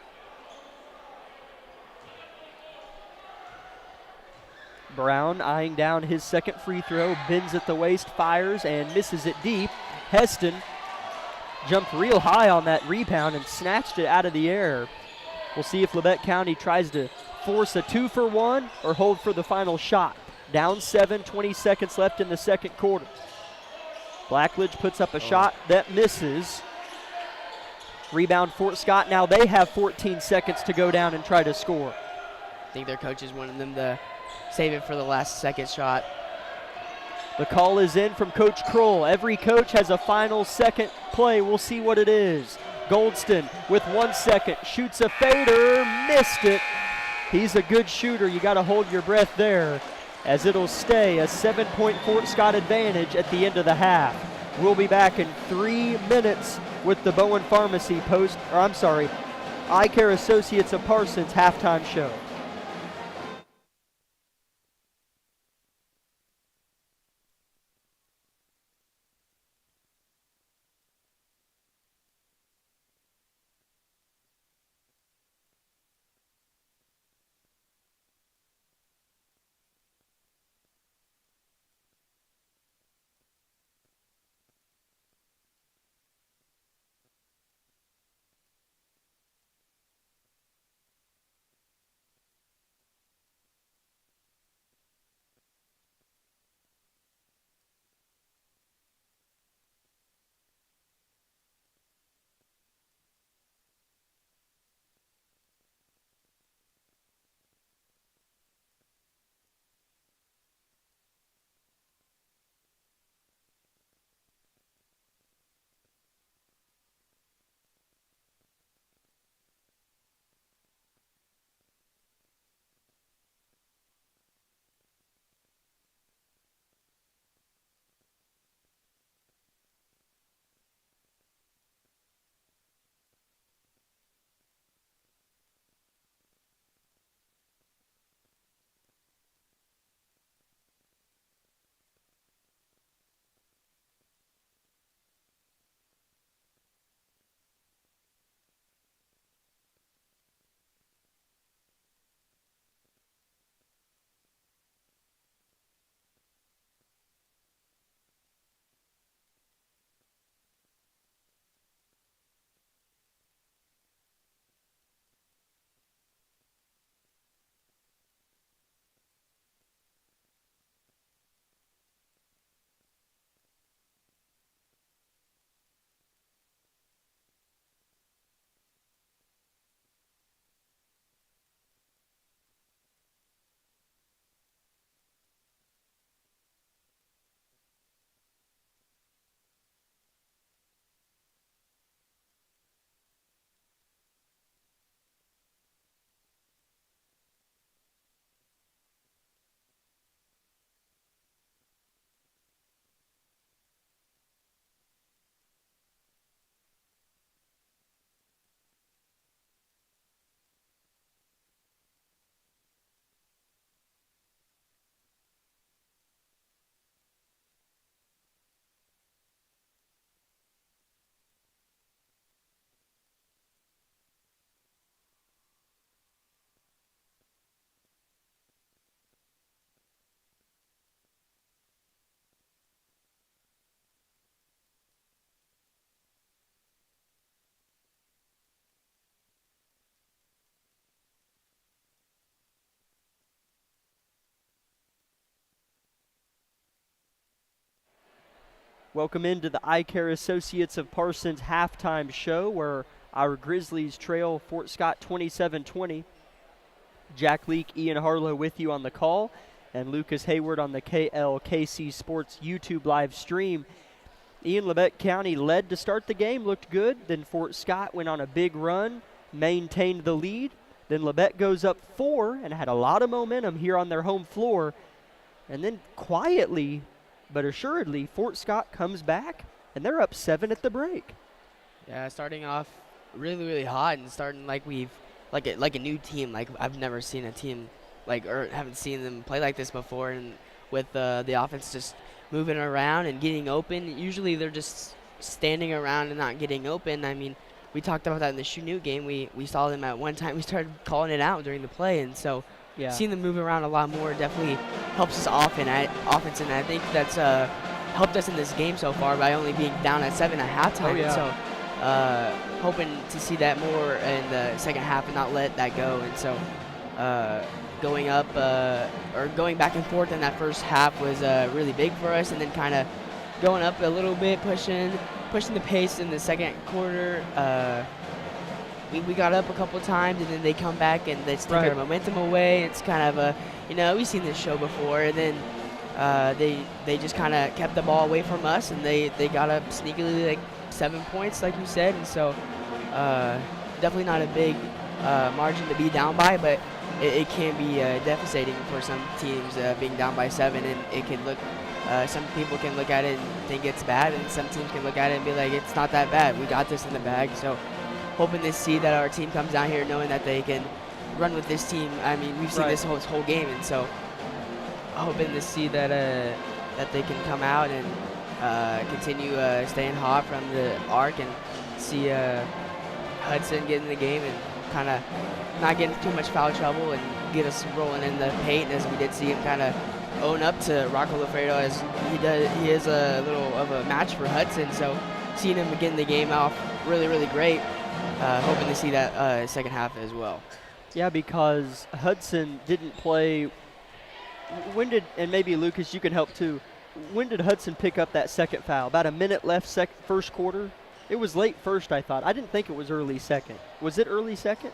Brown eyeing down his second free throw, bends at the waist, fires, and misses it deep. Heston jumped real high on that rebound and snatched it out of the air. We'll see if Labette County tries to force a 2-for-1 or hold for the final shot. Down 7, 20 seconds left in the second quarter. Blackledge puts up a shot that misses. Rebound Fort Scott. Now they have 14 seconds to go down and try to score. I think their coaches wanted them to save it for the last second shot. The call is in from Coach Kroll. Every coach has a final second play. We'll see what it is. Goldston with 1 second, shoots a fader, missed it. He's a good shooter. You got to hold your breath there, as it'll stay a 7-point Fort Scott advantage at the end of the half. We'll be back in 3 minutes with the Bowen Pharmacy Eye Care Associates of Parsons halftime show. Welcome into the Eye Care Associates of Parsons halftime show where our Grizzlies trail Fort Scott 27-20. Jack Leake, Ian Harlow with you on the call, and Lucas Hayward on the KLKC Sports YouTube live stream. Ian, Labette County led to start the game, looked good. Then Fort Scott went on a big run, maintained the lead. Then Labette goes up 4 and had a lot of momentum here on their home floor. And then quietly but assuredly, Fort Scott comes back, and they're up 7 at the break. Yeah, starting off really, really hot and starting like a new team. Like I've never seen a team or haven't seen them play like this before. And with the offense just moving around and getting open, usually they're just standing around and not getting open. I mean, we talked about that in the Chanute game. We saw them at one time. We started calling it out during the play, and so seeing them move around a lot more definitely helps us offense, and I think that's helped us in this game so far by only being down at 7 at halftime. Oh, yeah. So hoping to see that more in the second half and not let that go. And so going up or going back and forth in that first half was really big for us, and then kind of going up a little bit, pushing the pace in the second quarter. We got up a couple times, and then they come back and they take our momentum away. It's kind of we've seen this show before, and then they just kind of kept the ball away from us, and they got up sneakily like 7 points, like you said. And so definitely not a big margin to be down by, but it can be devastating for some teams being down by 7, and it can look. Some people can look at it and think it's bad, and some teams can look at it and be like, it's not that bad. We got this in the bag. So hoping to see that our team comes down here knowing that they can run with this team. I mean, we've seen this whole game, and so hoping to see that that they can come out and continue staying hot from the arc and see Hudson get in the game and kind of not get into too much foul trouble and get us rolling in the paint, as we did see him kind of own up to Rocco Lafredo, as he is a little of a match for Hudson. So seeing him begin the game off really, really great. Hoping to see that second half as well. Yeah, because Hudson didn't play. And maybe Lucas, you can help too. When did Hudson pick up that second foul? About a minute left first quarter? It was late first, I thought. I didn't think it was early second. Was it early second?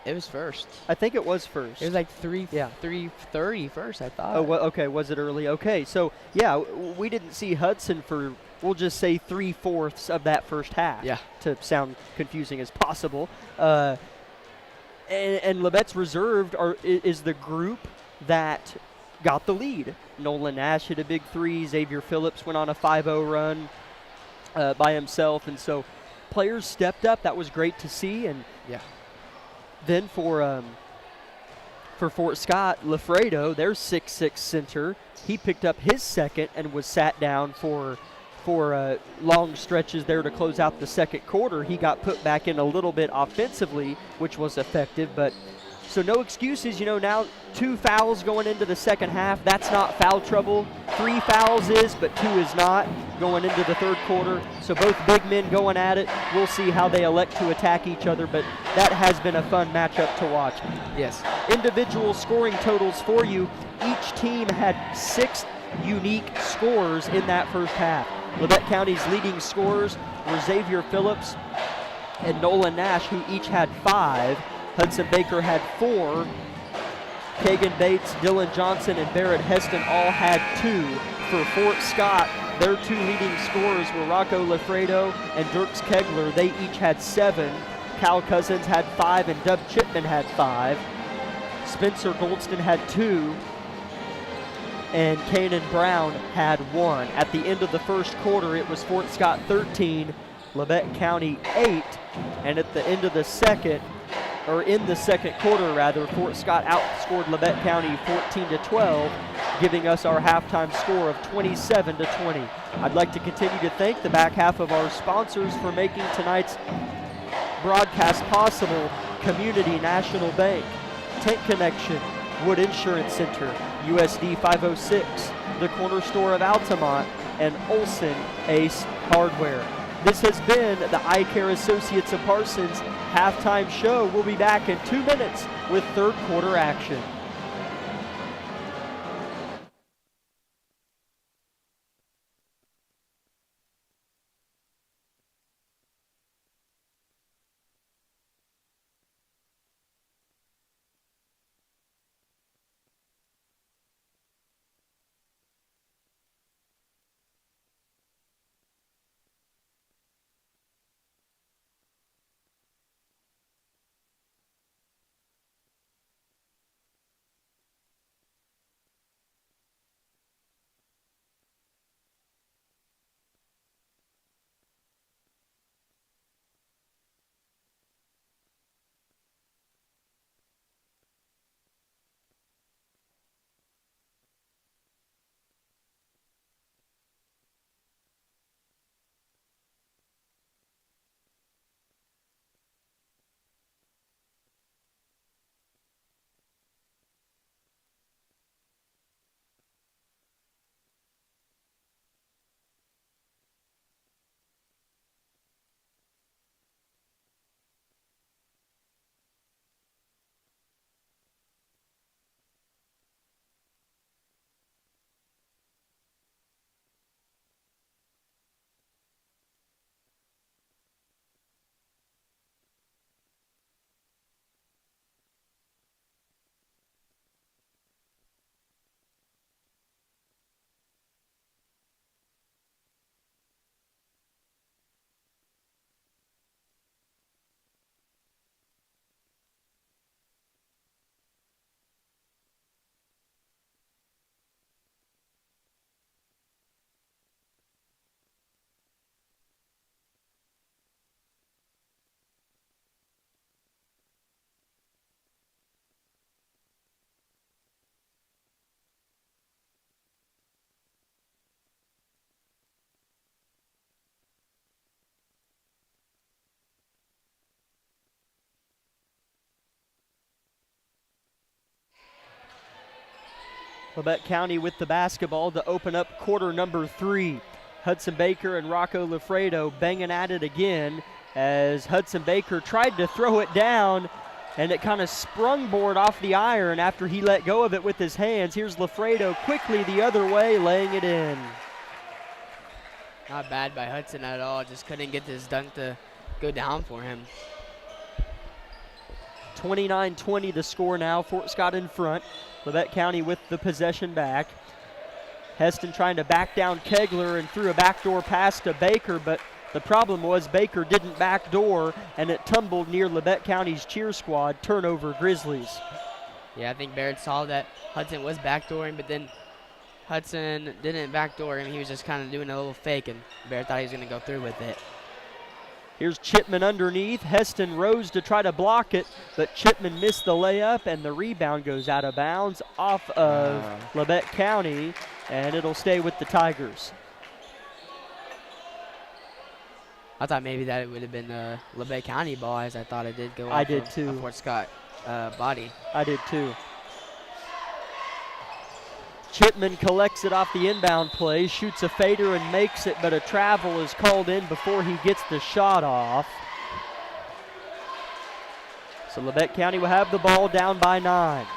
It was first. I think it was first. It was like 3:30 first, I thought. Oh, okay. Was it early? Okay. So, yeah, we didn't see Hudson for, we'll just say, 3/4 of that first half. Yeah. To sound confusing as possible. And Labette's reserved is the group that got the lead. Nolan Nash hit a big 3. Xavier Phillips went on a 5-0 run by himself. And so players stepped up. That was great to see. And then for Fort Scott, Lafredo, their 6'6" center, he picked up his second and was sat down for long stretches there to close out the second quarter. He got put back in a little bit offensively, which was effective, but so no excuses. Now 2 fouls going into the second half. That's not foul trouble. 3 fouls is, but 2 is not going into the third quarter. So both big men going at it. We'll see how they elect to attack each other, but that has been a fun matchup to watch. Yes. Individual scoring totals for you. Each team had 6 unique scores in that first half. Labette County's leading scorers were Xavier Phillips and Nolan Nash, who each had 5. Hudson Baker had 4. Kagan Bates, Dylan Johnson, and Barrett Heston all had 2. For Fort Scott, their 2 leading scorers were Rocco Lafredo and Dirks Kegler. They each had 7. Cal Cousins had 5, and Dub Chipman had 5. Spencer Goldston had 2. And Kanan Brown had 1. At the end of the first quarter, it was Fort Scott 13, Labette County 8. And at the end of the second quarter rather, Fort Scott outscored Labette County 14-12, giving us our halftime score of 27-20. I'd like to continue to thank the back half of our sponsors for making tonight's broadcast possible: Community National Bank, Tent Connection, Wood Insurance Center, USD 506, the Corner Store of Altamont, and Olson Ace Hardware. This has been the Eye Care Associates of Parsons halftime show. We'll be back in 2 minutes with third quarter action. Labette County with the basketball to open up quarter number 3. Hudson Baker and Rocco Lafredo banging at it again as Hudson Baker tried to throw it down, and it kind of sprung board off the iron after he let go of it with his hands. Here's Lafredo quickly the other way, laying it in. Not bad by Hudson at all. Just couldn't get this dunk to go down for him. 29-20 the score now. Fort Scott in front. Labette County with the possession back. Heston trying to back down Kegler and threw a backdoor pass to Baker, but the problem was Baker didn't backdoor, and it tumbled near Labette County's cheer squad. Turnover, Grizzlies. Yeah, I think Barrett saw that Hudson was backdooring, but then Hudson didn't backdoor him. He was just kind of doing a little fake, and Barrett thought he was going to go through with it. Here's Chipman underneath. Heston rose to try to block it, but Chipman missed the layup, and the rebound goes out of bounds off of Labette County, and it'll stay with the Tigers. I thought maybe that it would have been a Labette County ball, as I thought it did go off. I did too. A Fort Scott body. I did too. Chipman collects it off the inbound play, shoots a fader and makes it, but a travel is called in before he gets the shot off. So Labette County will have the ball down by 9.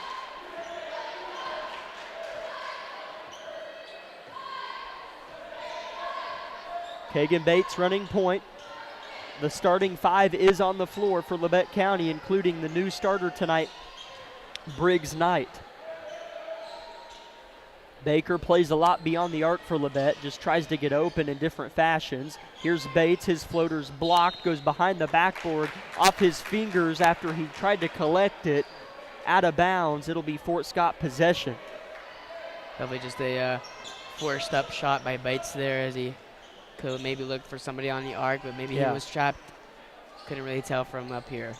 Kagan Bates running point. The starting 5 is on the floor for Labette County, including the new starter tonight, Briggs Knight. Baker plays a lot beyond the arc for Labette, just tries to get open in different fashions. Here's Bates, his floater's blocked, goes behind the backboard, off his fingers after he tried to collect it, out of bounds. It'll be Fort Scott possession. Probably just a forced up shot by Bates there, as he could maybe look for somebody on the arc, but maybe he was trapped. Couldn't really tell from up here.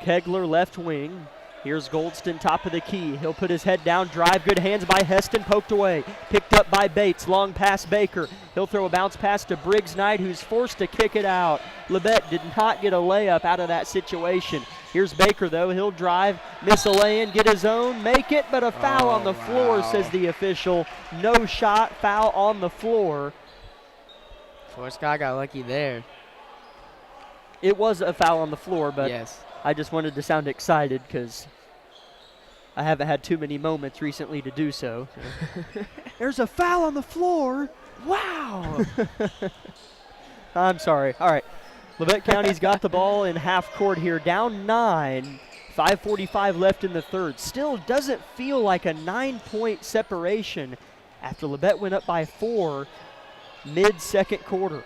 Kegler left wing. Here's Goldston, top of the key. He'll put his head down, drive, good hands by Heston, poked away. Picked up by Bates, long pass Baker. He'll throw a bounce pass to Briggs Knight, who's forced to kick it out. Labette did not get a layup out of that situation. Here's Baker, though. He'll drive, miss a lay-in, get his own, make it, but a foul on the floor, says the official. No shot, foul on the floor. Fort Scott got lucky there. It was a foul on the floor, but yes. I just wanted to sound excited because I haven't had too many moments recently to do so. There's a foul on the floor. Wow. I'm sorry. All right. Labette County's got the ball in half court here, down 9. 5:45 left in the third. Still doesn't feel like a 9-point separation after Labette went up by 4 mid-second quarter.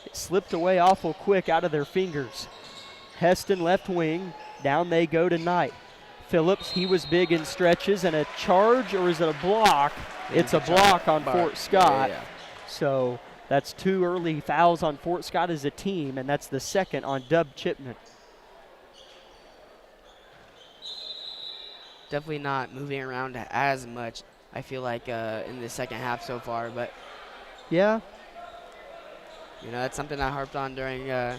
It slipped away awful quick out of their fingers. Heston left wing, down they go to Knight. Phillips, he was big in stretches, and a charge, or is it a block? It's a block on Fort Scott. Yeah. So that's 2 early fouls on Fort Scott as a team, and that's the second on Dub Chipman. Definitely not moving around as much, I feel like, in the second half so far, but yeah. You know, that's something I harped on during the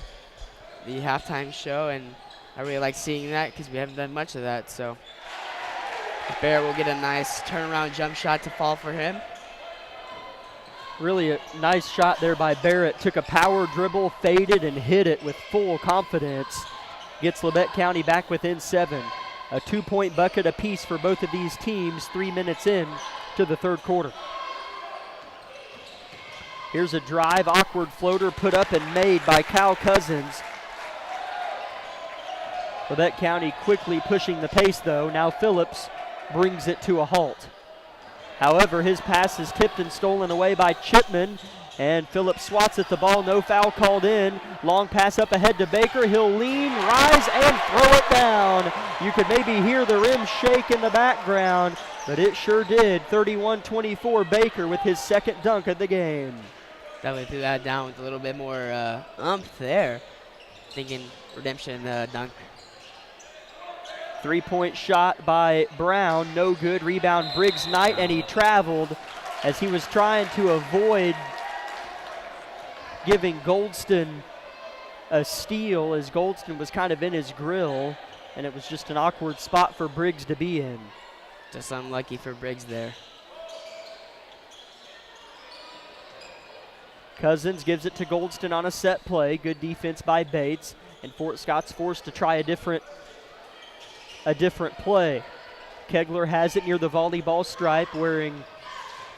halftime show, and I really like seeing that because we haven't done much of that. So Barrett will get a nice turnaround jump shot to fall for him. Really a nice shot there by Barrett. Took a power dribble, faded, and hit it with full confidence. Gets Labette County back within 7. A 2-point bucket apiece for both of these teams 3 minutes in to the third quarter. Here's a drive, awkward floater put up and made by Cal Cousins. Labette County quickly pushing the pace, though. Now Phillips brings it to a halt. However, his pass is tipped and stolen away by Chipman, and Phillips swats at the ball. No foul called in. Long pass up ahead to Baker. He'll lean, rise, and throw it down. You could maybe hear the rim shake in the background, but it sure did. 31-24 Baker with his second dunk of the game. Definitely threw that down with a little bit more oomph there. Thinking redemption dunk. 3-point shot by Brown, no good. Rebound Briggs Knight, and he traveled as he was trying to avoid giving Goldston a steal, as Goldston was kind of in his grill, and it was just an awkward spot for Briggs to be in. Just unlucky for Briggs there. Cousins gives it to Goldston on a set play. Good defense by Bates, and Fort Scott's forced to try a different play. Kegler has it near the volleyball stripe, wearing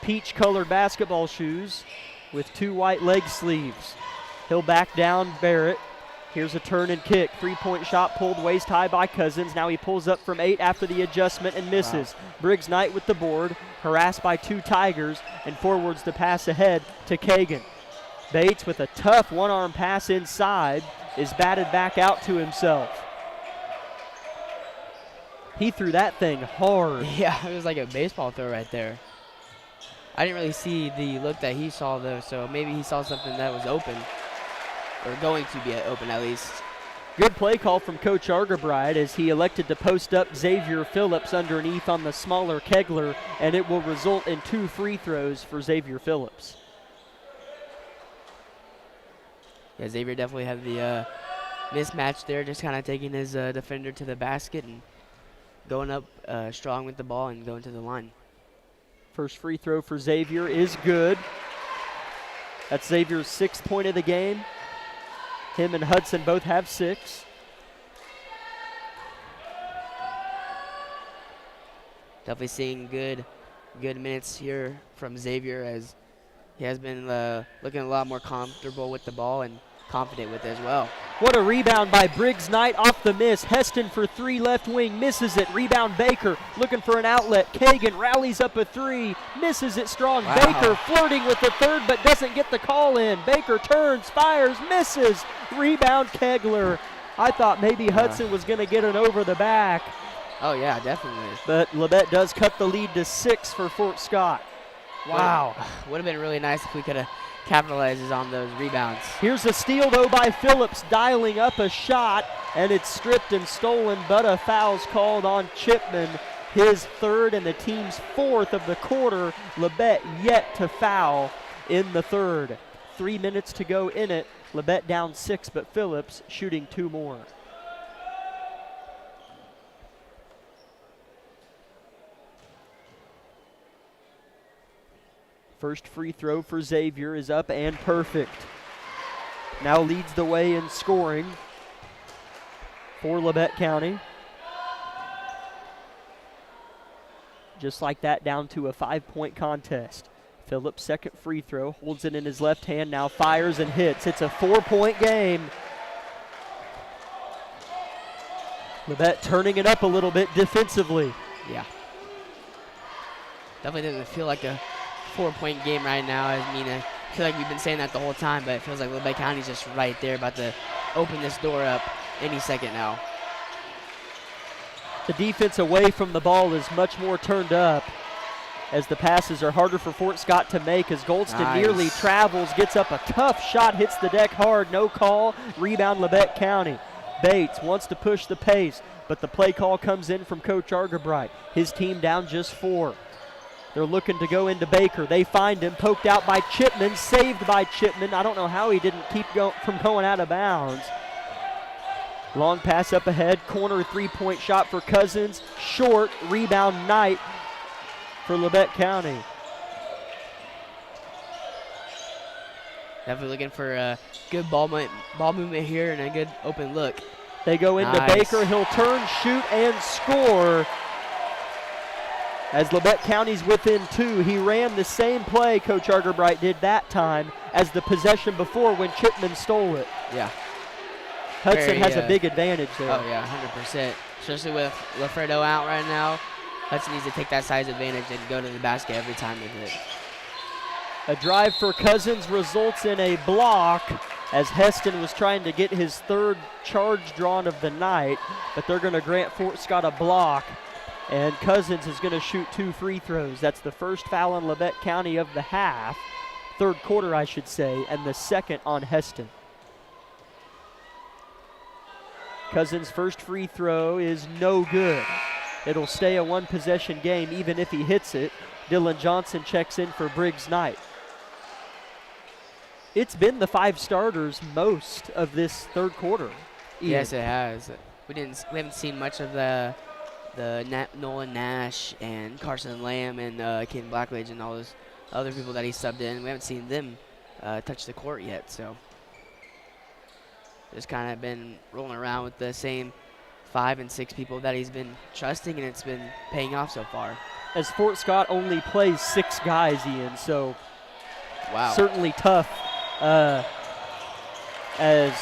peach-colored basketball shoes with 2 white leg sleeves. He'll back down Barrett. Here's a turn and kick. 3-point shot pulled waist high by Cousins. Now he pulls up from 8 after the adjustment and misses. Wow. Briggs Knight with the board, harassed by 2 Tigers, and forwards the pass ahead to Kagan. Bates with a tough one-arm pass inside is batted back out to himself. He threw that thing hard. Yeah, it was like a baseball throw right there. I didn't really see the look that he saw, though, so maybe he saw something that was open, or going to be open at least. Good play call from Coach Argabride as he elected to post up Xavier Phillips underneath on the smaller Kegler, and it will result in 2 free throws for Xavier Phillips. Yeah, Xavier definitely had the mismatch there, just kind of taking his defender to the basket and going up strong with the ball and going to the line. First free throw for Xavier is good. That's Xavier's 6th point of the game. Him and Hudson both have 6. Definitely seeing good minutes here from Xavier, as he has been looking a lot more comfortable with the ball and confident with it as well. What a rebound by Briggs Knight off the miss. Heston for 3 left wing, misses it. Rebound Baker looking for an outlet. Kagan rallies up a 3, misses it strong. Wow. Baker flirting with the third but doesn't get the call in. Baker turns, fires, misses. Rebound Kegler. I thought maybe Hudson was going to get an over the back. Oh yeah, definitely. But Labette does cut the lead to 6 for Fort Scott. Wow. Would have been really nice if we could have capitalized on those rebounds. Here's a steal, though, by Phillips, dialing up a shot, and it's stripped and stolen, but a foul's called on Chipman, his 3rd and the team's 4th of the quarter. Labette yet to foul in the 3rd. 3 minutes to go in it. Labette down 6, but Phillips shooting 2 more. First free throw for Xavier is up and perfect. Now leads the way in scoring for Labette County. Just like that, down to a 5-point contest. Phillips' 2nd free throw, holds it in his left hand, now fires and hits. It's a 4-point game. Labette turning it up a little bit defensively. Yeah. Definitely doesn't feel like a 4-point game right now. I mean, I feel like we've been saying that the whole time, but it feels like Labette County's just right there, about to open this door up any second now. The defense away from the ball is much more turned up, as the passes are harder for Fort Scott to make, as Goldston nearly travels, gets up a tough shot, hits the deck hard, no call. Rebound Labette County. Bates wants to push the pace, but the play call comes in from Coach Argabright. His team down just 4. They're looking to go into Baker. They find him, poked out by Chipman, saved by Chipman. I don't know how he didn't keep from going out of bounds. Long pass up ahead, corner 3-point shot for Cousins. Short, rebound Knight for Labette County. Definitely looking for a good ball movement here and a good open look. They go into Baker. He'll turn, shoot, and score. As Labette County's within 2, he ran the same play Coach Argabright did that time as the possession before when Chipman stole it. Yeah. Hudson has a big advantage there. Oh, yeah, 100%. Especially with Lafredo out right now. Hudson needs to take that size advantage and go to the basket every time with it. A drive for Cousins results in a block as Heston was trying to get his 3rd charge drawn of the night, but they're going to grant Fort Scott a block. And Cousins is going to shoot 2 free throws. That's the first foul on Labette County of the half, 3rd quarter I should say, and the 2nd on Heston. Cousins' first free throw is no good. It'll stay a 1-possession game even if he hits it. Dylan Johnson checks in for Briggs Knight. It's been the 5 starters most of this 3rd quarter. Yes, it has. We haven't seen much of the Nolan Nash and Carson Lamb and Ken Blackledge and all those other people that he subbed in. We haven't seen them touch the court yet, so just kind of been rolling around with the same 5 and 6 people that he's been trusting, and it's been paying off so far. As Fort Scott only plays 6 guys, Ian, so wow, certainly tough. As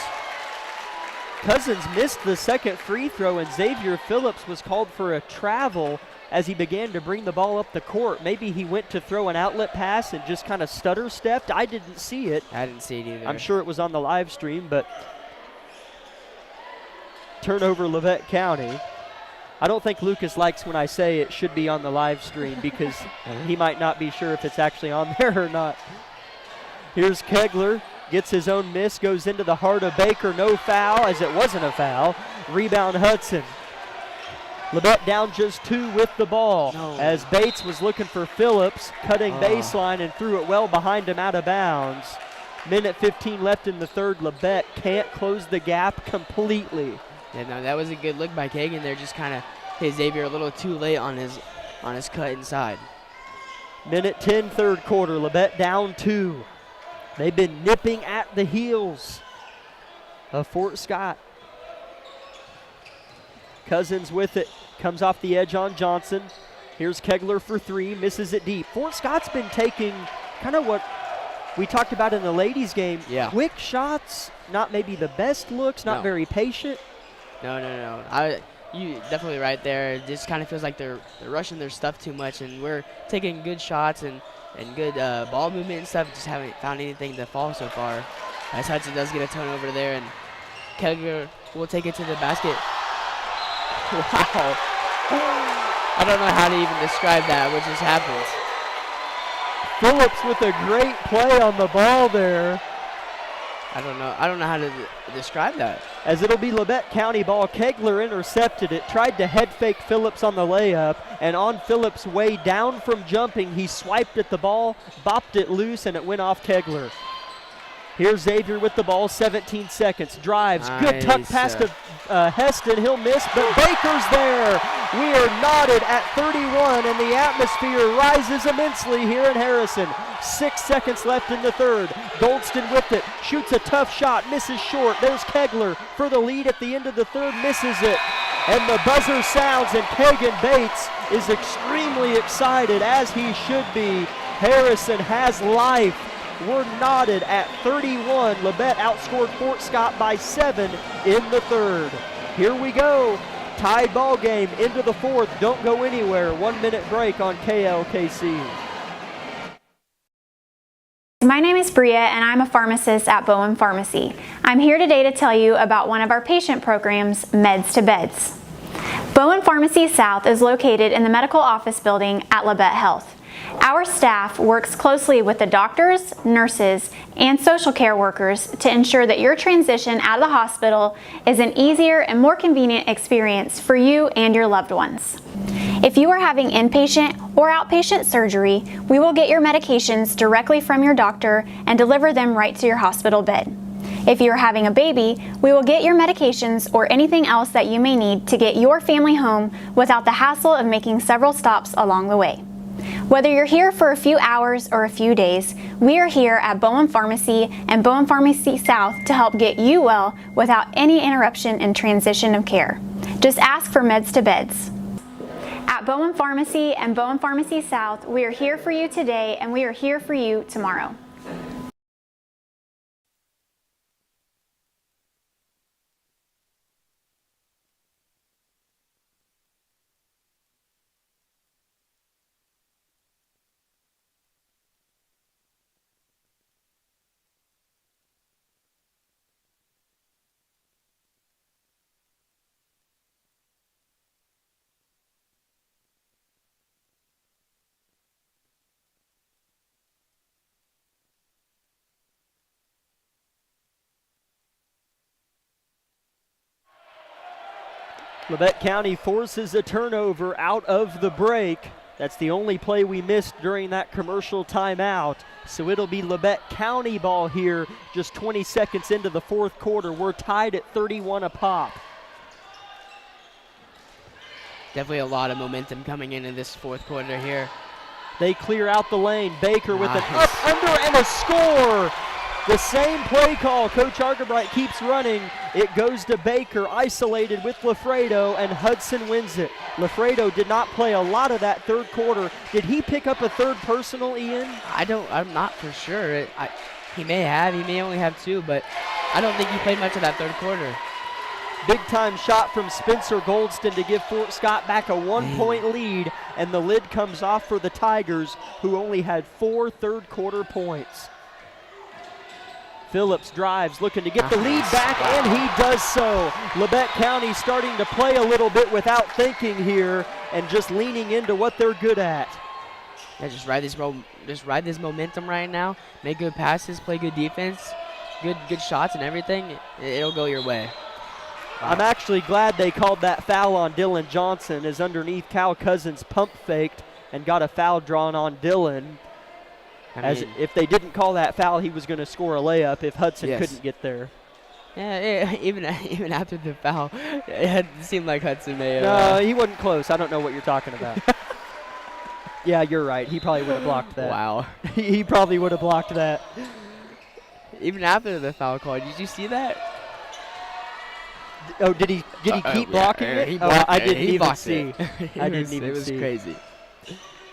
Cousins missed the second free throw, and Xavier Phillips was called for a travel as he began to bring the ball up the court. Maybe he went to throw an outlet pass and just kind of stutter stepped. I didn't see it. I didn't see it either. I'm sure it was on the live stream, but turnover Levette County. I don't think Lucas likes when I say it should be on the live stream because he might not be sure if it's actually on there or not. Here's Kegler, gets his own miss, goes into the heart of Baker, no foul as it wasn't a foul. Rebound Hudson. Levette down just 2 with the ball as Bates was looking for Phillips, cutting baseline and threw it well behind him out of bounds. Minute 15 left in the third. Levette can't close the gap completely. Yeah, no, that was a good look by Kagan there. Just kind of hit Xavier a little too late on his cut inside. Minute 10, third quarter. Levette down 2. They've been nipping at the heels of Fort Scott. Cousins with it, comes off the edge on Johnson. Here's Kegler for 3, misses it deep. Fort Scott's been taking kind of what we talked about in the ladies' game. Yeah. Quick shots, not maybe the best looks, not very patient. No. You definitely right there. It just kind of feels like they're rushing their stuff too much, and we're taking good shots and good ball movement and stuff. Just haven't found anything to fall so far. As Hudson does get a turnover there, and Kegler will take it to the basket. Wow. I don't know how to even describe that, what just happened. Phillips with a great play on the ball there. I don't know how to describe that. As it'll be Levette County ball. Kegler intercepted it, tried to head fake Phillips on the layup, and on Phillips' way down from jumping, he swiped at the ball, bopped it loose, and it went off Kegler. Here's Xavier with the ball, 17 seconds, drives, good tuck pass to Heston, he'll miss, but Baker's there. We are knotted at 31, and the atmosphere rises immensely here in Harrison. 6 seconds left in the third. Goldston with it, shoots a tough shot, misses short. There's Kegler for the lead at the end of the third, misses it. And the buzzer sounds, and Kagan Bates is extremely excited, as he should be. Harrison has life. We're knotted at 31. Levette outscored Fort Scott by 7 in the third. Here we go. Tied ball game into the fourth. Don't go anywhere. 1 minute break on KLKC. My name is Bria, and I'm a pharmacist at Bowen Pharmacy. I'm here today to tell you about one of our patient programs, Meds to Beds. Bowen Pharmacy South is located in the medical office building at Levette Health. Our staff works closely with the doctors, nurses, and social care workers to ensure that your transition out of the hospital is an easier and more convenient experience for you and your loved ones. If you are having inpatient or outpatient surgery, we will get your medications directly from your doctor and deliver them right to your hospital bed. If you are having a baby, we will get your medications or anything else that you may need to get your family home without the hassle of making several stops along the way. Whether you're here for a few hours or a few days, we are here at Bowen Pharmacy and Bowen Pharmacy South to help get you well without any interruption in transition of care. Just ask for Meds to Beds. At Bowen Pharmacy and Bowen Pharmacy South, we are here for you today and we are here for you tomorrow. Levette County forces a turnover out of the break. That's the only play we missed during that commercial timeout. So it'll be Levette County ball here just 20 seconds into the fourth quarter. We're tied at 31 a pop. Definitely a lot of momentum coming into this fourth quarter here. They clear out the lane. Baker with an up, under, and a score. The same play call. Coach Argabright keeps running. It goes to Baker, isolated with Lafredo, and Hudson wins it. Lafredo did not play a lot of that third quarter. Did he pick up a third personal, Ian? I'm not for sure. He may have. He may only have 2, but I don't think he played much of that third quarter. Big time shot from Spencer Goldston to give Fort Scott back a 1-point lead, and the lid comes off for the Tigers, who only had 4 third quarter points. Phillips drives, looking to get the lead back, and he does so. Labette County starting to play a little bit without thinking here and just leaning into what they're good at. Yeah, just ride this momentum right now. Make good passes, play good defense, good shots and everything. It'll go your way. Wow. I'm actually glad they called that foul on Dylan Johnson, as underneath Cal Cousins pump faked and got a foul drawn on Dylan. As if they didn't call that foul, he was going to score a layup if Hudson couldn't get there. Yeah, even after the foul, it seemed like Hudson may have. No, he wasn't close. I don't know what you're talking about. Yeah, you're right. He probably would have blocked that. Wow. He probably would have blocked that. Even after the foul call, did you see that? Oh, did he keep blocking it? He blocked I didn't it. even see. I didn't even see. It was crazy.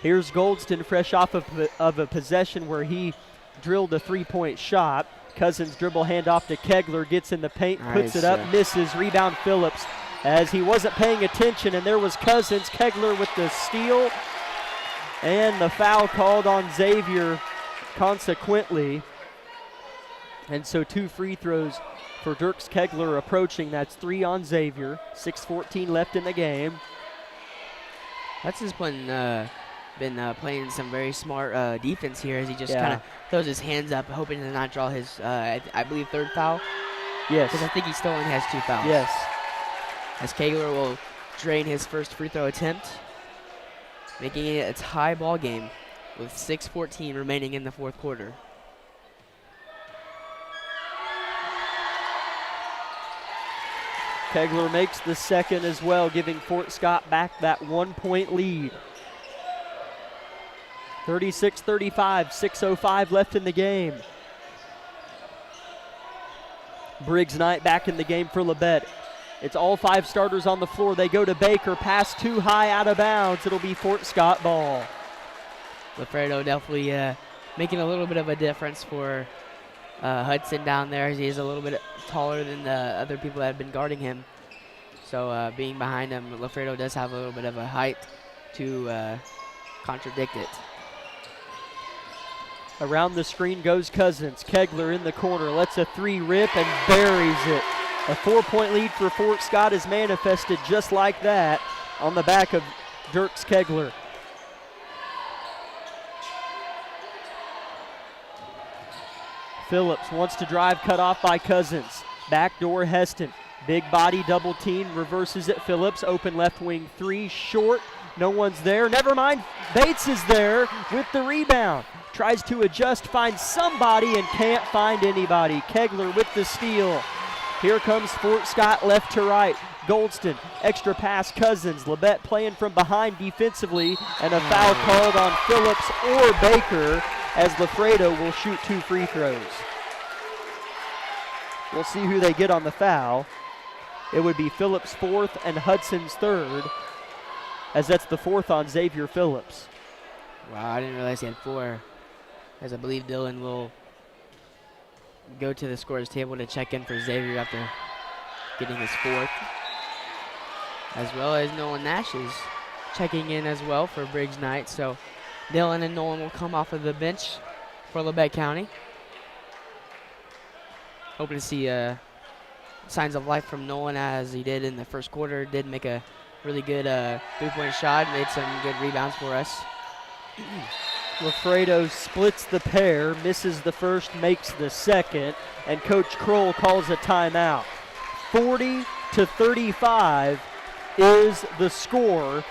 Here's Goldston fresh off of a possession where he drilled a 3-point shot. Cousins dribble handoff to Kegler, gets in the paint, puts it up, misses. Rebound Phillips as he wasn't paying attention, and there was Cousins. Kegler with the steal, and the foul called on Xavier consequently. And so 2 free throws for Dirks Kegler approaching. That's 3 on Xavier. 6:14 left in the game. Hudson's been playing some very smart defense here, as he just kind of throws his hands up, hoping to not draw his, I believe, 3rd foul. Yes. Because I think he still only has 2 fouls. Yes. As Kegler will drain his first free throw attempt, making it a tie ball game with 6:14 remaining in the fourth quarter. Kegler makes the second as well, giving Fort Scott back that 1-point lead. 36-35, 6:05 left in the game. Briggs Knight back in the game for Labette. It's all 5 starters on the floor. They go to Baker, pass too high, out of bounds. It'll be Fort Scott ball. Lafredo definitely making a little bit of a difference for Hudson down there, as he is a little bit taller than the other people that have been guarding him. So being behind him, Lafredo does have a little bit of a height to contradict it. Around the screen goes Cousins. Kegler in the corner, lets a 3 rip and buries it. A 4-point lead for Fort Scott is manifested just like that on the back of Dirks Kegler. Phillips wants to drive, cut off by Cousins. Backdoor Heston. Big body double team, reverses it. Phillips, open left wing 3, short. No one's there. Never mind. Bates is there with the rebound. Tries to adjust, finds somebody, and can't find anybody. Kegler with the steal. Here comes Fort Scott left to right. Goldston, extra pass, Cousins. Labette playing from behind defensively, and a foul called on Phillips or Baker, as Lafredo will shoot 2 free throws. We'll see who they get on the foul. It would be Phillips' 4th and Hudson's 3rd, as that's the 4th on Xavier Phillips. Wow, I didn't realize he had 4, as I believe Dylan will go to the scorer's table to check in for Xavier after getting his 4th, as well as Nolan Nash is checking in as well for Briggs Knight. So Dylan and Nolan will come off of the bench for Labette County. Hoping to see signs of life from Nolan, as he did in the first quarter. Did make a really good 3-point shot, made some good rebounds for us. Lafredo splits the pair, misses the first, makes the second, and Coach Kroll calls a timeout. 40-35 is the score.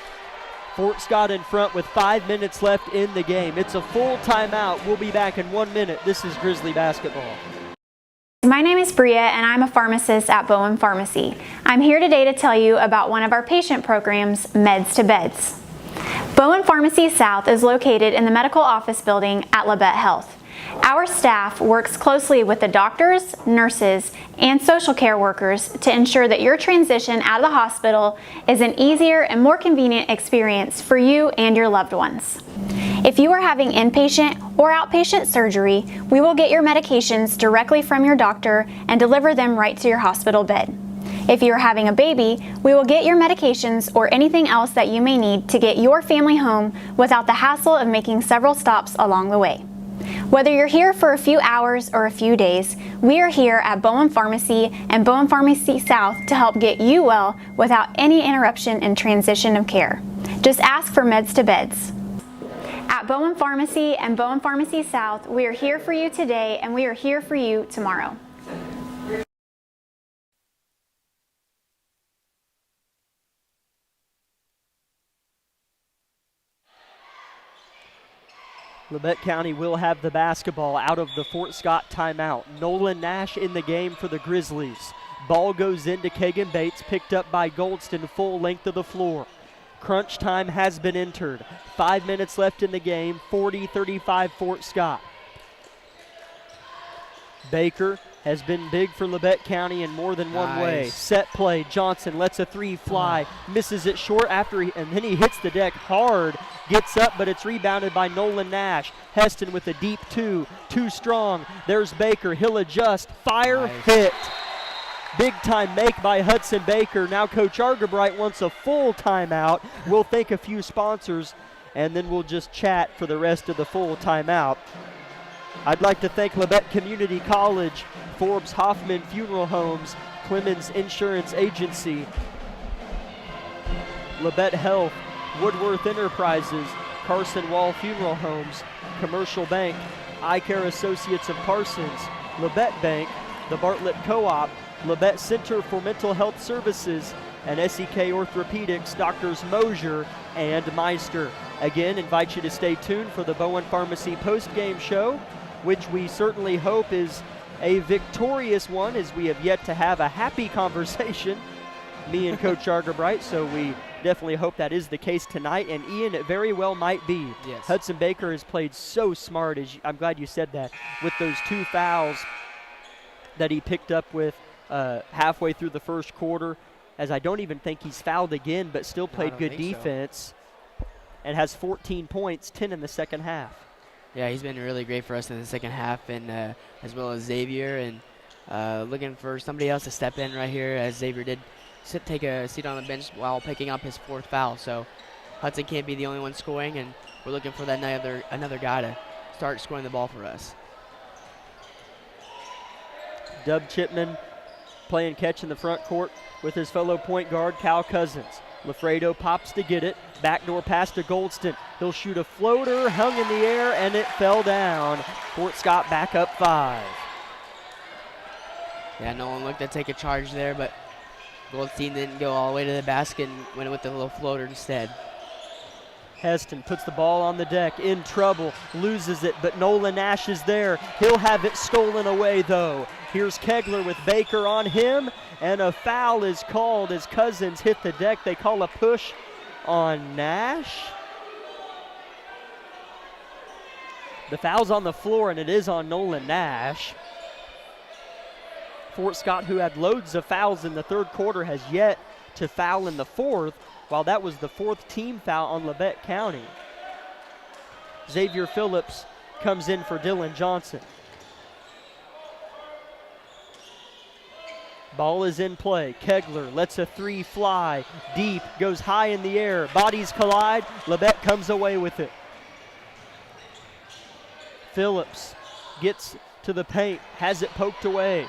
Fort Scott in front with 5 minutes left in the game. It's a full timeout. We'll be back in 1 minute. This is Grizzly basketball. My name is Bria and I'm a pharmacist at Bowen Pharmacy. I'm here today to tell you about one of our patient programs, Meds to Beds. Bowen Pharmacy South is located in the medical office building at Labette Health. Our staff works closely with the doctors, nurses, and social care workers to ensure that your transition out of the hospital is an easier and more convenient experience for you and your loved ones. If you are having inpatient or outpatient surgery, we will get your medications directly from your doctor and deliver them right to your hospital bed. If you are having a baby, we will get your medications or anything else that you may need to get your family home without the hassle of making several stops along the way. Whether you're here for a few hours or a few days, we are here at Bowen Pharmacy and Bowen Pharmacy South to help get you well without any interruption in transition of care. Just ask for Meds to Beds. At Bowen Pharmacy and Bowen Pharmacy South, we are here for you today and we are here for you tomorrow. Labette County will have the basketball out of the Fort Scott timeout. Nolan Nash in the game for the Grizzlies. Ball goes into Kagan Bates, picked up by Goldston, full length of the floor. Crunch time has been entered. 5 minutes left in the game, 40-35 Fort Scott. Baker has been big for Labette County in more than one way. Set play, Johnson lets a three fly, misses it short and then he hits the deck hard, gets up, but it's rebounded by Nolan Nash. Heston with a deep two, too strong. There's Baker, he'll adjust, fire, hit. Big time make by Hudson Baker. Now Coach Argabright wants a full timeout. We'll thank a few sponsors and then we'll just chat for the rest of the full timeout. I'd like to thank Labette Community College, Forbes Hoffman Funeral Homes, Clemens Insurance Agency, Labette Health, Woodworth Enterprises, Carson Wall Funeral Homes, Commercial Bank, Eye Care Associates of Parsons, Labette Bank, the Bartlett Co-op, Labette Center for Mental Health Services, and SEK Orthopedics, Doctors Mosier and Meister. Again, invite you to stay tuned for the Bowen Pharmacy post-game show, which we certainly hope is a victorious one, as we have yet to have a happy conversation, me and Coach Argabright, so we definitely hope that is the case tonight, and Ian, it very well might be. Yes. Hudson Baker has played so smart, I'm glad you said that, with those two fouls that he picked up with halfway through the first quarter, as I don't even think he's fouled again, but still played good defense, and has 14 points, 10 in the second half. Yeah, he's been really great for us in the second half, and as well as Xavier, and looking for somebody else to step in right here, as Xavier did take a seat on the bench while picking up his fourth foul. So Hudson can't be the only one scoring, and we're looking for that another guy to start scoring the ball for us. Dub Chipman playing catch in the front court with his fellow point guard, Cal Cousins. Lafredo pops to get it. Backdoor pass to Goldston. He'll shoot a floater, hung in the air, and it fell down. Fort Scott back up 5. Yeah, no one looked to take a charge there, but Goldstein didn't go all the way to the basket and went with the little floater instead. Heston puts the ball on the deck, in trouble, loses it, but Nolan Nash is there. He'll have it stolen away, though. Here's Kegler with Baker on him, and a foul is called as Cousins hit the deck. They call a push on Nash. The foul's on the floor, and it is on Nolan Nash. Fort Scott, who had loads of fouls in the third quarter, has yet to foul in the fourth, while that was the 4th team foul on Labette County. Xavier Phillips comes in for Dylan Johnson. Ball is in play. Kegler lets a three fly. Deep, goes high in the air. Bodies collide. Labette comes away with it. Phillips gets to the paint, has it poked away.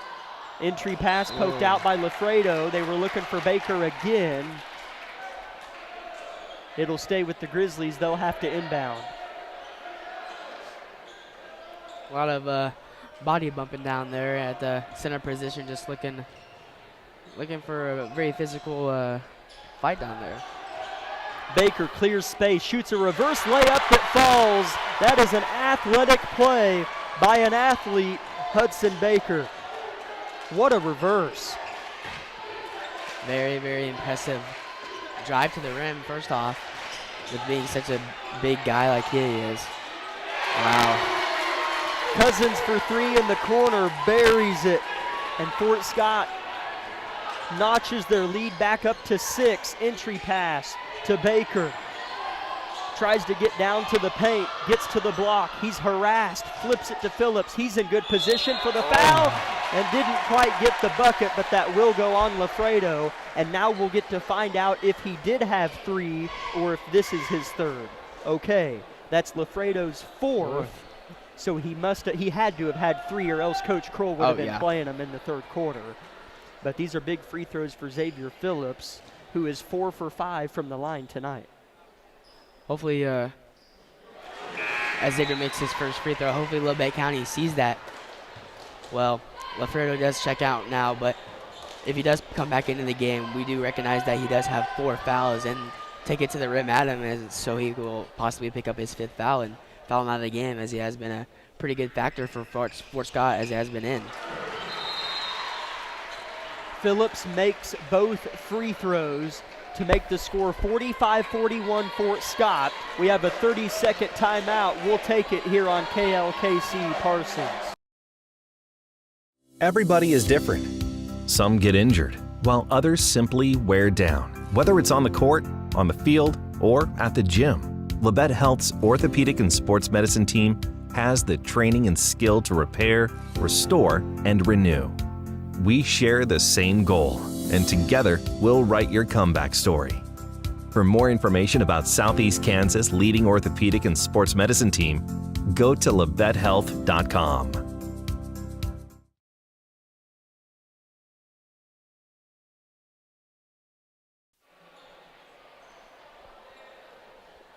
Entry pass poked out by Lafredo. They were looking for Baker again. It'll stay with the Grizzlies. They'll have to inbound. A lot of body bumping down there at the center position, just looking for a very physical fight down there. Baker clears space, shoots a reverse layup that falls. That is an athletic play by an athlete, Hudson Baker. What a reverse. Very, very impressive drive to the rim, first off, with being such a big guy like he is. Wow. Cousins for three in the corner, buries it. And Fort Scott notches their lead back up to 6. Entry pass to Baker. Tries to get down to the paint, gets to the block. He's harassed, flips it to Phillips. He's in good position for the foul and didn't quite get the bucket, but that will go on Lafredo. And now we'll get to find out if he did have 3 or if this is his 3rd. Okay, that's Lafredo's 4th. So he had to have had 3 or else Coach Kroll would have been playing him in the 3rd quarter. But these are big free throws for Xavier Phillips, who is 4 for 5 from the line tonight. Hopefully, as Xavier makes his first free throw, hopefully Lubbock County sees that. Well, Lafredo does check out now, but if he does come back into the game, we do recognize that he does have 4 fouls and take it to the rim at him, and so he will possibly pick up his 5th foul and foul him out of the game, as he has been a pretty good factor for Fort Scott as he has been in. Phillips makes both free throws to make the score 45-41 Fort Scott. We have a 30-second timeout. We'll take it here on KLKC Parsons. Everybody is different. Some get injured, while others simply wear down. Whether it's on the court, on the field, or at the gym, Labette Health's orthopedic and sports medicine team has the training and skill to repair, restore, and renew. We share the same goal, and together we'll write your comeback story. For more information about Southeast Kansas' leading orthopedic and sports medicine team, go to labettehealth.com.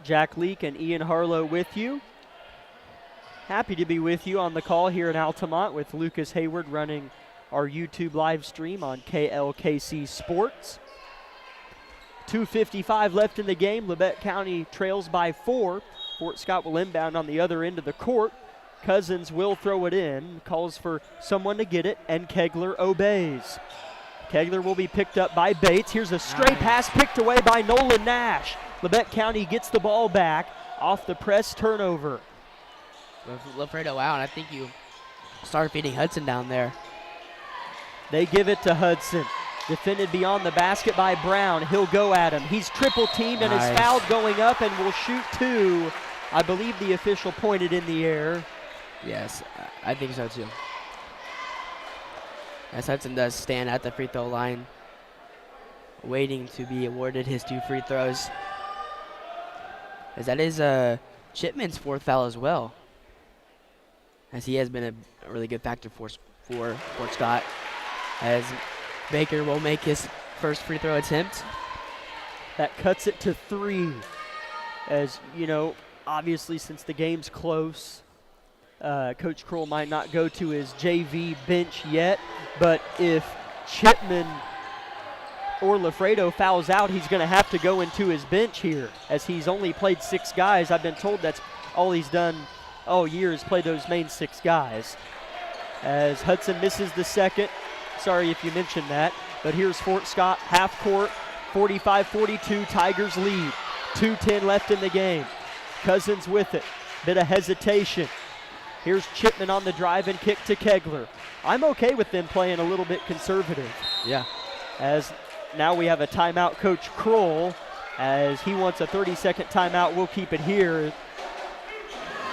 Jack Leake and Ian Harlow with you. Happy to be with you on the call here in Altamont with Lucas Hayward running our YouTube live stream on KLKC Sports. 2:55 left in the game. Labette County trails by 4. Fort Scott will inbound on the other end of the court. Cousins will throw it in, calls for someone to get it, and Kegler obeys. Kegler will be picked up by Bates. Here's a straight pass picked away by Nolan Nash. Labette County gets the ball back off the press turnover. Lafredo out, and I think you start feeding Hudson down there. They give it to Hudson. Defended beyond the basket by Brown. He'll go at him. He's triple teamed and is fouled going up and will shoot 2. I believe the official pointed in the air. Yes, I think so too. As Hudson does stand at the free throw line, waiting to be awarded his 2 free throws. As that is Chipman's 4th foul as well, as he has been a really good factor for Fort Scott. As Baker will make his first free throw attempt. That cuts it to 3. As you know, obviously since the game's close, Coach Kroll might not go to his JV bench yet, but if Chipman or Lafredo fouls out, he's going to have to go into his bench here, as he's only played 6 guys. I've been told that's all he's done all year is play those main 6 guys. As Hudson misses the second. Sorry if you mentioned that, but here's Fort Scott, half court, 45-42, Tigers lead. 2:10 left in the game. Cousins with it, bit of hesitation. Here's Chipman on the drive and kick to Kegler. I'm okay with them playing a little bit conservative. Yeah. As now we have a timeout, Coach Kroll, as he wants a 30-second timeout. We'll keep it here.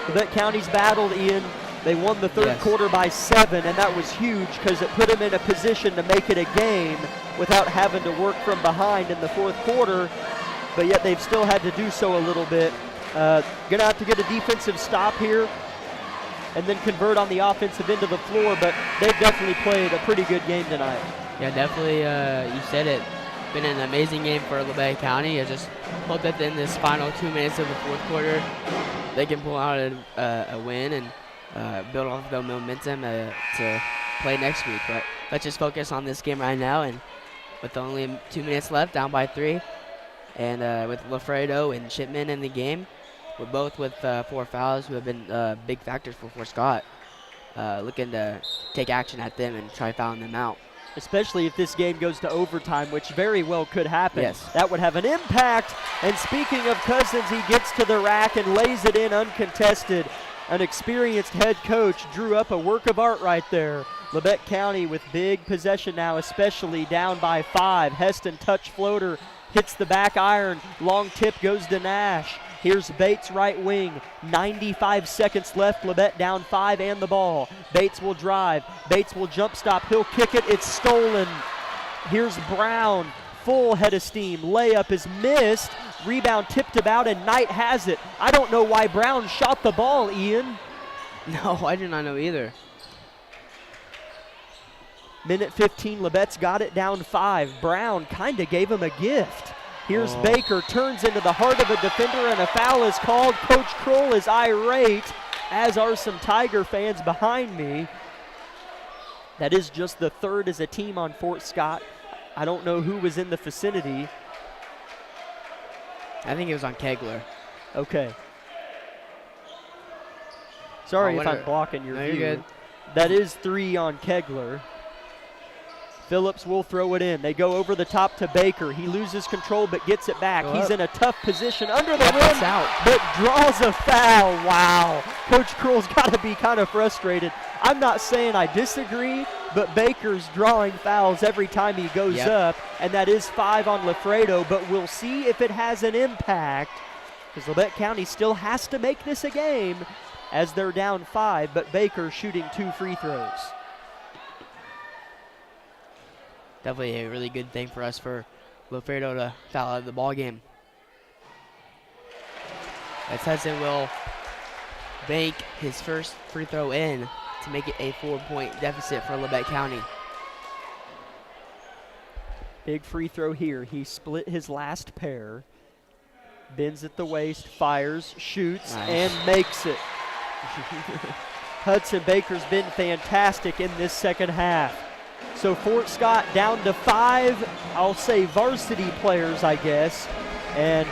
Labette County's battled, Ian. They won the 3rd quarter by 7, and that was huge because it put them in a position to make it a game without having to work from behind in the 4th quarter, but yet they've still had to do so a little bit. Gonna have to get a defensive stop here and then convert on the offensive end of the floor, but they've definitely played a pretty good game tonight. Yeah, definitely, you said it. Been an amazing game for Labette County. I just hope that in this final 2 minutes of the 4th quarter, they can pull out a win and build off the momentum to play next week. But let's just focus on this game right now, and with only 2 minutes left, down by 3, and with Lafredo and Chipman in the game, we're both with 4 fouls who have been big factors for Fort Scott. looking to take action at them and try fouling them out. Especially if this game goes to overtime, which very well could happen. Yes. That would have an impact. And speaking of Cousins, he gets to the rack and lays it in uncontested. An experienced head coach drew up a work of art right there. Labette County with big possession now, especially down by 5. Heston touch floater hits the back iron. Long tip goes to Nash. Here's Bates right wing. 95 seconds left. Labette down 5 and the ball. Bates will drive. Bates will jump stop. He'll kick it. It's stolen. Here's Brown. Full head of steam. Layup is missed. Rebound tipped about and Knight has it. I don't know why Brown shot the ball, Ian. No, I do not know either. Minute 15, Labette's got it down 5. Brown kind of gave him a gift. Here's Baker, turns into the heart of a defender, and a foul is called. Coach Kroll is irate, as are some Tiger fans behind me. That is just the third as a team on Fort Scott. I don't know who was in the vicinity. I think it was on Kegler. Okay. Sorry if I'm blocking your no, view. You're good. That is 3 on Kegler. Phillips will throw it in. They go over the top to Baker. He loses control but gets it back. He's in a tough position under the rim, but draws a foul. Wow. Coach Kroll's got to be kind of frustrated. I'm not saying I disagree, but Baker's drawing fouls every time he goes up, and that is 5 on Lafredo, but we'll see if it has an impact, because Labette County still has to make this a game as they're down 5, but Baker shooting 2 free throws. Definitely a really good thing for us for Lafredo to foul out of the ball game. As Hudson will bank his first free throw in to make it a 4-point deficit for Labette County. Big free throw here. He split his last pair. Bends at the waist, fires, shoots, and makes it. Hudson Baker's been fantastic in this second half. So Fort Scott down to 5, I'll say varsity players, I guess. And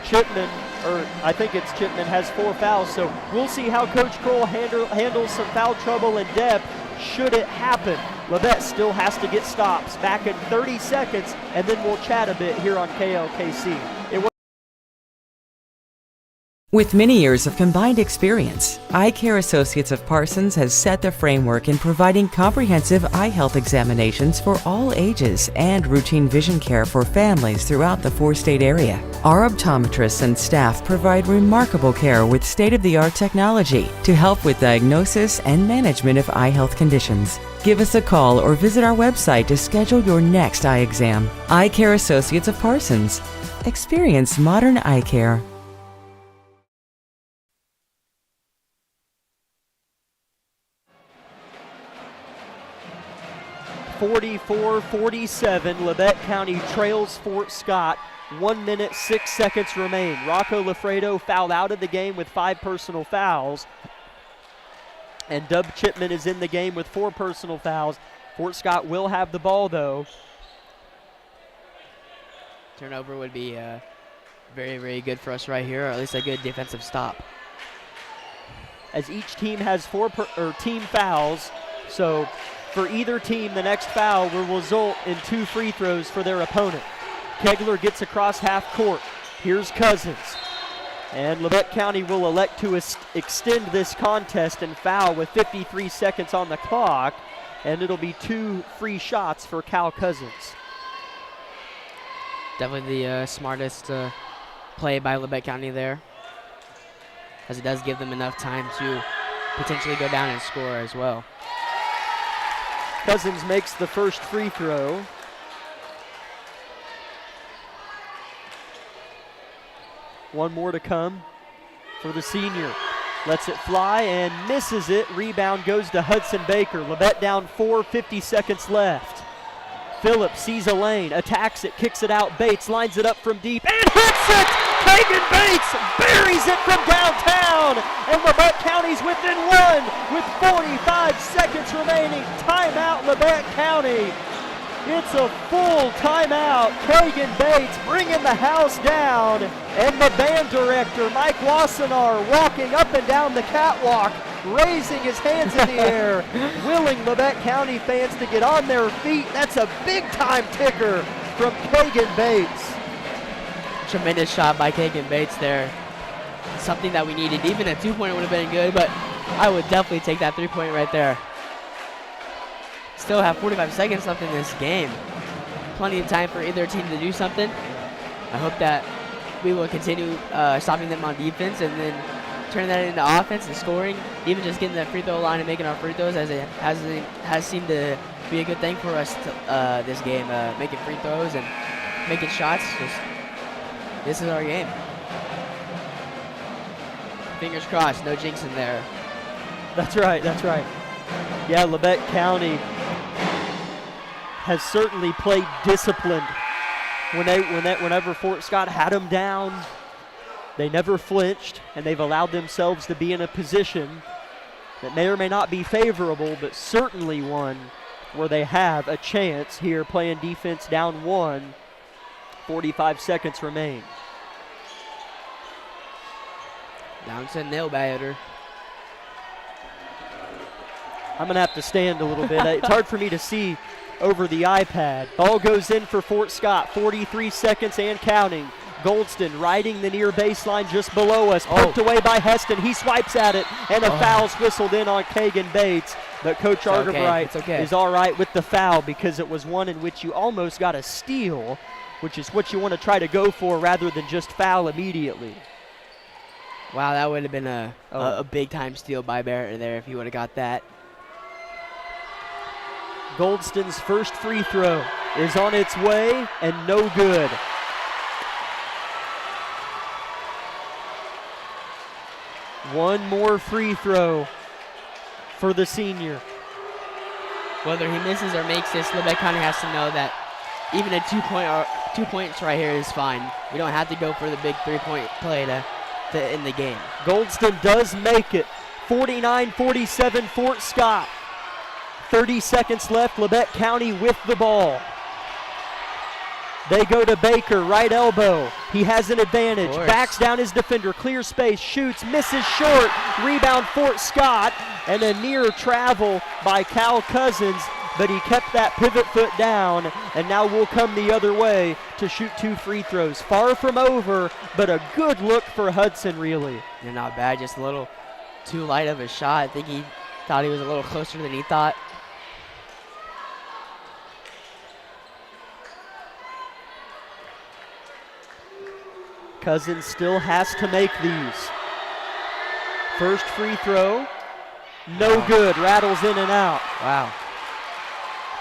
Chipman, or I think it's Chipman, has 4 fouls. So we'll see how Coach Kroll handles some foul trouble in depth should it happen. Labette still has to get stops. Back in 30 seconds, and then we'll chat a bit here on KLKC. With many years of combined experience, Eye Care Associates of Parsons has set the framework in providing comprehensive eye health examinations for all ages and routine vision care for families throughout the 4-state area. Our optometrists and staff provide remarkable care with state-of-the-art technology to help with diagnosis and management of eye health conditions. Give us a call or visit our website to schedule your next eye exam. Eye Care Associates of Parsons. Experience modern eye care. 44-47, Labette County trails Fort Scott. 1 minute, 6 seconds remain. Rocco Lafredo fouled out of the game with 5 personal fouls. And Dub Chipman is in the game with 4 personal fouls. Fort Scott will have the ball, though. Turnover would be very, very good for us right here, or at least a good defensive stop. As each team has 4 team fouls, so for either team, the next foul will result in 2 free throws for their opponent. Kegler gets across half court. Here's Cousins. And Labette County will elect to extend this contest and foul with 53 seconds on the clock, and it'll be 2 free shots for Cal Cousins. Definitely the smartest play by Labette County there, as it does give them enough time to potentially go down and score as well. Cousins makes the first free throw. One more to come for the senior. Lets it fly and misses it. Rebound goes to Hudson Baker. Labette down 4, 50 seconds left. Phillips sees a lane, attacks it, kicks it out. Bates lines it up from deep and hits it! Megan Bates buries it from downtown, and Labette County's within 1 with 45 seconds remaining. Timeout, Labette County. It's a full timeout. Kagan Bates bringing the house down, and the band director, Mike Wassenaar, walking up and down the catwalk, raising his hands in the air, willing Labette County fans to get on their feet. That's a big-time ticker from Kagan Bates. Tremendous shot by Kagan Bates there. Something that we needed. Even a 2-pointer would have been good, but I would definitely take that 3-point right there. Still have 45 seconds left in this game. Plenty of time for either team to do something. I hope that we will continue stopping them on defense and then turn that into offense and scoring. Even just getting the free throw line and making our free throws has seemed to be a good thing for us this game. Making free throws and making shots. This is our game. Fingers crossed, no jinxing there. That's right, that's right. Yeah, Labette County has certainly played disciplined. Whenever Fort Scott had them down, they never flinched, and they've allowed themselves to be in a position that may or may not be favorable, but certainly one where they have a chance here playing defense down 1. 45 seconds remain. Down to nail batter. I'm going to have to stand a little bit. It's hard for me to see over the iPad. Ball goes in for Fort Scott. 43 seconds and counting. Goldston riding the near baseline just below us. Poked away by Heston. He swipes at it, and a foul's whistled in on Kagan Bates. But Coach Argabright is all right with the foul because it was one in which you almost got a steal, which is what you want to try to go for rather than just foul immediately. Wow, that would have been a big-time steal by Barrett there if he would have got that. Goldston's first free throw is on its way and no good. One more free throw for the senior. Whether he misses or makes this, Labette County has to know that even a 2 points right here is fine. We don't have to go for the big 3-point play to end the game. Goldston does make it. 49-47 Fort Scott. 30 seconds left. Labette County with the ball. They go to Baker, right elbow. He has an advantage. Backs down his defender, clear space, shoots, misses short. Rebound Fort Scott, and a near travel by Cal Cousins, but he kept that pivot foot down, and now will come the other way to shoot 2 free throws. Far from over, but a good look for Hudson, really. They're not bad, just a little too light of a shot. I think he thought he was a little closer than he thought. Cousins still has to make these. First free throw, no good, rattles in and out. Wow.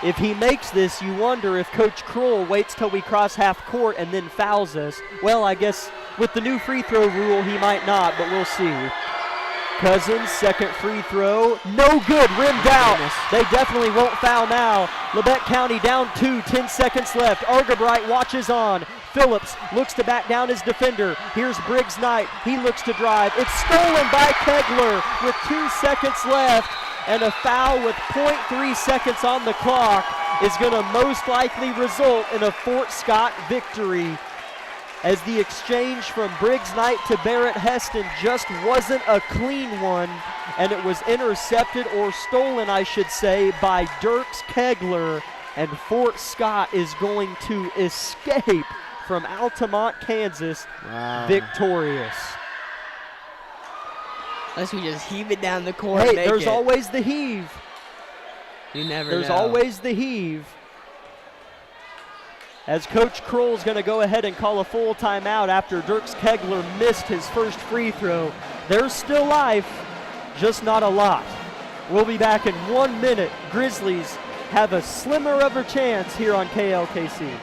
If he makes this, you wonder if Coach Kroll waits till we cross half court and then fouls us. Well, I guess with the new free throw rule, he might not, but we'll see. Cousins, second free throw, no good, rimmed out. They definitely won't foul now. Labette County down 2, 10 seconds left. Argabright watches on. Phillips looks to back down his defender. Here's Briggs Knight. He looks to drive. It's stolen by Kegler with 2 seconds left, and a foul with 0.3 seconds on the clock is going to most likely result in a Fort Scott victory, as the exchange from Briggs Knight to Barrett Heston just wasn't a clean one, and it was intercepted, or stolen I should say, by Dirks Kegler, and Fort Scott is going to escape from Altamont, Kansas, victorious. Unless we just heave it down the court. Hey, there's always the heave. You never know. There's always the heave. As Coach Kroll's going to go ahead and call a full timeout after Dirks Kegler missed his first free throw. There's still life, just not a lot. We'll be back in 1 minute. Grizzlies have a slimmer of a chance here on KLKC.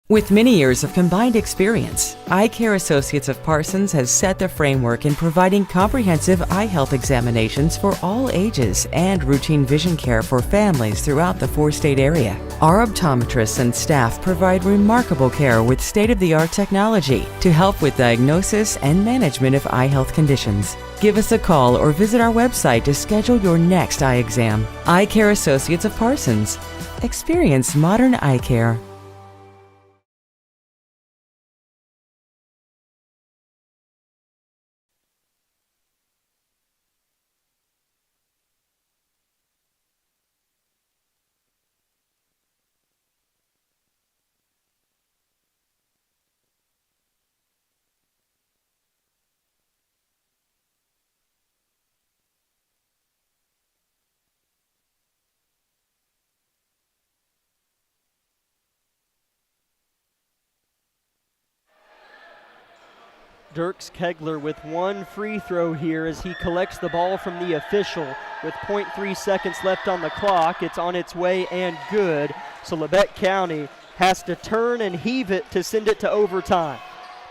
With many years of combined experience, Eye Care Associates of Parsons has set the framework in providing comprehensive eye health examinations for all ages and routine vision care for families throughout the 4-state area. Our optometrists and staff provide remarkable care with state-of-the-art technology to help with diagnosis and management of eye health conditions. Give us a call or visit our website to schedule your next eye exam. Eye Care Associates of Parsons. Experience modern eye care. Dirks Kegler with one free throw here as he collects the ball from the official with 0.3 seconds left on the clock. It's on its way and good. So Labette County has to turn and heave it to send it to overtime.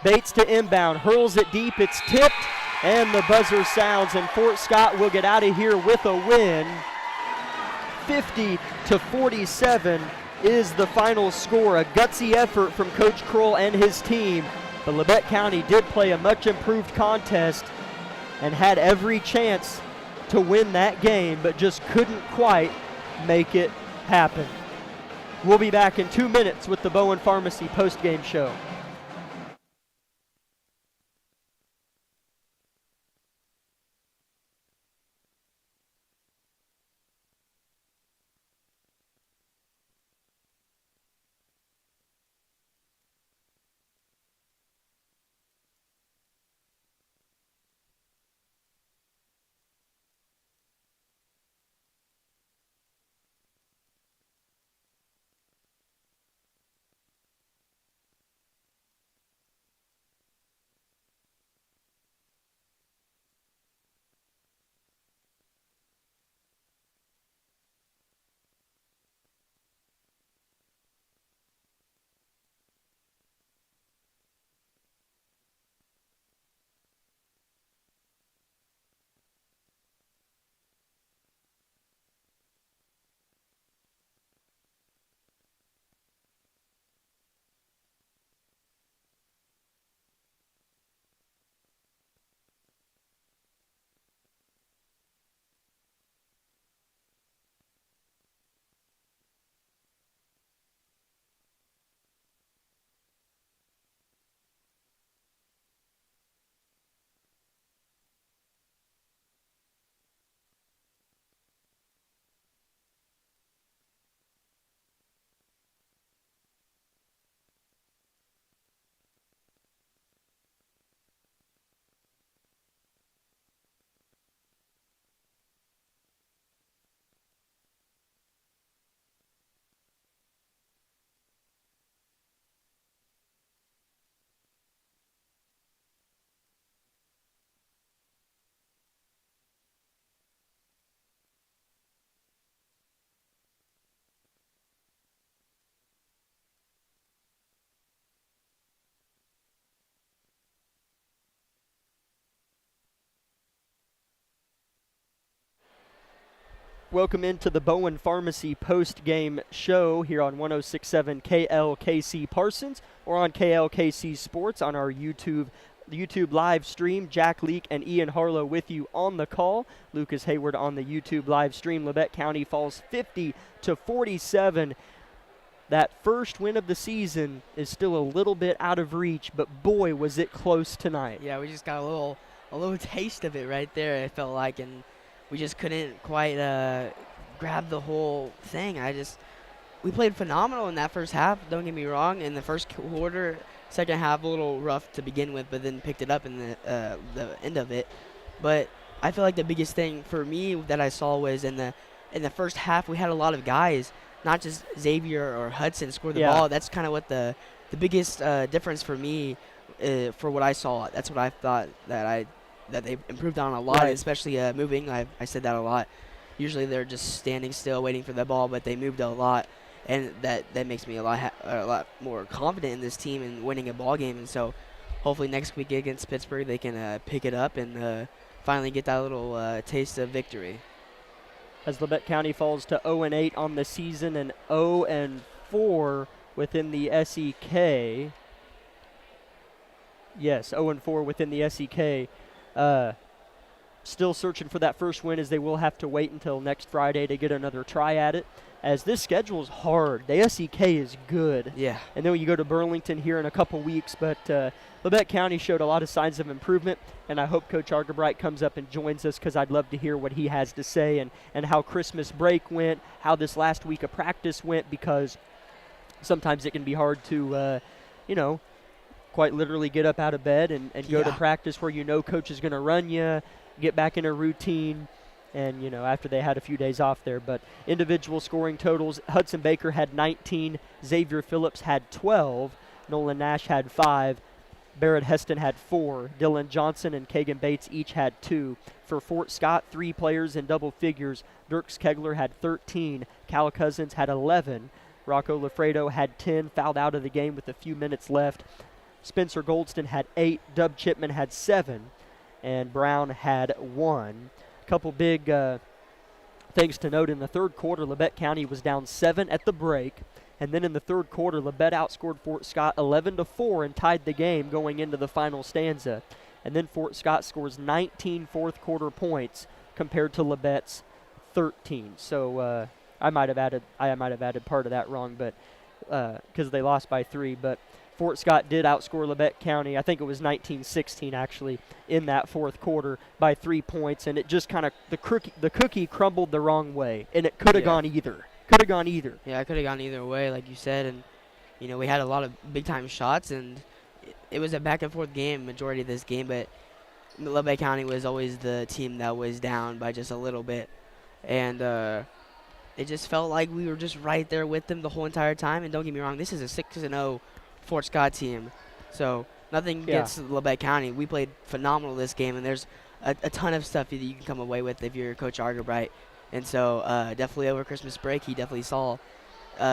Bates to inbound, hurls it deep, it's tipped, and the buzzer sounds, and Fort Scott will get out of here with a win. 50-47 is the final score. A gutsy effort from Coach Kroll and his team. But Labette County did play a much improved contest and had every chance to win that game, but just couldn't quite make it happen. We'll be back in 2 minutes with the Bowen Pharmacy postgame show. Welcome into the Bowen Pharmacy post-game show here on 106.7 KLKC Parsons or on KLKC Sports on our YouTube live stream. Jack Leake and Ian Harlow with you on the call. Lucas Hayward on the YouTube live stream. Labette County falls 50-47. That first win of the season is still a little bit out of reach, but boy, was it close tonight. Yeah, we just got a little taste of it right there, it felt like, and we just couldn't quite grab the whole thing. We played phenomenal in that first half, don't get me wrong. In the first quarter, second half a little rough to begin with, but then picked it up in the end of it. But I feel like the biggest thing for me that I saw was in the first half we had a lot of guys, not just Xavier or Hudson score the ball. That's kind of what the biggest difference for me for what I saw. That's what I thought that they improved on a lot, especially moving. I said that a lot. Usually they're just standing still waiting for the ball, but they moved a lot, and that makes me a lot more confident in this team and winning a ball game. And so hopefully next week against Pittsburgh they can pick it up and finally get that little taste of victory. As Labette County falls to 0-8 on the season and 0-4 within the SEK. Yes, 0-4 within the SEK. Still searching for that first win, as they will have to wait until next Friday to get another try at it, as this schedule is hard. The SEK is good. Yeah. And then you go to Burlington here in a couple weeks, but Labette County showed a lot of signs of improvement, and I hope Coach Argabright comes up and joins us, because I'd love to hear what he has to say and how Christmas break went, how this last week of practice went, because sometimes it can be hard to, quite literally get up out of bed and go to practice where Coach is going to run you, get back in a routine, and, after they had a few days off there. But individual scoring totals, Hudson Baker had 19, Xavier Phillips had 12, Nolan Nash had 5, Barrett Heston had 4. Dylan Johnson and Kagan Bates each had 2. For Fort Scott, 3 players in double figures. Dirks Kegler had 13. Cal Cousins had 11. Rocco Lafredo had 10, fouled out of the game with a few minutes left. Spencer Goldston had 8. Dub Chipman had 7. And Brown had 1. A couple big things to note. In the third quarter, Labette County was down 7 at the break. And then in the third quarter, Labette outscored Fort Scott 11-4 and tied the game going into the final stanza. And then Fort Scott scores 19 fourth quarter points compared to Labette's 13. So I might have added part of that wrong, but because they lost by 3. But Fort Scott did outscore Labette County. I think it was 19-16 actually in that fourth quarter by 3 points, and it just kind of the cookie crumbled the wrong way, and it could have gone either. Could have gone either. Yeah, it could have gone either way, like you said, and we had a lot of big time shots, and it was a back and forth game majority of this game, but Labette County was always the team that was down by just a little bit, and it just felt like we were just right there with them the whole entire time. And don't get me wrong, this is a 6-0 Fort Scott team, so nothing against Labette County. We played phenomenal this game, and there's a ton of stuff that you can come away with if you're Coach Argerbright. And so definitely over Christmas break, he definitely saw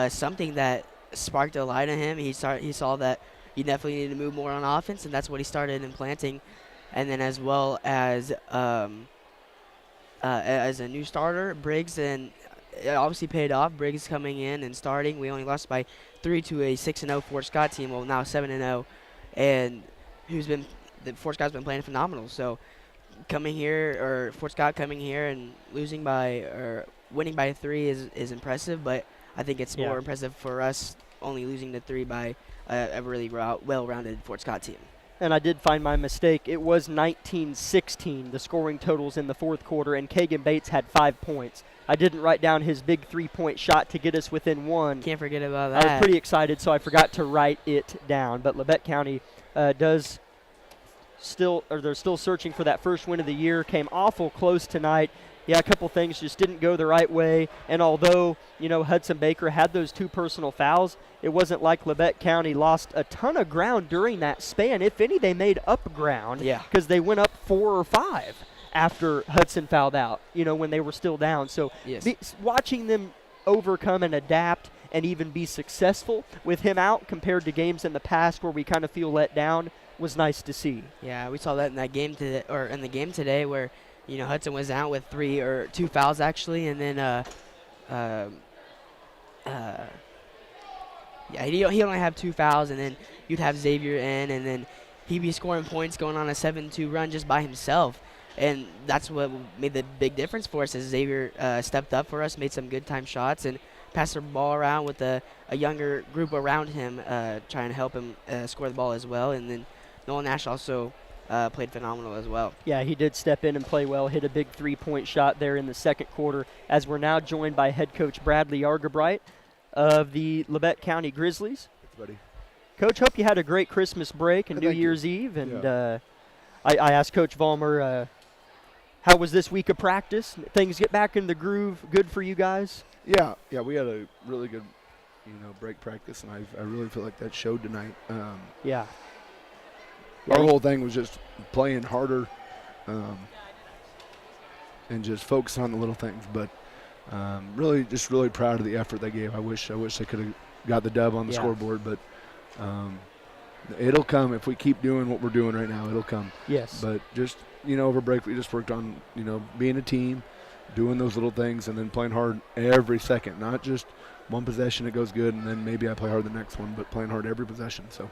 something that sparked a light in him. He saw that he definitely needed to move more on offense, and that's what he started implanting. And then as well as a new starter, Briggs, and it obviously paid off. Briggs coming in and starting. We only lost by 3 to a 6-0 Fort Scott team. Well, now 7-0, and Fort Scott's been playing phenomenal. So Fort Scott coming here and winning by 3 is impressive, but I think it's more impressive for us only losing to 3 by a really well-rounded Fort Scott team. And I did find my mistake. It was 19-16, the scoring totals in the fourth quarter, and Kagan Bates had 5 points. I didn't write down his big 3-point shot to get us within 1. Can't forget about that. I was pretty excited, so I forgot to write it down. But Labette County they're still searching for that first win of the year. Came awful close tonight. Yeah, a couple things just didn't go the right way. And although, Hudson Baker had those 2 personal fouls, it wasn't like Labette County lost a ton of ground during that span. If any, they made up ground because they went up 4 or 5 after Hudson fouled out, when they were still down. So watching them overcome and adapt and even be successful with him out compared to games in the past where we kind of feel let down was nice to see. Yeah, we saw that in that game today, or in the game today, where Hudson was out with 2 fouls actually, and then he only had 2 fouls, and then you'd have Xavier in, and then he'd be scoring points going on a 7-2 run just by himself, and that's what made the big difference for us. As Xavier stepped up for us, made some good time shots, and passed the ball around with a younger group around him, trying to help him score the ball as well, and then Nolan Nash also played phenomenal as well. Yeah, he did step in and play well, hit a big 3-point shot there in the second quarter, as we're now joined by head coach Bradley Argerbright of the Labette County Grizzlies. Thanks, buddy. Coach, hope you had a great Christmas break and New Year's Eve. And I asked Coach Vollmer, how was this week of practice? Things get back in the groove, good for you guys? Yeah, we had a really good, break practice, and I really feel like that showed tonight. Our whole thing was just playing harder and just focusing on the little things. But really proud of the effort they gave. I wish they could have got the dub on the scoreboard, but it'll come if we keep doing what we're doing right now. It'll come. Yes. But just over break, we just worked on being a team, doing those little things, and then playing hard every second. Not just one possession that goes good, and then maybe I play hard the next one, but playing hard every possession. So.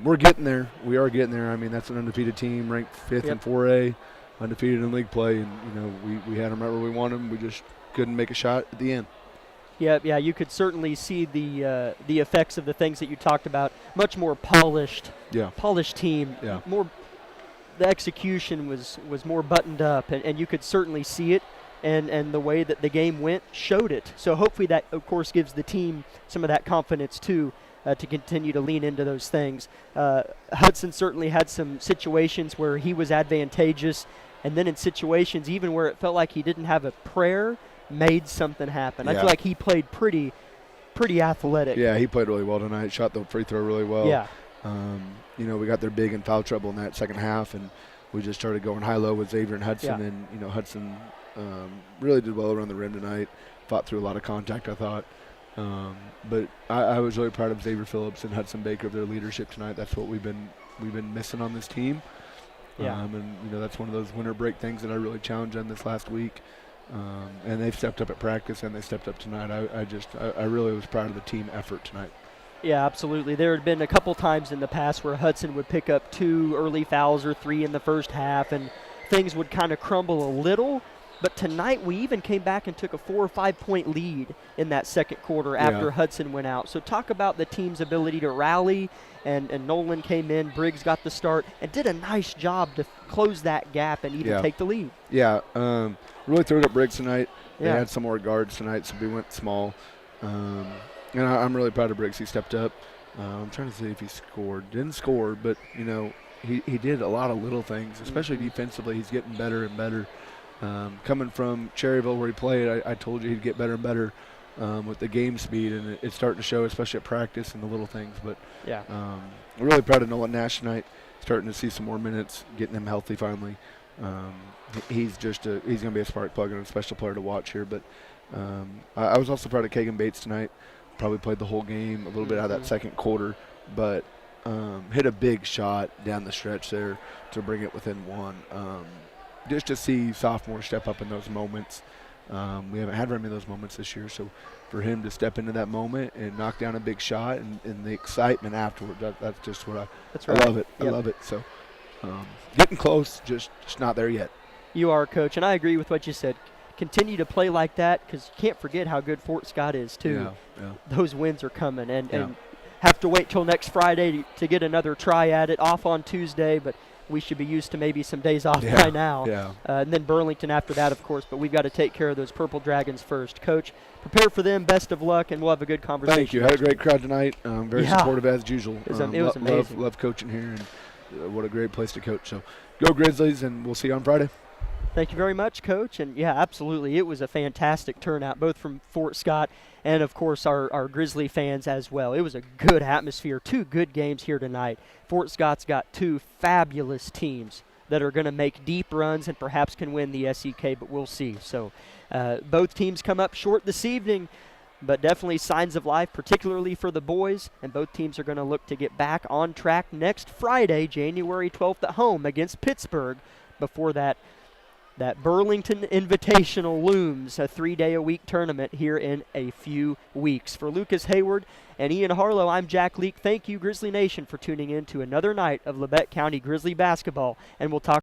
We're getting there. We are getting there. I mean, that's an undefeated team, ranked 5th in 4A, undefeated in league play, and we had them right where we wanted them. We just couldn't make a shot at the end. Yeah, you could certainly see the effects of the things that you talked about. Much more polished team. Yeah. More, the execution was more buttoned up, and you could certainly see it. And the way that the game went showed it. So hopefully that, of course, gives the team some of that confidence too. To continue to lean into those things. Hudson certainly had some situations where he was advantageous, and then in situations even where it felt like he didn't have a prayer, made something happen. Yeah. I feel like he played pretty athletic. Yeah, he played really well tonight, shot the free throw really well. Yeah. We got their big in foul trouble in that second half, and we just started going high-low with Xavier and Hudson, and, Hudson really did well around the rim tonight, fought through a lot of contact, I thought. But I was really proud of Xavier Phillips and Hudson Baker of their leadership tonight. That's what we've been missing on this team. And that's one of those winter break things that I really challenged them this last week. And they've stepped up at practice, and they stepped up tonight. I really was proud of the team effort tonight. Yeah, absolutely. There had been a couple times in the past where Hudson would pick up 2 early fouls or 3 in the first half, and things would kind of crumble a little. But tonight we even came back and took a 4 or 5 point lead in that second quarter after Hudson went out. So talk about the team's ability to rally, and Nolan came in, Briggs got the start, and did a nice job to close that gap and even take the lead. Yeah, really threw it up Briggs tonight. They had some more guards tonight, so we went small. And I'm really proud of Briggs. He stepped up. I'm trying to see if he scored. Didn't score, but, he did a lot of little things, especially defensively. He's getting better and better. Coming from Cherryville where he played, I told you he'd get better and better with the game speed, and it's starting to show, especially at practice and the little things. But I'm really proud of Nolan Nash tonight, starting to see some more minutes, getting him healthy finally. He's going to be a spark plug and a special player to watch here. But I was also proud of Kagan Bates tonight. Probably played the whole game, a little bit out of that second quarter, but hit a big shot down the stretch there to bring it within 1. Just to see sophomores step up in those moments. We haven't had very many of those moments this year, so for him to step into that moment and knock down a big shot and the excitement afterward, that's just what I love it. I love it. So getting close, just not there yet. You are, Coach, and I agree with what you said. Continue to play like that, because you can't forget how good Fort Scott is, too. Yeah. Those wins are coming, and have to wait till next Friday to get another try at it, off on Tuesday, but we should be used to maybe some days off by now. And then Burlington after that, of course, but we've got to take care of those Purple Dragons first. Coach, prepare for them. Best of luck, and we'll have a good conversation. Thank you. Had a great crowd tonight. Very supportive as usual. It was amazing. Love coaching here, and what a great place to coach. So go Grizzlies, and we'll see you on Friday. Thank you very much, Coach. And, absolutely, it was a fantastic turnout, both from Fort Scott and, of course, our Grizzly fans as well. It was a good atmosphere, 2 good games here tonight. Fort Scott's got 2 fabulous teams that are going to make deep runs and perhaps can win the SEK, but we'll see. So both teams come up short this evening, but definitely signs of life, particularly for the boys, and both teams are going to look to get back on track next Friday, January 12th at home against Pittsburgh. Before that Burlington Invitational looms, a 3-day-a-week tournament here in a few weeks. For Lucas Hayward and Ian Harlow, I'm Jack Leake. Thank you, Grizzly Nation, for tuning in to another night of Labette County Grizzly basketball, and we'll talk